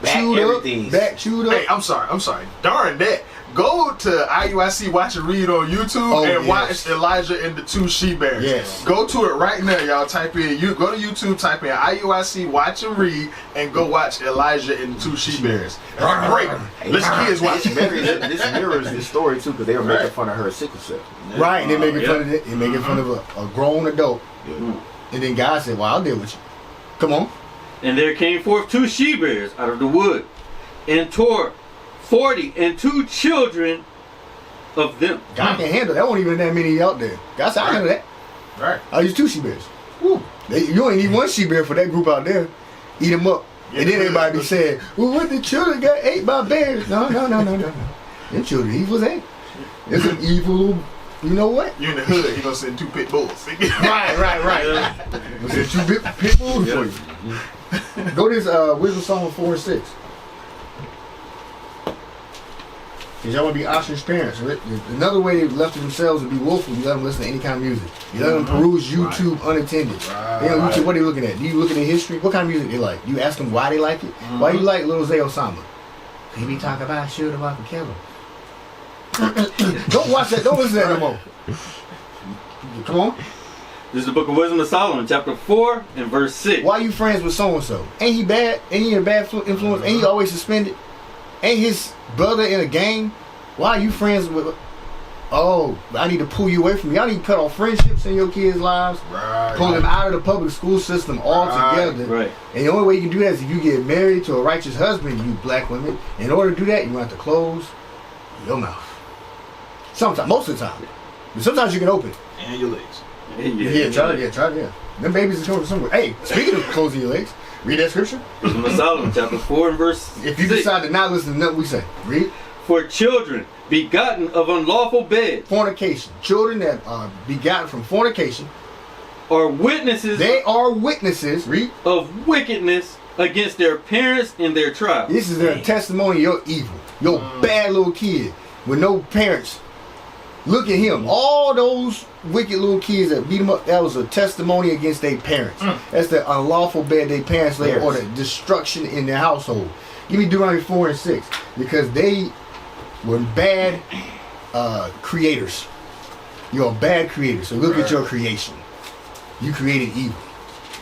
Back chewed everything. up. Back chewed up. Hey, I'm sorry. Darn that. Go to IUIC Watch and Read on YouTube and watch Elijah and the 2 she-bears. Yes. Go to it right now, y'all. Type in go to YouTube, type in IUIC Watch and Read, and go watch Elijah and the 2 she-bears. Great. Listen, kids watch it. This mirrors this story too, because they were making fun of her sickle cell. Right, and they making fun of it. They making fun of a grown adult. Yeah. And then God said, "Well, I'll deal with you. Come on." And there came forth 2 she-bears out of the wood, and tore 42 children of them. God can handle that. Won't even that many out there. God said, "I handle that." Right. I'll use 2 she-bears. Woo. You only need 1 she-bear for that group out there. Eat them up. Yeah, and then everybody be saying, "Well, what the children got ate by bears?" No. Them children evil as ain't. It's an evil little. You know what? You in the hood, he gonna send 2 pit bulls. Right. Was it 2 pit bulls for you? Go to this Wisdom Song 4 and 6. Because y'all want to be ostrich parents. Another way they've left to themselves to be willful, you let them listen to any kind of music. You let them peruse YouTube unattended. They on YouTube, what are they looking at? Do you look at their history? What kind of music they like? You ask them why they like it? Why you like Lil Zay Osama? He be talking about shoot him up and kill him. Don't watch that. Don't listen to that no more. Come on. This is the book of Wisdom of Solomon, chapter 4 and verse 6. Why you friends with so-and-so? Ain't he bad? Ain't he a bad influence? Ain't he always suspended? Ain't his brother in a gang? Why are you friends with... Oh, I need to pull you away from me. I need to cut off friendships in your kids' lives. Right. Pull them out of the public school system altogether. Right. And the only way you can do that is if you get married to a righteous husband, you black women. In order to do that, you have to close your mouth. Sometimes, most of the time. But sometimes you can open it. And your legs. Try it. Them babies is coming from somewhere. Hey, speaking of closing your legs, read that scripture. Wisdom of Solomon, chapter 4 and verse 6. If you decide to not listen to nothing we say, read. For children begotten of unlawful bed. Fornication. Children that are begotten from fornication are witnesses. They are witnesses, read. Of wickedness against their parents in their trial. This is their testimony of your evil. Your bad little kid with no parents. Look at him. All those wicked little kids that beat him up, that was a testimony against their parents. That's the unlawful bed their parents laid, or the destruction in their household. Give me Deuteronomy 4 and 6. Because they were bad creators. You're a bad creator. So look at your creation. You created evil.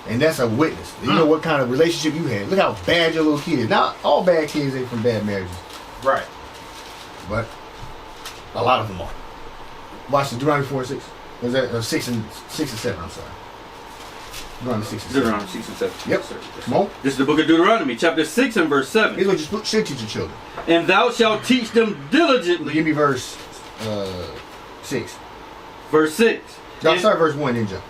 And that's a witness. You know what kind of relationship you had. Look how bad your little kid is. Now, all bad kids ain't from bad marriages. Right. But a lot of them are. Watch the Deuteronomy 4 and 6. Was that 6 and 7? I'm sorry. Deuteronomy 6 and 7. Deuteronomy 6 and 7. Yep. Yes, sir. Come on. This is the book of Deuteronomy, chapter 6 and verse 7. Here's what you should teach your children. And thou shalt teach them diligently. Give me verse 6. Verse 6. No, sorry, verse 1, didn't you?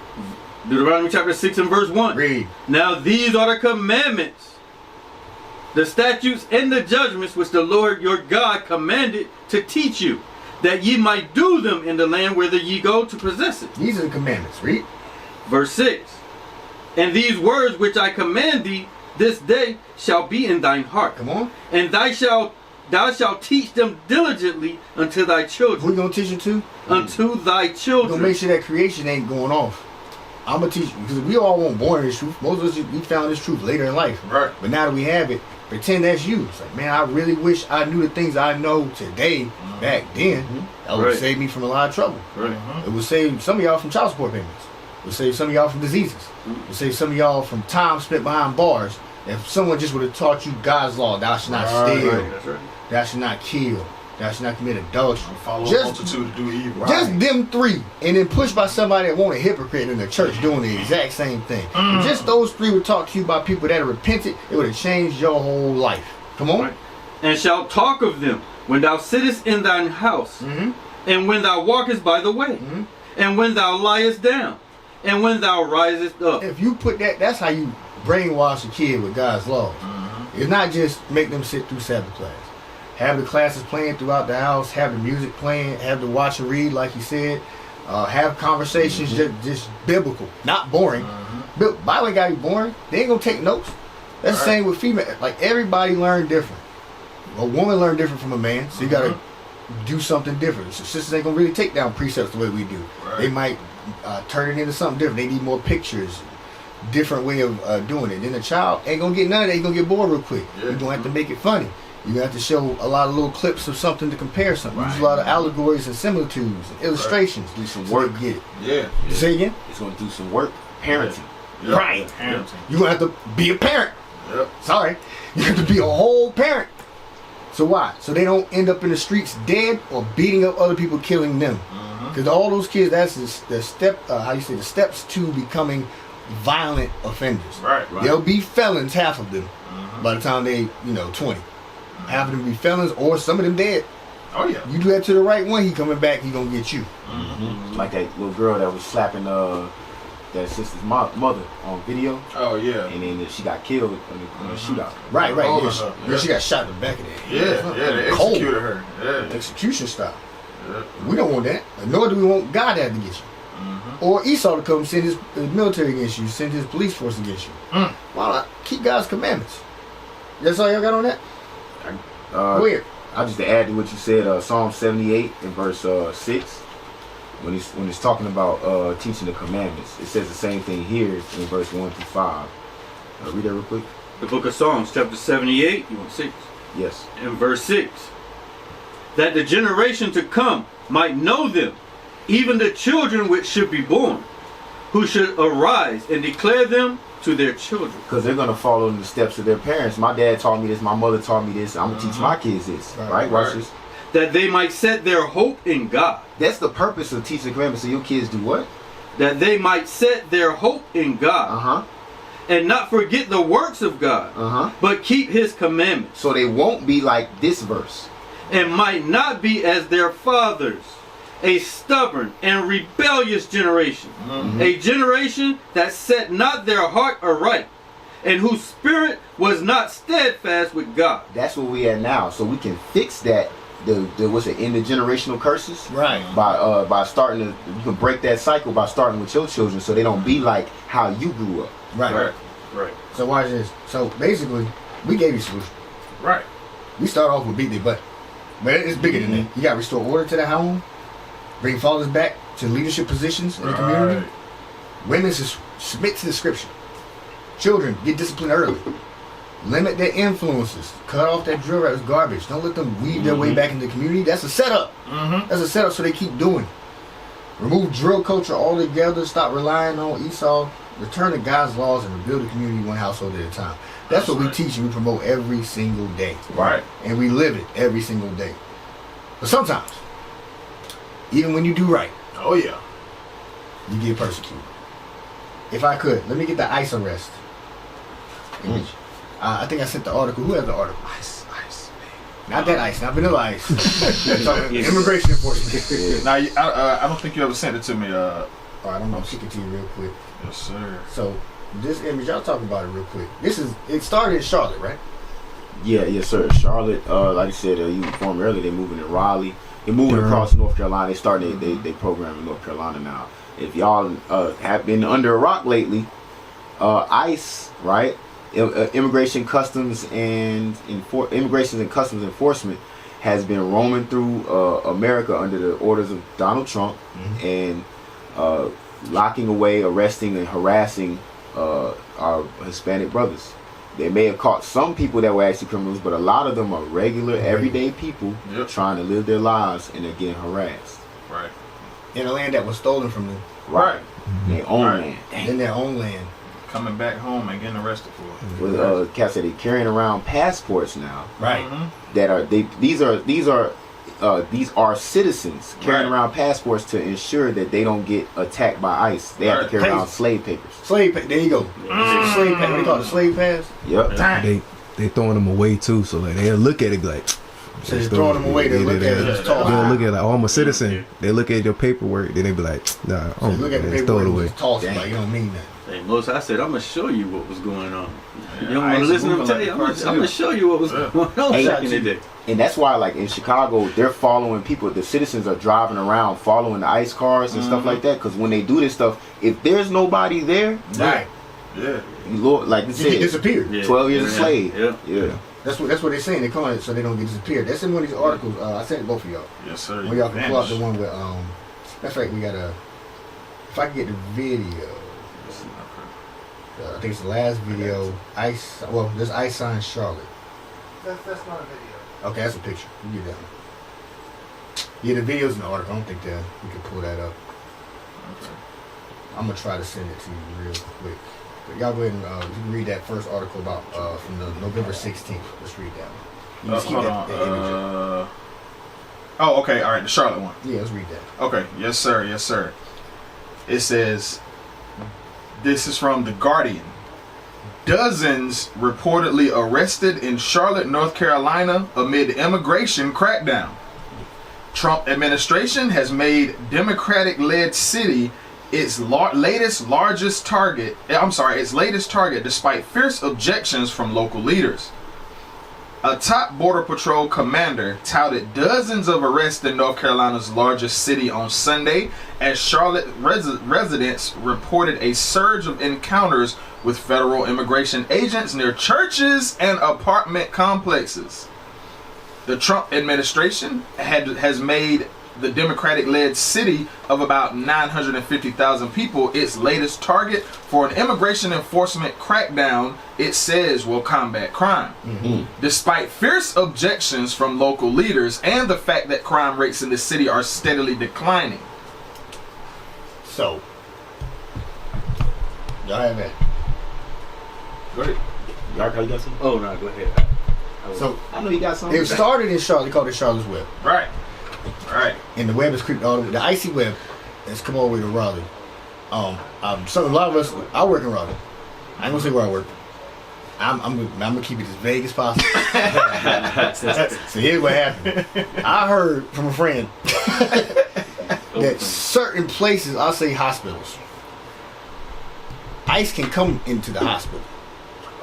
Deuteronomy chapter 6 and verse 1. Read. Now these are the commandments, the statutes and the judgments which the Lord your God commanded to teach you, that ye might do them in the land whither ye go to possess it. These are the commandments. Read. Verse 6. And these words which I command thee this day shall be in thine heart. Come on. And thou shalt thou shalt teach them diligently unto thy children. Who you gonna teach it to? Unto thy You children. gonna make sure that creation ain't going off. I'm gonna teach you because we all weren't born in this truth. Most of us we found this truth later in life. Right. But now that we have it, pretend that's you. It's like, man, I really wish I knew the things I know today back then. That would Right. save me from a lot of trouble. Right. It would save some of y'all from child support payments. It would save some of y'all from diseases. It would save some of y'all from time spent behind bars. If someone just would have taught you God's law, thou shalt not steal, That's right. thou shalt not kill, thou shalt not commit adultery. Follow a Just- multitude to do evil. Just them three, and then pushed by somebody that wasn't a hypocrite in the church doing the exact same thing. If just those three would talk to you by people that have repented, it would have changed your whole life. Come on. Right. And shalt talk of them when thou sittest in thine house, and when thou walkest by the way, and when thou liest down, and when thou risest up. If you put that, that's how you brainwash a kid with God's laws. It's not just make them sit through Sabbath class. Have the classes playing throughout the house, have the music playing, have the watch and read like you said, have conversations just biblical, not boring. Bible ain't gotta be boring. They ain't gonna take notes. That's the same with female. Like everybody learn different. A woman learn different from a man, so you gotta do something different. So sisters ain't gonna really take down precepts the way we do. They might turn it into something different. They need more pictures, different way of doing it. Then the child ain't gonna get none of that. He's gonna get bored real quick. You're gonna have to make it funny. You're gonna have to show a lot of little clips of something to compare something. Use a lot of allegories and similitudes, and illustrations. Do some so work. they get it. Yeah. Say again? It's gonna do some work. Parenting. Right. Parenting. You're gonna have to be a parent. Yep. Sorry. You have to be a whole parent. So why? So they don't end up in the streets dead or beating up other people, killing them. Because all those kids, that's the step. The steps to becoming violent offenders. Right. They'll be felons, half of them, by the time they 20. Half of them be felons, or some of them dead. Oh yeah. You do that to the right one, he coming back, he gonna get you. Like that little girl that was slapping that sister's mother on video. Oh yeah. And then she got killed in a shootout. Right. Oh, Yeah, she got shot in the back of the head. Yeah. They Cold. executed her. Yeah. Execution style. Yeah. We don't want that. Nor do we want God to have to get you. Or Esau to come send his military against you, send his police force against you. Why not keep God's commandments? That's all y'all got on that? Weird. I just to add to what you said, Psalm 78 in verse 6, when it's talking about teaching the commandments, it says the same thing here in verse 1 through 5. Read that real quick. The book of Psalms, chapter 78, you want 6? Yes. In verse 6. That the generation to come might know them, even the children which should be born, who should arise and declare them to their children. Because they're going to follow in the steps of their parents. My dad taught me this. My mother taught me this. I'm going to teach my kids this. Right? Watch this. That they might set their hope in God. That's the purpose of teaching the commandments. So your kids do what? That they might set their hope in God. And not forget the works of God. But keep his commandments. So they won't be like this verse. And might not be as their fathers, a stubborn and rebellious generation, a generation that set not their heart aright, and whose spirit was not steadfast with God. That's where we at now. So we can fix that. The what's it, intergenerational curses? Right. By starting to, you can break that cycle by starting with your children, so they don't be like how you grew up. Right. So watch this. So basically, we gave you a solution. Right. We start off with beat their butt. But it's bigger than that. You got to restore order to the home, bring fathers back to leadership positions in the community. Women submit to the scripture. Children get disciplined early. Limit their influences. Cut off that drill rap's garbage. Don't let them weave their way back into the community. That's a setup. That's a setup so they keep doing it. Remove drill culture altogether. Stop relying on Esau. Return to God's laws and rebuild the community one household at a time. That's what we teach and we promote every single day. Right. And we live it every single day. But sometimes, even when you do right, oh yeah, you get persecuted. If I could, let me get the ICE arrest image. I think I sent the article. Who has the article? ICE. Not that ICE, not vanilla ICE. Immigration enforcement. Now, I don't think you ever sent it to me. I don't know. I'll kick it to you real quick. Yes, sir. So, this image, y'all talk about it real quick. It started in Charlotte, right? Yeah, yes, sir. Charlotte, like I said, you informed me earlier, they're moving to Raleigh. They're moving across North Carolina. They started they program in North Carolina now. If y'all have been under a rock lately, ICE, right? Immigration Customs and Customs Enforcement has been roaming through America under the orders of Donald Trump and locking away, arresting, and harassing our Hispanic brothers. They may have caught some people that were actually criminals, but a lot of them are regular, everyday people trying to live their lives, and they're getting harassed. Right. In a land that was stolen from them. Right. Their own land. In their own land. Coming back home and getting arrested for it. With cats that are carrying around passports now. Right. That are these are citizens carrying around passports to ensure that they don't get attacked by ICE. They have to carry around slave papers. There you go. Slave pass. What they call it? Slave pass. Yep. They throwing them away too, so like they'll look at it like. So they're throwing them away. They look at it. They'll look at it like, oh, I'm a citizen. They look at your paperwork. Then they be like, nah, So look at the just throw it away. Toss it like you don't mean that. Hey, Moses, I said I'm gonna show you what was going on. Yeah, you don't want to listen to me tell you. I'm gonna show you what was going on back in the day. And that's why, like in Chicago, they're following people. The citizens are driving around, following the ICE cars and stuff like that. Because when they do this stuff, if there's nobody there, right? Yeah. Lord, like you said, disappear. 12 years a slave. Yeah. That's what they're saying. They're calling it so they don't get disappeared. That's in one of these articles. I sent it both of y'all. Yes, sir. Well, y'all can pull out the one with That's right. We got a. If I can get the video. I think it's the last video. ICE. Well, there's ICE sign Charlotte. That's not a video. Okay, that's a picture. You get that one. Yeah, the video's in the article. I don't think that we can pull that up. Okay. I'm gonna try to send it to you real quick. But y'all go ahead and you can read that first article about from the November 16th. Let's read that one. You just keep Hold on. Oh, okay. All right. The Charlotte one. Yeah, let's read that. Okay. Yes, sir. Yes, sir. It says, this is from The Guardian. Dozens reportedly arrested in Charlotte, North Carolina amid immigration crackdown. Trump administration has made Democratic-led city its latest target despite fierce objections from local leaders. A top Border Patrol commander touted dozens of arrests in North Carolina's largest city on Sunday as Charlotte residents reported a surge of encounters with federal immigration agents near churches and apartment complexes. The Trump administration has made the Democratic-led city of about 950,000 people its latest target for an immigration enforcement crackdown it says will combat crime. Despite fierce objections from local leaders and the fact that crime rates in the city are steadily declining. So, y'all have that. Go ahead. Y'all got something? Oh, no, go ahead. So, I know you got something. It started in Charlotte. They called it Charlotte's Web. Right. Right. And the web is creeped all the way. The icy web has come all the way to Raleigh. So a lot of us, I work in Raleigh. I ain't gonna say where I work. I'm gonna keep it as vague as possible. So here's what happened. I heard from a friend that certain places, I'll say hospitals, ICE can come into the hospital.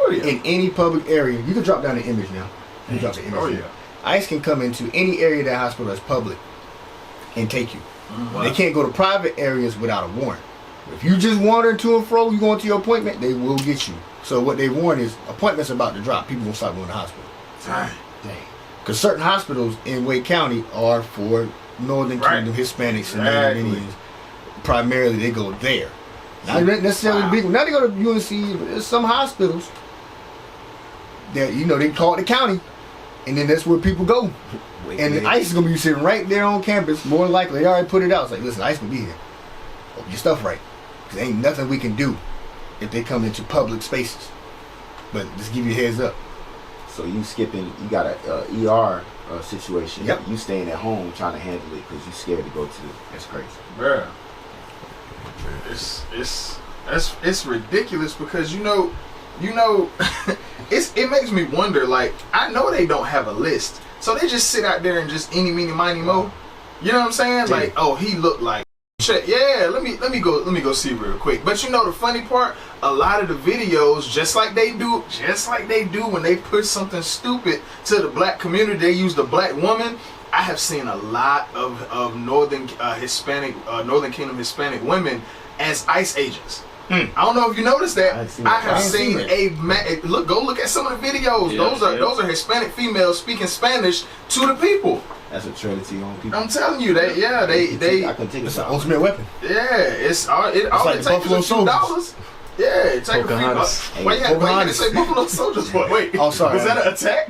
Oh, yeah. In any public area. You can drop down the image now. You can drop the image. Oh, now. yeah. ICE can come into any area of that hospital that's public and take you. They can't go to private areas without a warrant. If you just wandering to and fro, you going to your appointment, they will get you. So what they warn is appointments are about to drop. People won't stop going to the hospital. Dang. Because certain hospitals in Wake County are for Northern Kingdom Hispanics and Native Indians. Primarily, they go there. Not necessarily big. Now they go to UNC, but there's some hospitals that they call it the county, and then that's where people go. And the ICE is gonna be sitting right there on campus. More likely, they already put it out. It's like, listen, ICE will be here. Open your stuff right, because there ain't nothing we can do if they come into public spaces. But just give you a heads up. So you got a ER situation. Yep. You staying at home trying to handle it because you scared to go to. That's crazy. Bruh. It's ridiculous because it makes me wonder. Like, I know they don't have a list, so they just sit out there and just eeny meeny miny mo. You know what I'm saying? Like, oh, he looked like shit. Yeah, let me go see real quick. But the funny part, a lot of the videos, just like they do when they push something stupid to the black community, they use the black woman. I have seen a lot of Northern Kingdom Hispanic women as ICE agents. I don't know if you noticed that. I have seen it. Go look at some of the videos. Yeah, those are Hispanic females speaking Spanish to the people. That's a trinity on people. I'm telling you that. Yeah, they. I can take It's the ultimate weapon. Yeah, it's all it like takes Buffalo is $2. Yeah, take a few. Why you had to say Buffalo Soldiers? Wait. Oh, sorry. Was that an attack?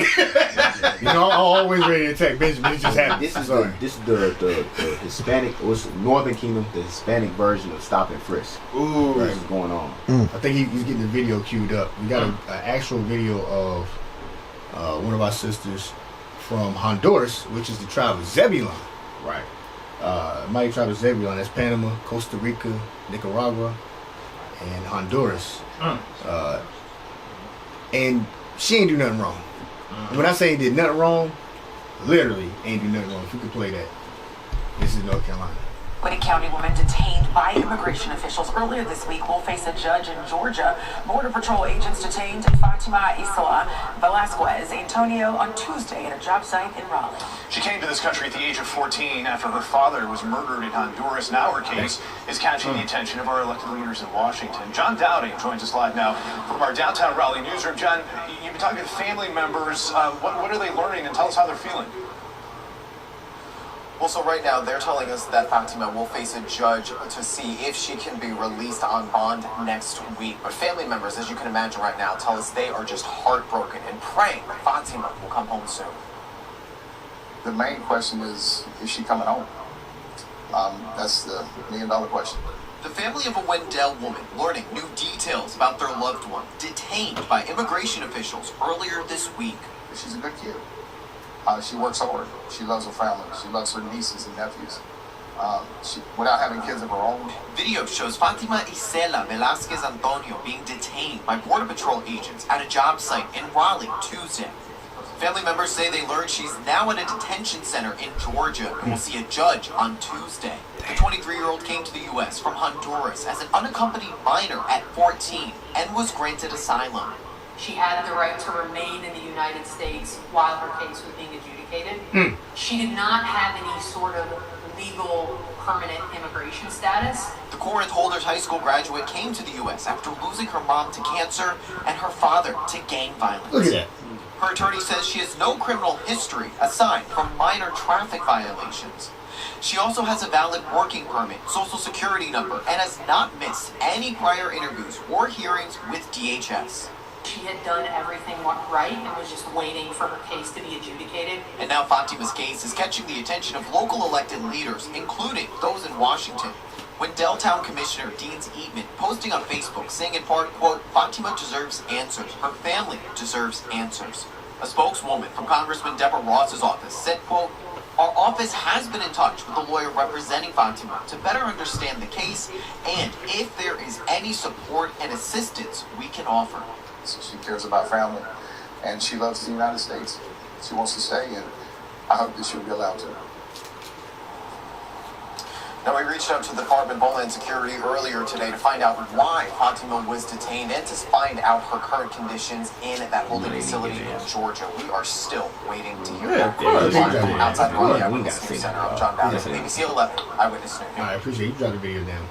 You know, I'm always ready to attack Benjamin. It just happened. This is the Hispanic, what's Northern Kingdom, the Hispanic version of Stop and Frisk. Ooh, that's what's going on. I think he's getting the video queued up. We got an actual video of one of our sisters from Honduras, which is the tribe of Zebulon. Right. Mighty tribe of Zebulon. That's Panama, Costa Rica, Nicaragua, and Honduras. And she ain't do nothing wrong. When I say ain't did nothing wrong, literally ain't do nothing wrong. If you could play that. This is North Carolina. Wayne County woman detained by immigration officials earlier this week will face a judge in Georgia. Border Patrol agents detained Fatima Isla Velasquez Antonio on Tuesday at a job site in Raleigh. She came to this country at the age of 14 after her father was murdered in Honduras. Now her case is catching the attention of our elected leaders in Washington. John Dowding joins us live now from our downtown Raleigh newsroom. John, you've been talking to family members. What are they learning, and tell us how they're feeling? Well, so right now they're telling us that Fatima will face a judge to see if she can be released on bond next week. But family members, as you can imagine right now, tell us they are just heartbroken and praying that Fatima will come home soon. The main question is she coming home? That's the million-dollar question. The family of a Wendell woman learning new details about their loved one detained by immigration officials earlier this week. She's a good kid. She works hard. She loves her family. She loves her nieces and nephews. Without having kids of her own. Video shows Fatima Isela Velasquez Antonio being detained by Border Patrol agents at a job site in Raleigh Tuesday. Family members say they learned she's now at a detention center in Georgia and will see a judge on Tuesday. The 23-year-old came to the U.S. from Honduras as an unaccompanied minor at 14 and was granted asylum. She had the right to remain in the United States while her case was being adjudicated. She did not have any sort of legal permanent immigration status. The Corinth Holders High School graduate came to the U.S. after losing her mom to cancer and her father to gang violence. Look at that. Her attorney says she has no criminal history aside from minor traffic violations. She also has a valid working permit, social security number, and has not missed any prior interviews or hearings with DHS. She had done everything right and was just waiting for her case to be adjudicated. And now Fatima's case is catching the attention of local elected leaders, including those in Washington. When Deltown Commissioner Deans Eatman posting on Facebook saying in part, quote, Fatima deserves answers. Her family deserves answers. A spokeswoman from Congressman Deborah Ross's office said, quote, our office has been in touch with the lawyer representing Fatima to better understand the case and if there is any support and assistance we can offer. She cares about family, and she loves the United States. She wants to stay, and I hope that she'll be allowed to. Now, we reached out to the Department of Homeland Security earlier today to find out why Fatima was detained and to find out her current conditions in that holding facility in Georgia. We are still waiting to hear back. Outside the Raleigh Eyewitness News Center, I'm John Dowding, ABC 11 Eyewitness News. I appreciate you. Drop the video down.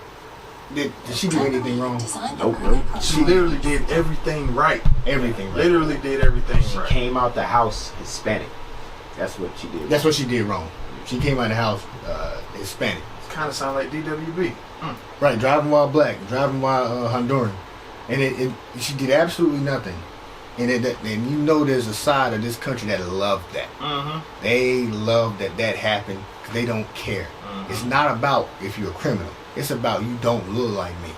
Did she do anything wrong? Nope, bro. She literally did everything right. Everything right. Literally did everything right. She came out the house Hispanic. That's what she did. That's what she did wrong. She came out of the house Hispanic. Kind of sound like DWB. Right, driving while black, driving while Honduran. And she did absolutely nothing. And you know there's a side of this country that loved that. They love that happened because they don't care. It's not about if you're a criminal. It's about you don't look like me.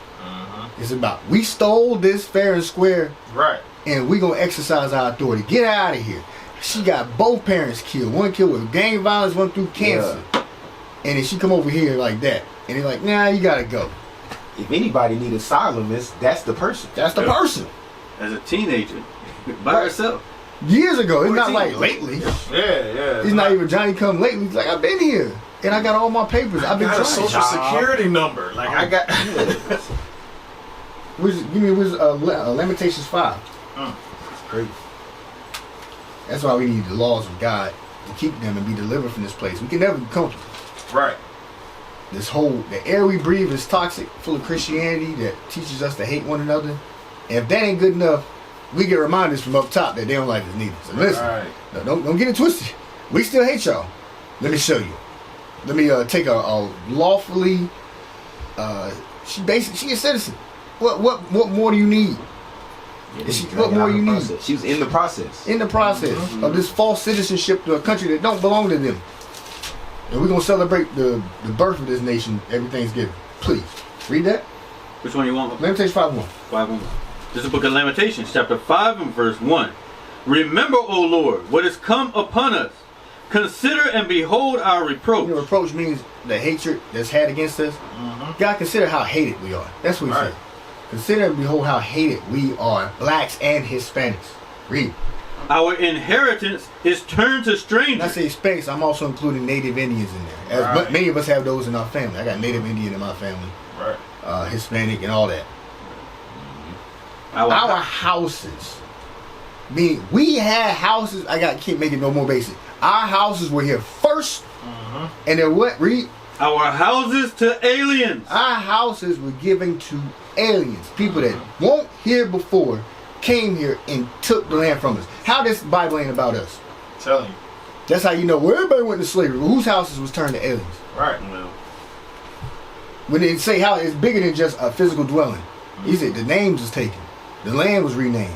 It's about we stole this fair and square. Right. And we going to exercise our authority. Get out of here. She got both parents killed. One killed with gang violence, one through cancer. Yeah. And then she come over here like that. And they're like, nah, you got to go. If anybody need asylum, that's the person. That's the person. As a teenager. By herself. Years ago. It's not like lately. Yeah. It's not even Johnny come lately. He's like, I've been here. And I got all my papers. I've been got a trying. social security number. Like I got. Give me Lamentations 5. It's crazy. That's why we need the laws of God to keep them and be delivered from this place. We can never be comfortable. Right. the air we breathe is toxic, full of Christianity that teaches us to hate one another. And if that ain't good enough, we get reminders from up top that they don't like us neither. So listen, don't get it twisted. We still hate y'all. Let me show you. Let me take a lawfully. She a citizen. What more do you need? What more do you need? She was in the process. In the process of this false citizenship to a country that don't belong to them. And we're gonna celebrate the birth of this nation every Thanksgiving. Please read that. Which one you want? Lamentations 5:1. 5:1. This is the book of Lamentations, chapter 5 and verse 1. Remember, O Lord, what has come upon us. Consider and behold our reproach. You know, reproach means the hatred that's had against us. God, consider how hated we are. That's what he said. Consider and behold how hated we are, blacks and Hispanics. Read. Our inheritance is turned to strangers. When I say Hispanics, I'm also including Native Indians in there. But many of us have those in our family. I got Native Indian in my family. Hispanic and all that. Our houses. Meaning we had houses. Can't make it no more basic. Our houses were here first. And they're what? Read. Our houses to aliens. Our houses were given to aliens. People that weren't here before came here and took the land from us. How this Bible ain't about us? Telling you. That's how you know where everybody went to slavery. Whose houses was turned to aliens? Right. When they say how it's bigger than just a physical dwelling. He said the names was taken. The land was renamed.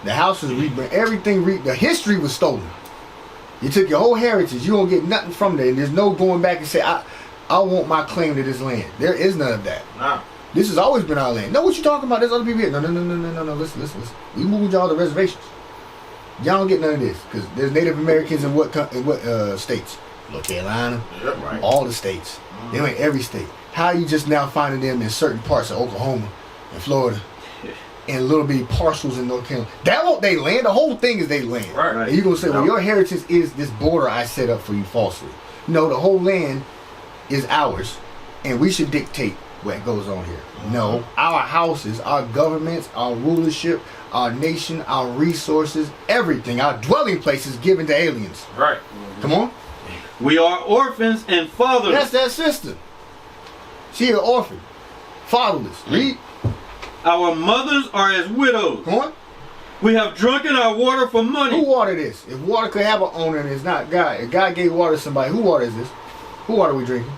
The house was rebranded. Everything, the history was stolen. You took your whole heritage. You don't get nothing from there. And there's no going back and say, I want my claim to this land. There is none of that. Nah. This has always been our land. Know what you talking about? There's other people here. No. Listen. We moved y'all to reservations. Y'all don't get none of this. Because there's Native Americans in what states? North Carolina. Yep, right. All the states. They're in every state. How are you just now finding them in certain parts of Oklahoma and Florida? And little bitty parcels in North Carolina. That won't they land. The whole thing is they land. Right. And you're going to say, well, your heritage is this border I set up for you falsely. No, the whole land is ours. And we should dictate what goes on here. No, our houses, our governments, our rulership, our nation, our resources, everything, our dwelling place is given to aliens. Right. Come on. We are orphans and fatherless. That's that sister. She an orphan. Fatherless. Read. Our mothers are as widows. Come on. We have drunken our water for money. Who water this? If water could have an owner and it's not God, if God gave water to somebody, who water is this? Who water we drinking?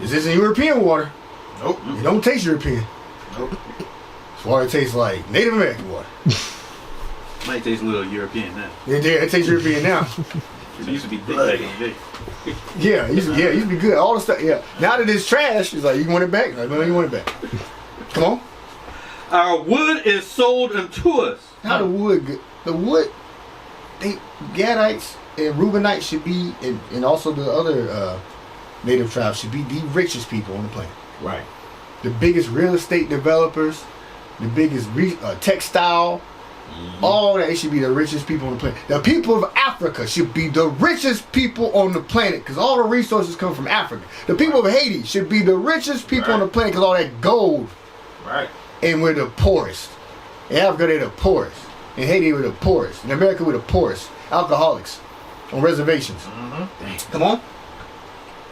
Is this European water? Nope. It don't taste European. Nope. This water tastes like Native American water. Might taste a little European now. It tastes European now. It used to be thick back in the day. Yeah, it used to be good. All the stuff. Yeah. Now that it's trash, it's like you want it back. Like, no, you want it back. Come on. Our wood is sold unto us. How the wood, Gadites and Reubenites should be, and also the other native tribes should be the richest people on the planet. Right. The biggest real estate developers, the biggest textile, all that. They should be the richest people on the planet. The people of Africa should be the richest people on the planet because all the resources come from Africa. The people of Haiti should be the richest people on the planet because all that gold. Right. And we're the poorest. In Africa, they're the poorest. In Haiti, we're the poorest. In America, we're the poorest. Alcoholics on reservations. Come on.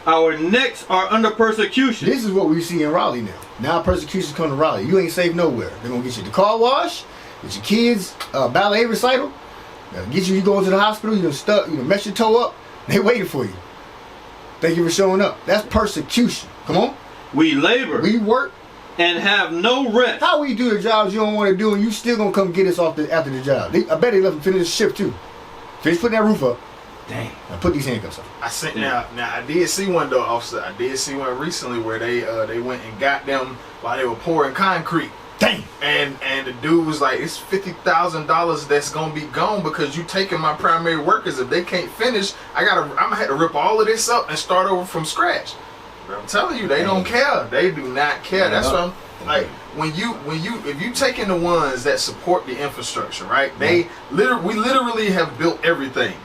Our necks are under persecution. This is what we see in Raleigh now. Now persecution's come to Raleigh. You ain't safe nowhere. They're going to get you the car wash, get your kids ballet recital, get you going to the hospital, you mess your toe up. They waiting for you. Thank you for showing up. That's persecution. Come on. We labor. We work. And have no rest. How we do the jobs you don't want to do and you still going to come get us off after the job? I bet they let them finish the shift too. Finish putting that roof up. Dang. Now put these handcuffs on. Now I did see one though, officer. I did see one recently where they went and got them while they were pouring concrete. Dang. And the dude was like, it's $50,000 that's gonna be gone because you taking my primary workers. If they can't finish, I'm gonna have to rip all of this up and start over from scratch. But I'm telling you, they don't care. They do not care. That's what I'm like. If you taking the ones that support the infrastructure, right? We literally have built everything.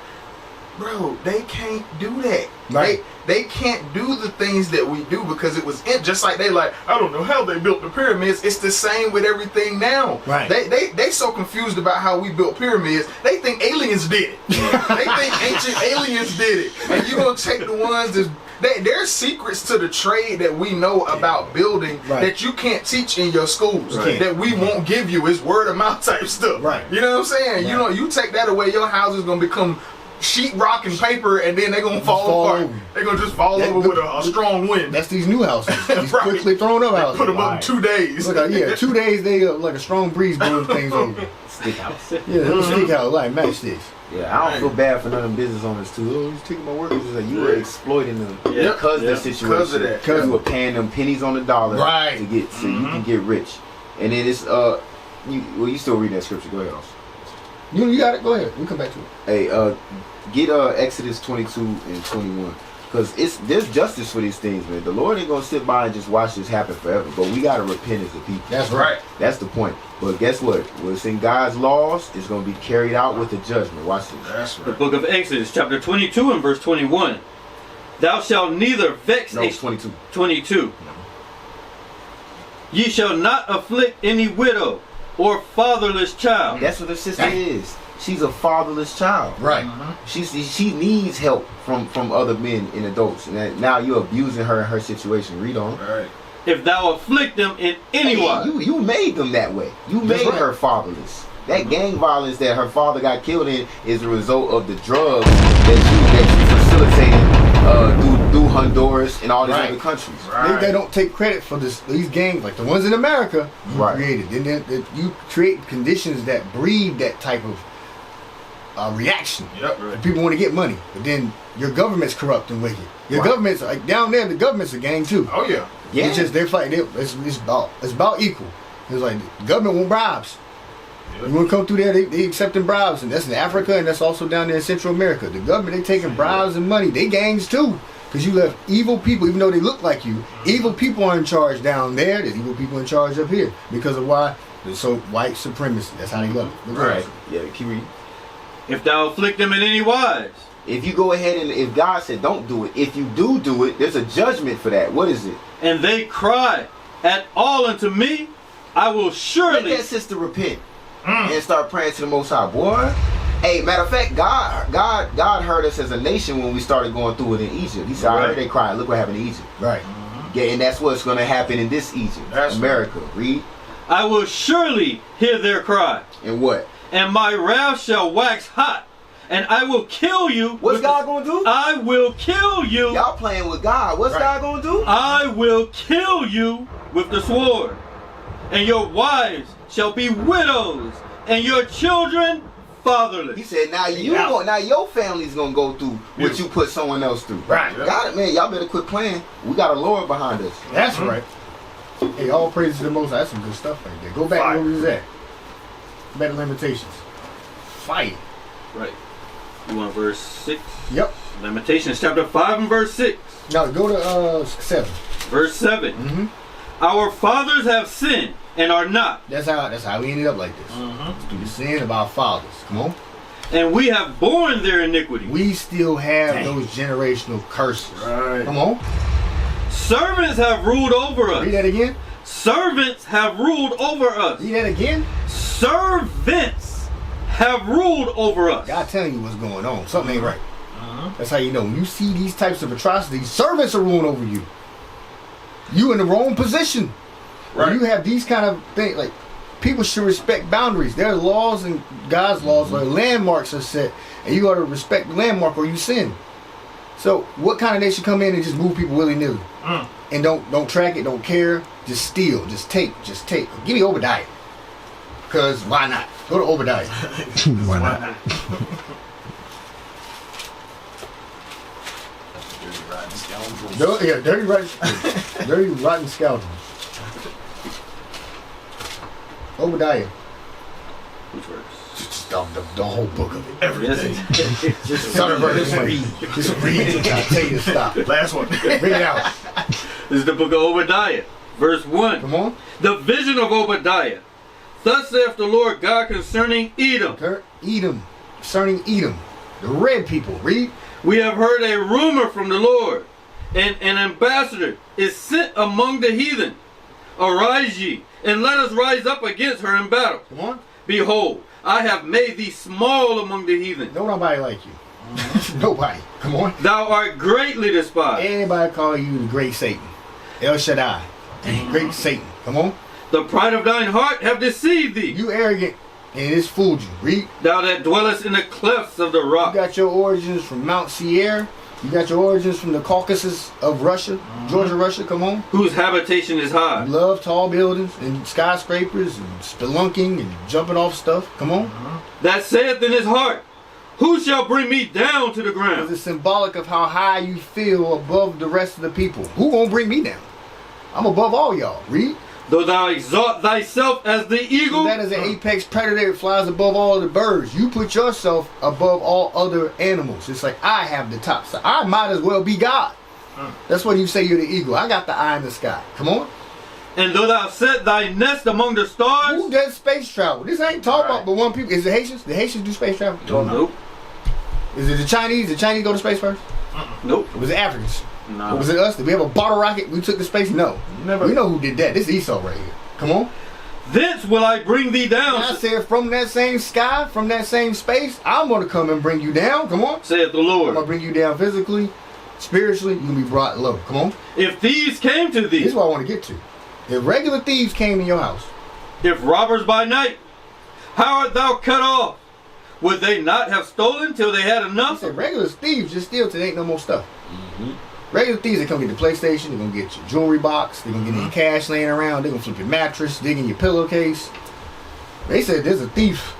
Bro, they can't do that. Right. They can't do the things that we do because it was just like they like, I don't know how they built the pyramids. It's the same with everything now. Right. They so confused about how we built pyramids. They think aliens did it. They think ancient aliens did it. And you're gonna take the ones There's secrets to the trade that we know about building that you can't teach in your schools. That we won't give you. It's word of mouth type stuff. Right. You know what I'm saying? You know, you take that away, your house is gonna become sheetrock and paper, and then they're gonna fall apart. They're gonna just fall over with a strong wind. That's these new houses. These quickly thrown up houses. Put them up in 2 days. Look, 2 days they like a strong breeze blowing things over. Stick house. Yeah, little stick house like matchsticks. Yeah, I don't feel bad for none of them business owners too. Oh, he's taking my workers. It's like you were exploiting them because of the situation. Because of that. Because you were paying them pennies on the dollar to get so you can get rich. And then it's you still reading that scripture? Go ahead, also. You got it. Go ahead. We'll come back to it. Hey, get Exodus 22 and 21. Because there's justice for these things, man. The Lord ain't gonna sit by and just watch this happen forever. But we gotta repent as a people. That's right. That's the point. But guess what? What's in God's laws is gonna be carried out with the judgment. Watch this. That's right. The book of Exodus, chapter 22 and verse 21. Thou shalt neither vex. No, 22. 22. Ye shall not afflict any widow or fatherless child. That's what the sister is. She's a fatherless child. Right. She needs help from other men and adults. And now you're abusing her in her situation. Read on. Right. If thou afflict them in any way. You made them that way. You made her fatherless. That gang violence that her father got killed in is a result of the drugs that you facilitated through Honduras and all these other countries. They don't take credit for these gangs, like the ones in America you created. Then you create conditions that breed that type of reaction. People want to get money, but then your government's corrupt and wicked. Your government's like down there. The government's a gang too. Oh yeah. It's just they're fighting. It's about equal. It's like the government want bribes. You want to come through there, they accepting bribes, and that's in Africa, and that's also down there in Central America. The government, they taking bribes and money. They gangs too, because you left evil people, even though they look like you. Evil people are in charge down there. There's evil people in charge up here because of why? So white supremacy. That's how they love it. Right. Yeah. Keep reading. If thou afflict them in any wise. If you go ahead and if God said don't do it, if you do it, there's a judgment for that. What is it? And they cry at all unto me, I will surely. Let that sister repent and start praying to the Most High, boy. Hey, matter of fact, God heard us as a nation when we started going through it in Egypt. He said, I heard they cry. Look what happened in Egypt. Right. Yeah, and that's what's going to happen in this Egypt, America. Read. I will surely hear their cry. And what? And my wrath shall wax hot, and I will kill you. What's God gonna do? I will kill you. Y'all playing with God. What's God gonna do? I will kill you with the sword, and your wives shall be widows, and your children fatherless. He said, now your family's gonna go through what you put someone else through. Right. Got it, man. Y'all better quit playing. We got a Lord behind us. That's right. Hey, all praises to the Most High. That's some good stuff right there. Go back where we was at. Better Lamentations. Fight. Right. You want verse 6? Yep. Lamentations chapter 5 and verse 6. No, go to 7. Verse 7. Mm-hmm. Our fathers have sinned and are not. That's how we ended up like this. It's through the sin of our fathers. Come on. And we have borne their iniquity. We still have those generational curses. Right. Come on. Servants have ruled over us. Read that again. Servants have ruled over us. Read that again. Servants have ruled over us. God telling you what's going on. Something ain't right. That's how you know. When you see these types of atrocities, servants are ruling over you. You in the wrong position. Right. When you have these kind of things, like people should respect boundaries. There are laws and God's laws where landmarks are set, and you got to respect the landmark or you sin. So what kind of nation come in and just move people willy-nilly and don't track it, don't care, just steal, just take. Give me Obadiah, cause why not? Go to Obadiah. Why not? Dirty rotten scoundrels. Obadiah. Which verse? The whole book of it. Everything. Just read. I tell you to stop. Last one. Bring it out. This is the book of Obadiah, verse 1. Come on. The vision of Obadiah. Thus saith the Lord God concerning Edom. Concerning Edom. The red people. Read. We have heard a rumor from the Lord, and an ambassador is sent among the heathen. Arise ye, and let us rise up against her in battle. Come on. Behold, I have made thee small among the heathen. Don't nobody like you. Nobody. Come on. Thou art greatly despised. Everybody call you the great Satan. El Shaddai. Great Satan. Come on. The pride of thine heart have deceived thee. You arrogant, and it's fooled you. Read. Thou that dwellest in the clefts of the rock. You got your origins from Mount Sierra. You got your origins from the Caucasus of Russia, Georgia, Russia. Come on. Whose habitation is high. You love tall buildings and skyscrapers and spelunking and jumping off stuff. Come on. That saith in his heart, who shall bring me down to the ground? Because it's symbolic of how high you feel above the rest of the people. Who gonna bring me down? I'm above all y'all. Read. Though thou exalt thyself as the eagle. So that is an apex predator that flies above all the birds. You put yourself above all other animals. It's like I have the top side. I might as well be God. That's what you say you're the eagle. I got the eye in the sky. Come on. And though thou set thy nest among the stars. Who does space travel? This ain't talking about but one people. Is it Haitians? The Haitians do space travel? Nope. Is it the Chinese? The Chinese go to space first? Nope. Was it Africans? No. Was it us? Did we have a bottle rocket? We took to space? No. Never. We know who did that. This is Esau right here. Come on. Thence will I bring thee down. And I said from that same sky, from that same space, I'm going to come and bring you down. Come on. Saith the Lord. I'm going to bring you down physically, spiritually. You're going to be brought low. Come on. If thieves came to thee. This is what I want to get to. If regular thieves came to your house. If robbers by night. How art thou cut off? Would they not have stolen till they had enough? He said regular thieves just steal till there ain't no more stuff. Regular thieves, they come get the PlayStation, they're going to get your jewelry box, they're going to get your cash laying around, they're going to flip your mattress, dig in your pillowcase. They said there's a thief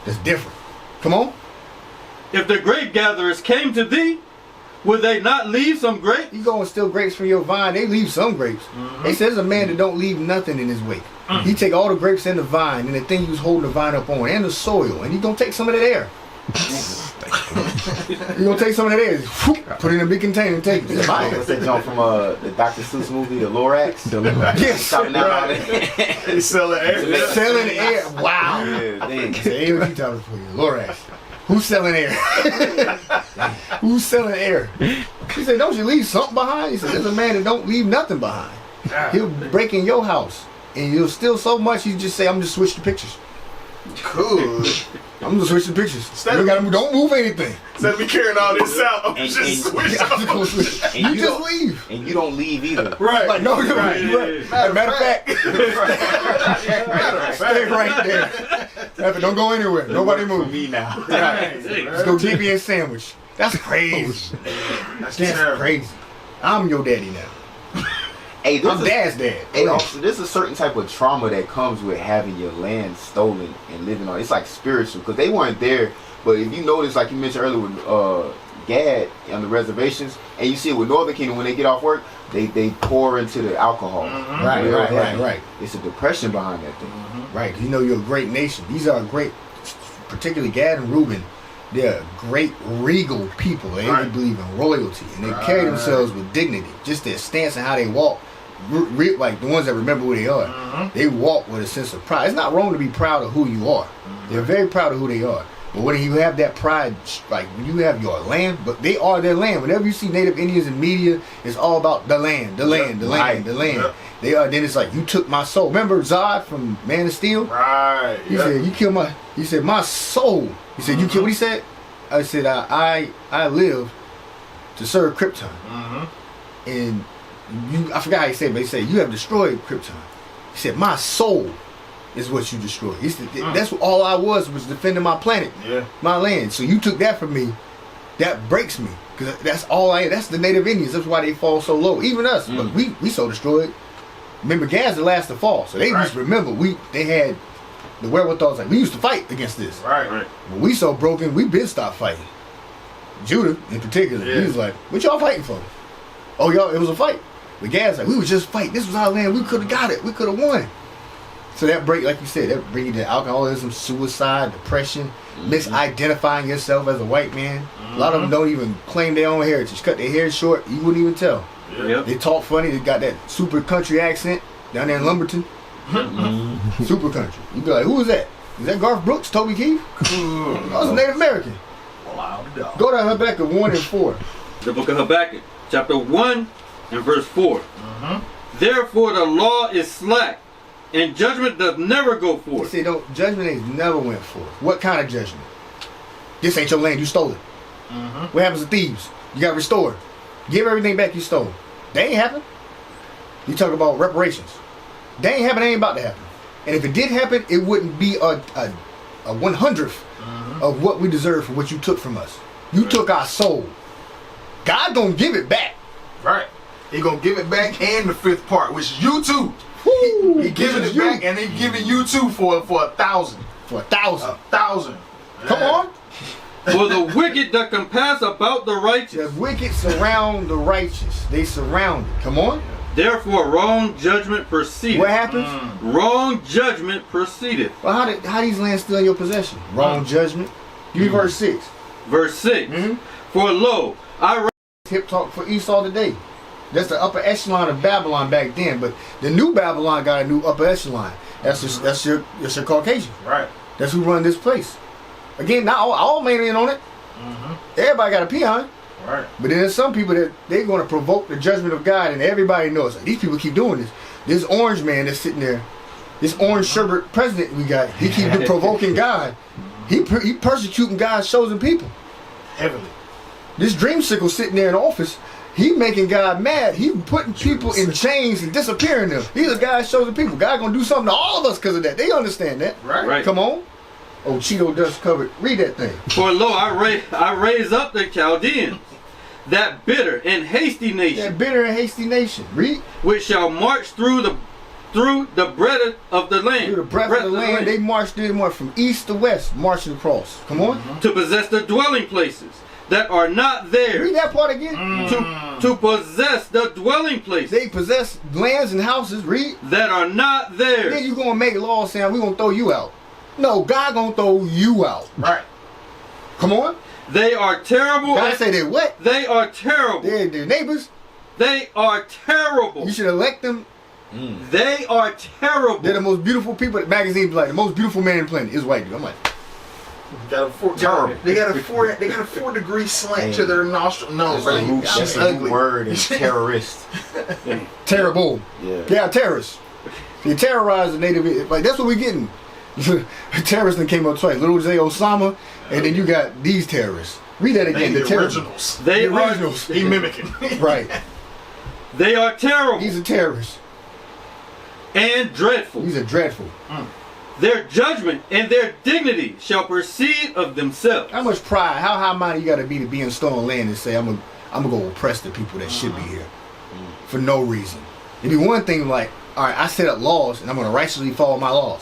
that's different. Come on. If the grape gatherers came to thee, would they not leave some grapes? You go and steal grapes from your vine, they leave some grapes. They said there's a man that don't leave nothing in his wake. He take all the grapes in the vine and the thing he was holding the vine up on and the soil, and he gonna take some of that air. You gonna take some of that air, put it in a big container and take it. It's fine. What's that jump from the Dr. Seuss movie, The Lorax? Yes. Stopping out They selling air. Selling air. Wow. Yeah, dang. Say AOG talking for you. Lorax. Who's selling air? Who's selling air? He said, don't you leave something behind? He said, there's a man that don't leave nothing behind. He'll break in your house and he'll steal so much you just say, I'm just switch the pictures. Cool. I'm gonna switch the pictures. Don't move anything. Instead of me carrying all this out, I'm just switch off. You just leave. And you don't leave either. Right. Like, no, you're right. Matter of fact, stay right there. Don't go anywhere. Nobody move. Me now. Right. Let's go get me a sandwich. That's crazy. That's crazy. I'm your daddy now. Hey, I'm dad's dad. Hey, also, there's a certain type of trauma that comes with having your land stolen and living on. It's like spiritual because they weren't there. But if you notice, like you mentioned earlier with Gad on the reservations, and you see it with Northern Kingdom when they get off work, they pour into the alcohol. Right. It's a depression behind that thing. Right. You know you're a great nation. These are great, particularly Gad and Reuben. They're great regal people. They believe in royalty and they carry themselves with dignity. Just their stance and how they walk. Like the ones that remember who they are, they walk with a sense of pride. It's not wrong to be proud of who you are. They're very proud of who they are. But when you have that pride, like when you have your land, but they are their land. Whenever you see Native Indians in media, it's all about the land, the land, the land, the land. They are. Then it's like you took my soul. Remember Zod from Man of Steel? Right. He said you killed my. He said my soul. He said you killed. What he said? I said I live to serve Krypton. And I forgot how he said, but he said you have destroyed Krypton. He said my soul is what you destroyed. He said, that's what all I was defending my planet, my land. So you took that from me. That breaks me because that's all I am. That's the Native Indians. That's why they fall so low. Even us, but we so destroyed. Remember, Gad's the last to fall, so they just remember they had the wherewithal. Like we used to fight against this. Right. When we so broken, we been stopped fighting. Judah, in particular, he was like, "What y'all fighting for?" Oh, y'all, it was a fight. But Gad's like, "We was just fighting. This was our land. We could have got it. We could have won." So that break, like you said, that bring you to alcoholism, suicide, depression, misidentifying yourself as a white man. A lot of them don't even claim their own heritage. Cut their hair short, you wouldn't even tell. They talk funny. They got that super country accent down there in Lumberton. Super country. You be like, who is that? Is that Garth Brooks, Toby Keith? I was a Native American. Go to Habakkuk 1 and 4. The book of Habakkuk, chapter 1 and verse 4. Therefore the law is slack, and judgment does never go forth. Judgment ain't never went forth. What kind of judgment? This ain't your land, you stole it. What happens to thieves? You got restored. Give everything back you stole. That ain't happen. You talk about reparations. That ain't happen. That ain't about to happen. And if it did happen, it wouldn't be a 100th of what we deserve for what you took from us. You took our soul. God gonna give it back. Right. He gonna give it back and the fifth part, which is you too. He giving it back and he giving you too for 1,000. For 1,000. 1,000. Come on. For the wicked that compass about the righteous. The wicked surround the righteous. They surround it. Come on. Therefore, wrong judgment proceedeth. What happens? Wrong judgment proceedeth. Well, how these lands still in your possession? Wrong judgment. Give me verse 6. Verse 6. For lo, I hip talk for Esau today. That's the upper echelon of Babylon back then. But the new Babylon got a new upper echelon. That's your Caucasian. Right. That's who run this place. Again, not all made in on it. Everybody got a peon. Right. But then there's some people that they're going to provoke the judgment of God, and everybody knows like, these people keep doing this. This orange man that's sitting there, this orange sherbet president we got, he keep provoking God. He persecuting God's chosen people. Heavily. This dreamsicle sitting there in office, he making God mad. He putting people in chains and disappearing them. These are God's chosen people. God gonna do something to all of us because of that. They understand that. Right. Come on. Oh, Cheeto dust covered. Read that thing. For lo, I raise up the Chaldeans, that bitter and hasty nation. That bitter and hasty nation. Read. Which shall march through the breadth of the land. Through the breadth of the land. They marched from east to west, marching across. Come on. To possess the dwelling places that are not there. Read that part again. To possess the dwelling places. They possess lands and houses. Read. That are not there. Then you gonna make laws saying we gonna throw you out. No, God gonna throw you out. Right. Come on. They are terrible. God say they what? They are terrible. They're their neighbors. They are terrible. You should elect them. They are terrible. They're the most beautiful people. The magazine be like the most beautiful man in the planet is white dude. I'm like, terrible. They got a 4-degree slant to their nostril. No, that's a root word is terrorist. Terrible. Yeah, terrorists. They terrorize the native. Like that's what we getting. Terrorists that came up twice. Little J. Osama, and then you got these terrorists. Read that again. The originals. They the originals. He mimicking. Right. They are terrible. These are terrorists. And dreadful. These are dreadful. Their judgment and their dignity shall proceed of themselves. How much pride, how high-minded you got to be in stolen land and say, I'm gonna go oppress the people that should be here for no reason. It'd be one thing like, all right, I set up laws and I'm gonna righteously follow my laws.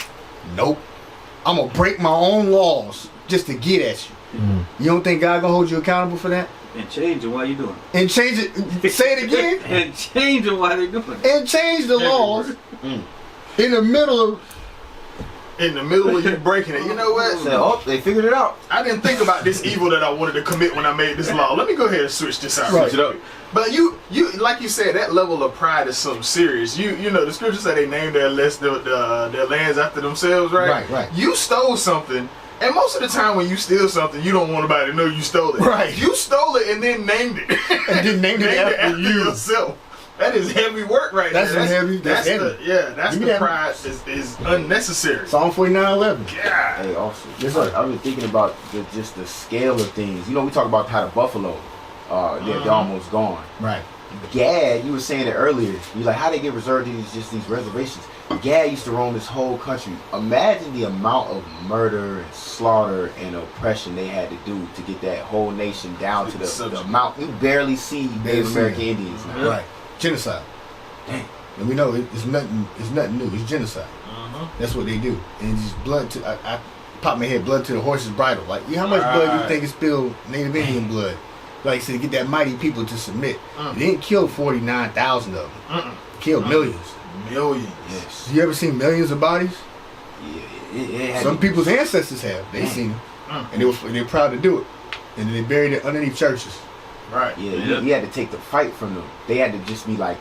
Nope. I'm gonna break my own laws just to get at you. You don't think God gonna hold you accountable for that? And change it while you doing it. And change it. Say it again. And change it while they doing it. And change the laws in the middle of you breaking it. You know what? Oh, they figured it out. I didn't think about this evil that I wanted to commit when I made this law. Let me go ahead and switch this out. Right. Switch it up. But you like you said, that level of pride is something serious. You know the scriptures say they named their lands after themselves, right? Right. You stole something. And most of the time when you steal something, you don't want anybody to know you stole it. Right. You stole it and then named it. And then named it after you. Yourself. That is heavy work right there. That's heavy. That's the pride is unnecessary. Psalm 49:11. Yeah. Hey, also, I've been thinking about just the scale of things. You know, we talk about how the buffalo, they're almost gone. Right. Gad, you were saying it earlier. You're like, how they get reserved these reservations. Gad used to roam this whole country. Imagine the amount of murder and slaughter and oppression they had to do to get that whole nation down to the amount. You barely see Native American Indians now. Right. Genocide. Dang. And we know it's nothing new. It's genocide. That's what they do. And it's just blood to I pop my head, blood to the horse's bridle. Like how much blood do you think is spilled Native Indian blood? Like so to get that mighty people to submit. They didn't kill 49,000 of them. Killed millions. Millions. Yes. You ever seen millions of bodies? Yeah. Some people's ancestors have. They seen them, and they're proud to do it. And then they buried it underneath churches. Right. Yeah. You had to take the fight from them. They had to just be like,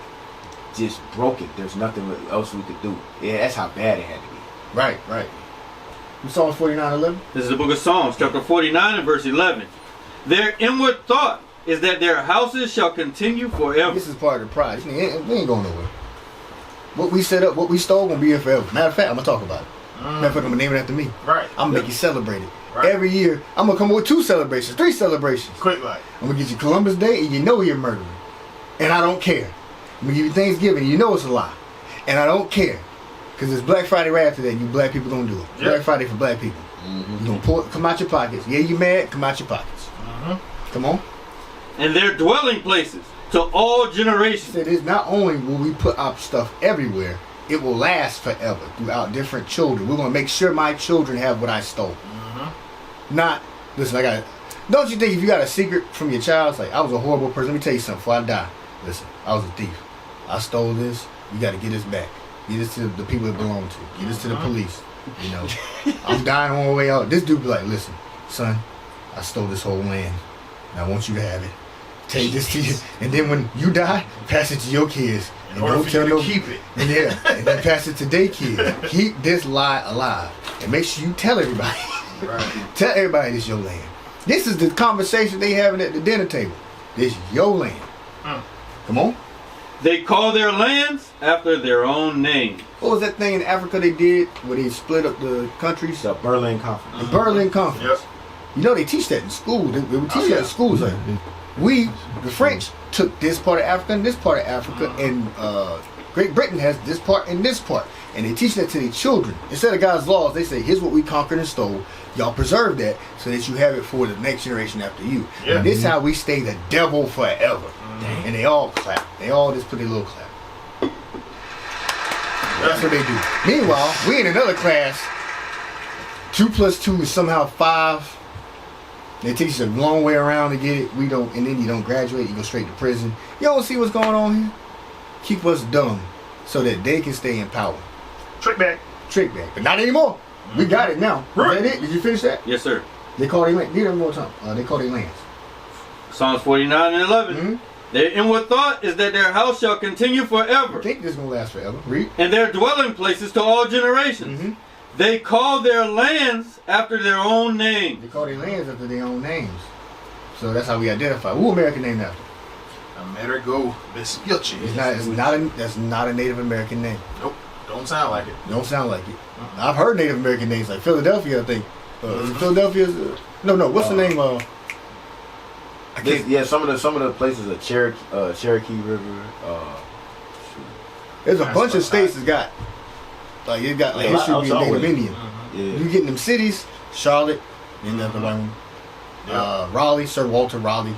just broken. There's nothing else we could do. Yeah, that's how bad it had to be. Right. Psalm 49:11. This is the book of Psalms, chapter 49 and verse 11. Their inward thought is that their houses shall continue forever. This is part of the pride. We ain't going nowhere. What we set up, what we stole, gonna be here forever. Matter of fact, I'm gonna talk about it. Matter of fact, I'm gonna name it after me. Right. I'm gonna make you celebrate it. Right. Every year, I'm gonna come up with 2 celebrations, 3 celebrations. Quick like. I'm gonna get you Columbus Day, and you know you're murdering, and I don't care. I'm gonna give you Thanksgiving, and you know it's a lie, and I don't care, cause it's Black Friday right after that. You black people don't do it. Yep. Black Friday for black people. You gonna pull, come out your pockets. Yeah, you mad? Come out your pockets. Come on. And their dwelling places to all generations. It is not only will we put our stuff everywhere, it will last forever throughout different children. We're gonna make sure my children have what I stole. Not listen. I got. Don't you think if you got a secret from your child, it's like I was a horrible person. Let me tell you something before I die. Listen, I was a thief. I stole this. You got to get this back. Get this to the people it belong to. Get this to the police. You know, I'm dying on my way out. This dude be like, listen, son, I stole this whole land. And I want you to have it. Take this to you, and then when you die, pass it to your kids. And don't tell them to keep it. And yeah, and then pass it to their kids. Keep this lie alive, and make sure you tell everybody. Right. Tell everybody this your land. This is the conversation they having at the dinner table. This is your land. Come on. They call their lands after their own name. What was that thing in Africa they did where they split up the countries? The Berlin Conference. The Berlin Conference. You know they teach that in school. They would teach that in schools. Like, the French took this part of Africa and this part of Africa, and Great Britain has this part and this part. And they teach that to their children. Instead of God's laws, they say, here's what we conquered and stole. Y'all preserve that so that you have it for the next generation after you. Yeah. And this is how we stay the devil forever. And they all clap. They all just put their little clap. That's what they do. Meanwhile, we in another class. 2 + 2 is somehow 5. They teach us a long way around to get it. We don't, and then you don't graduate. You go straight to prison. You don't see what's going on here. Keep us dumb so that they can stay in power. Trick back. But not anymore. We got it now. Right. Is that it? Did you finish that? Yes, sir. They call their land. Read them one more time. They call their lands. Psalms 49 and 11. Their inward thought is that their house shall continue forever. I think this is going to last forever. Read. And their dwelling places to all generations. They call their lands after their own name. They call their lands after their own names. So that's how we identify. Who America named after? Amerigo Vespucci. That's not a Native American name. Nope. Don't sound like it. Don't sound like it. I've heard Native American names like Philadelphia, I think. Is it Philadelphia? No. What's the name? Some of the places are Cherokee River. There's a bunch of states that got it got like history of being Native Indian. You get in them cities, Charlotte, and the other one, Raleigh, Sir Walter Raleigh.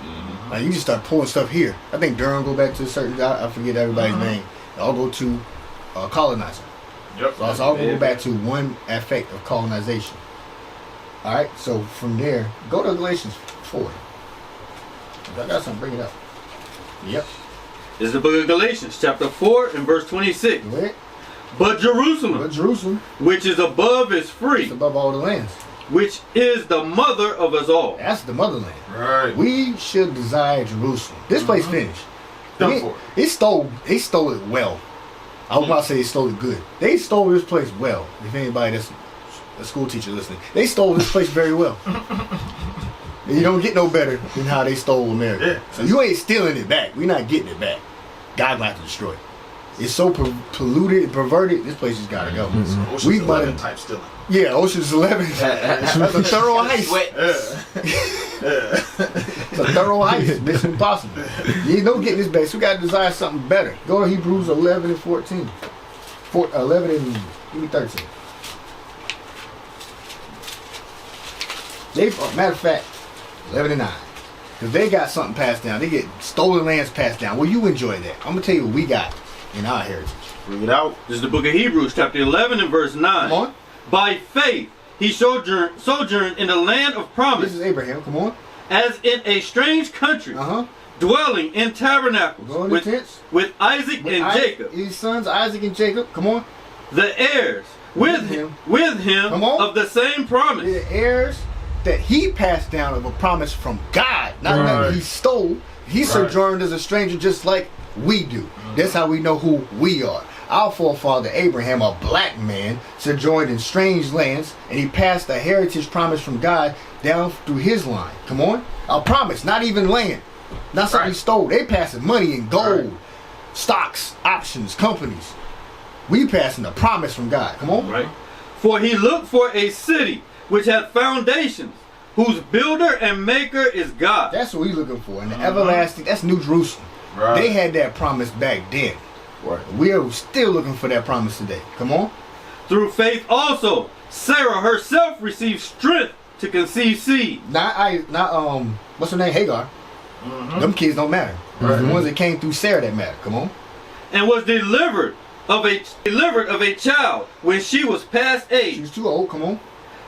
Like you just start pulling stuff here. I think Durham go back to a certain. I forget everybody's name. They all go to colonizer. Yep. So it's all go back to one effect of colonization. All right. So from there, go to Galatians 4. If I got something, bring it up. Yep. This is the book of Galatians, chapter 4 and verse 26. Go ahead. But Jerusalem, which is above, is free. It's above all the lands. Which is the mother of us all. That's the motherland. Right. We should desire Jerusalem. This place finished. Done for. They stole it well. I was about to say they stole it good. They stole this place well. If anybody that's a school teacher listening, they stole this place very well. And you don't get no better than how they stole America. Yeah. So you ain't stealing it back. We're not getting it back. God will have to destroy it. It's so polluted and perverted. This place just gotta go. Ocean's 11 type stealing. Yeah, Ocean's 11. That's a thorough heist. It's a thorough heist. Mission Impossible. You don't get this back. So we gotta desire something better. Go to Hebrews 11 and 14. 11 and give me 13. Matter of fact, 11 and 9. Because they got something passed down. They get stolen lands passed down. Well, you enjoy that. I'm going to tell you what we got in our heritage. Bring it out. This is the book of Hebrews, chapter 11 and verse 9. Come on. By faith, he sojourned in the land of promise. This is Abraham. Come on. As in a strange country. Dwelling in tabernacles. With Isaac and Jacob. His sons, Isaac and Jacob. Come on. The heirs. With him of the same promise. The heirs that he passed down of a promise from God, not that he stole. He sojourned as a stranger just like we do. That's how we know who we are. Our forefather Abraham, a black man, sojourned in strange lands, and he passed a heritage promise from God down through his line. Come on. A promise, not even land. Not something he stole. They passing money and gold, stocks, options, companies. We passing a promise from God. Come on. Right. For he looked for a city which had foundations, whose builder and maker is God. That's what we looking for. And the everlasting, that's New Jerusalem. Right. They had that promise back then. Right. We're still looking for that promise today. Come on. Through faith also, Sarah herself received strength to conceive seed. What's her name? Hagar. Them kids don't matter. The ones that came through Sarah that matter. Come on. And was delivered of a child when she was past age. She was too old. Come on.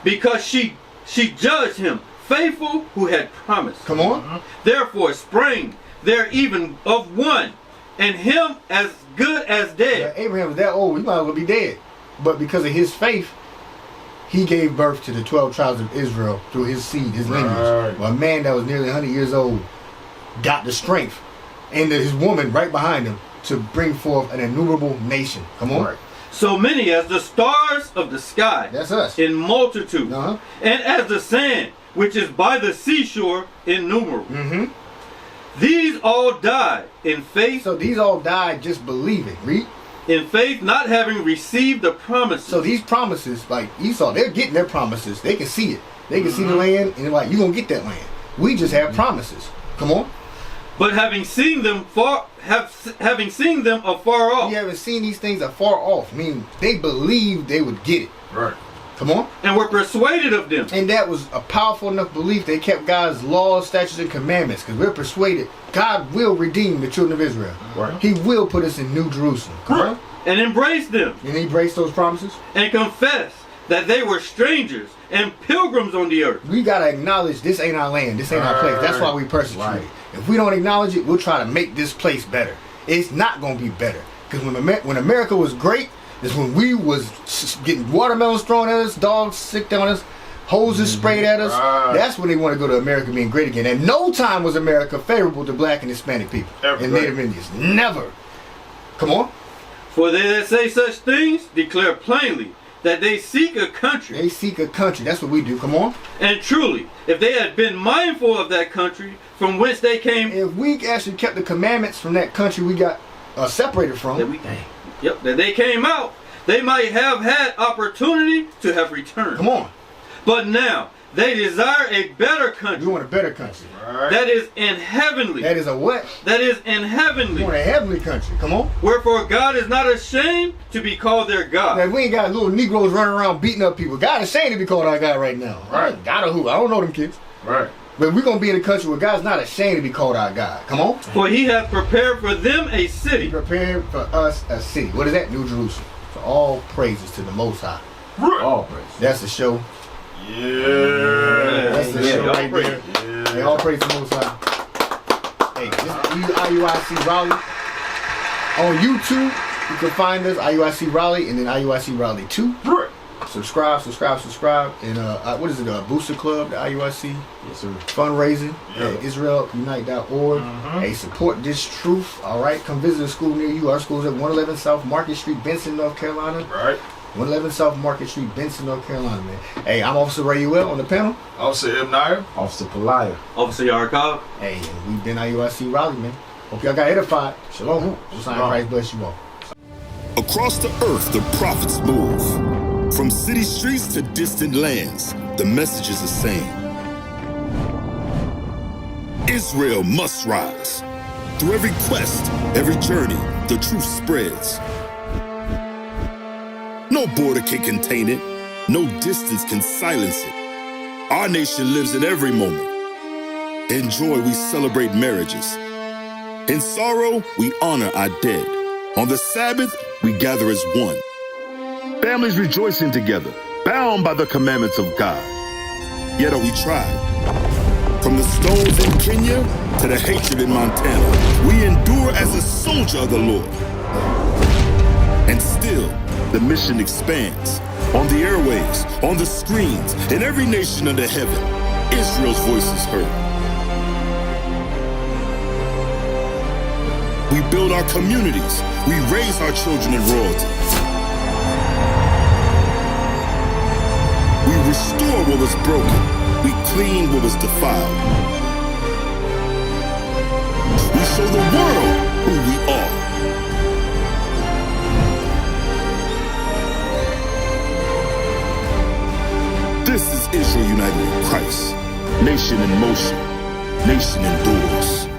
Because she judged him faithful who had promised. Come on. Therefore sprang there even of one, and him as good as dead. Yeah, Abraham was that old. He might as well be dead. But because of his faith, he gave birth to the 12 tribes of Israel through his seed, his lineage. A man that was nearly 100 years old got the strength, and his woman right behind him, to bring forth an innumerable nation. Come on. Right. So many as the stars of the sky. That's us. In multitude. And as the sand, which is by the seashore, innumerable. These all died in faith. So these all died just believing. Read. In faith, not having received the promises. So these promises, like Esau, they're getting their promises. They can see it. They can see the land, and they're like, you're going to get that land. We just have promises. Come on. But having seen them afar off. You haven't seen these things afar off. I mean, they believed they would get it. Right. Come on. And were persuaded of them. And that was a powerful enough belief. They kept God's laws, statutes, and commandments. Because we're persuaded God will redeem the children of Israel. Right. He will put us in New Jerusalem. Come on. And embrace them. And embrace those promises. And confess that they were strangers and pilgrims on the earth. We got to acknowledge this ain't our land. This ain't our place. That's why we persecute it. If we don't acknowledge it, we'll try to make this place better. It's not going to be better. Because when America was great, is when we was getting watermelons thrown at us, dogs sicked on us, hoses sprayed at us. That's when they want to go to America being great again. And no time was America favorable to black and Hispanic people and Native Indians. Never. Come on. For they that say such things declare plainly that they seek a country. They seek a country. That's what we do. Come on. And truly, if they had been mindful of that country from whence they came. If we actually kept the commandments from that country we got separated from. That they came out, they might have had opportunity to have returned. Come on. But now, they desire a better country. We want a better country. That is in heavenly. That is a what? That is in heavenly. We want a heavenly country. Come on. Wherefore God is not ashamed to be called their God. Now, we ain't got little Negroes running around beating up people. God is ashamed to be called our God right now. Right. God or who? I don't know them kids. Right. But we're going to be in a country where God's not ashamed to be called our God. Come on. For he hath prepared for them a city. He prepared for us a city. What is that? New Jerusalem. So all praises to the Most High. All praises. That's the show. Yeah. That's the show right there. They all praise the Most High. Hey, this is IUIC Raleigh. On YouTube, you can find us, IUIC Raleigh, and then IUIC Raleigh 2. Subscribe. And what is it? Booster Club, the IUIC. Yes, sir. Fundraising at IsraelUnite.org. Hey, support this truth. All right, come visit a school near you. Our school's at 111 South Market Street, Benson, North Carolina. Right. 111 South Market Street, Benson, North Carolina, man. Hey, I'm Officer Rayuel on the panel. Officer Ibn Nair. Officer Pelaya. Officer Yarkov. Hey, and we've been IUIC Raleigh, man. Hope y'all got edified. Shalom. Josiah, Christ bless you all. Across the earth, the prophets move. From city streets to distant lands, the message is the same. Israel must rise. Through every quest, every journey, the truth spreads. No border can contain it. No distance can silence it. Our nation lives in every moment. In joy, we celebrate marriages. In sorrow, we honor our dead. On the Sabbath, we gather as one. Families rejoicing together, bound by the commandments of God. Yet are we tried. From the stones in Kenya to the hatred in Montana, we endure as a soldier of the Lord. And still, the mission expands. On the airwaves, on the screens, in every nation under heaven, Israel's voice is heard. We build our communities. We raise our children in royalty. We restore what was broken. We clean what was defiled. We show the world who we are. Christ. Nation in motion. Nation endures.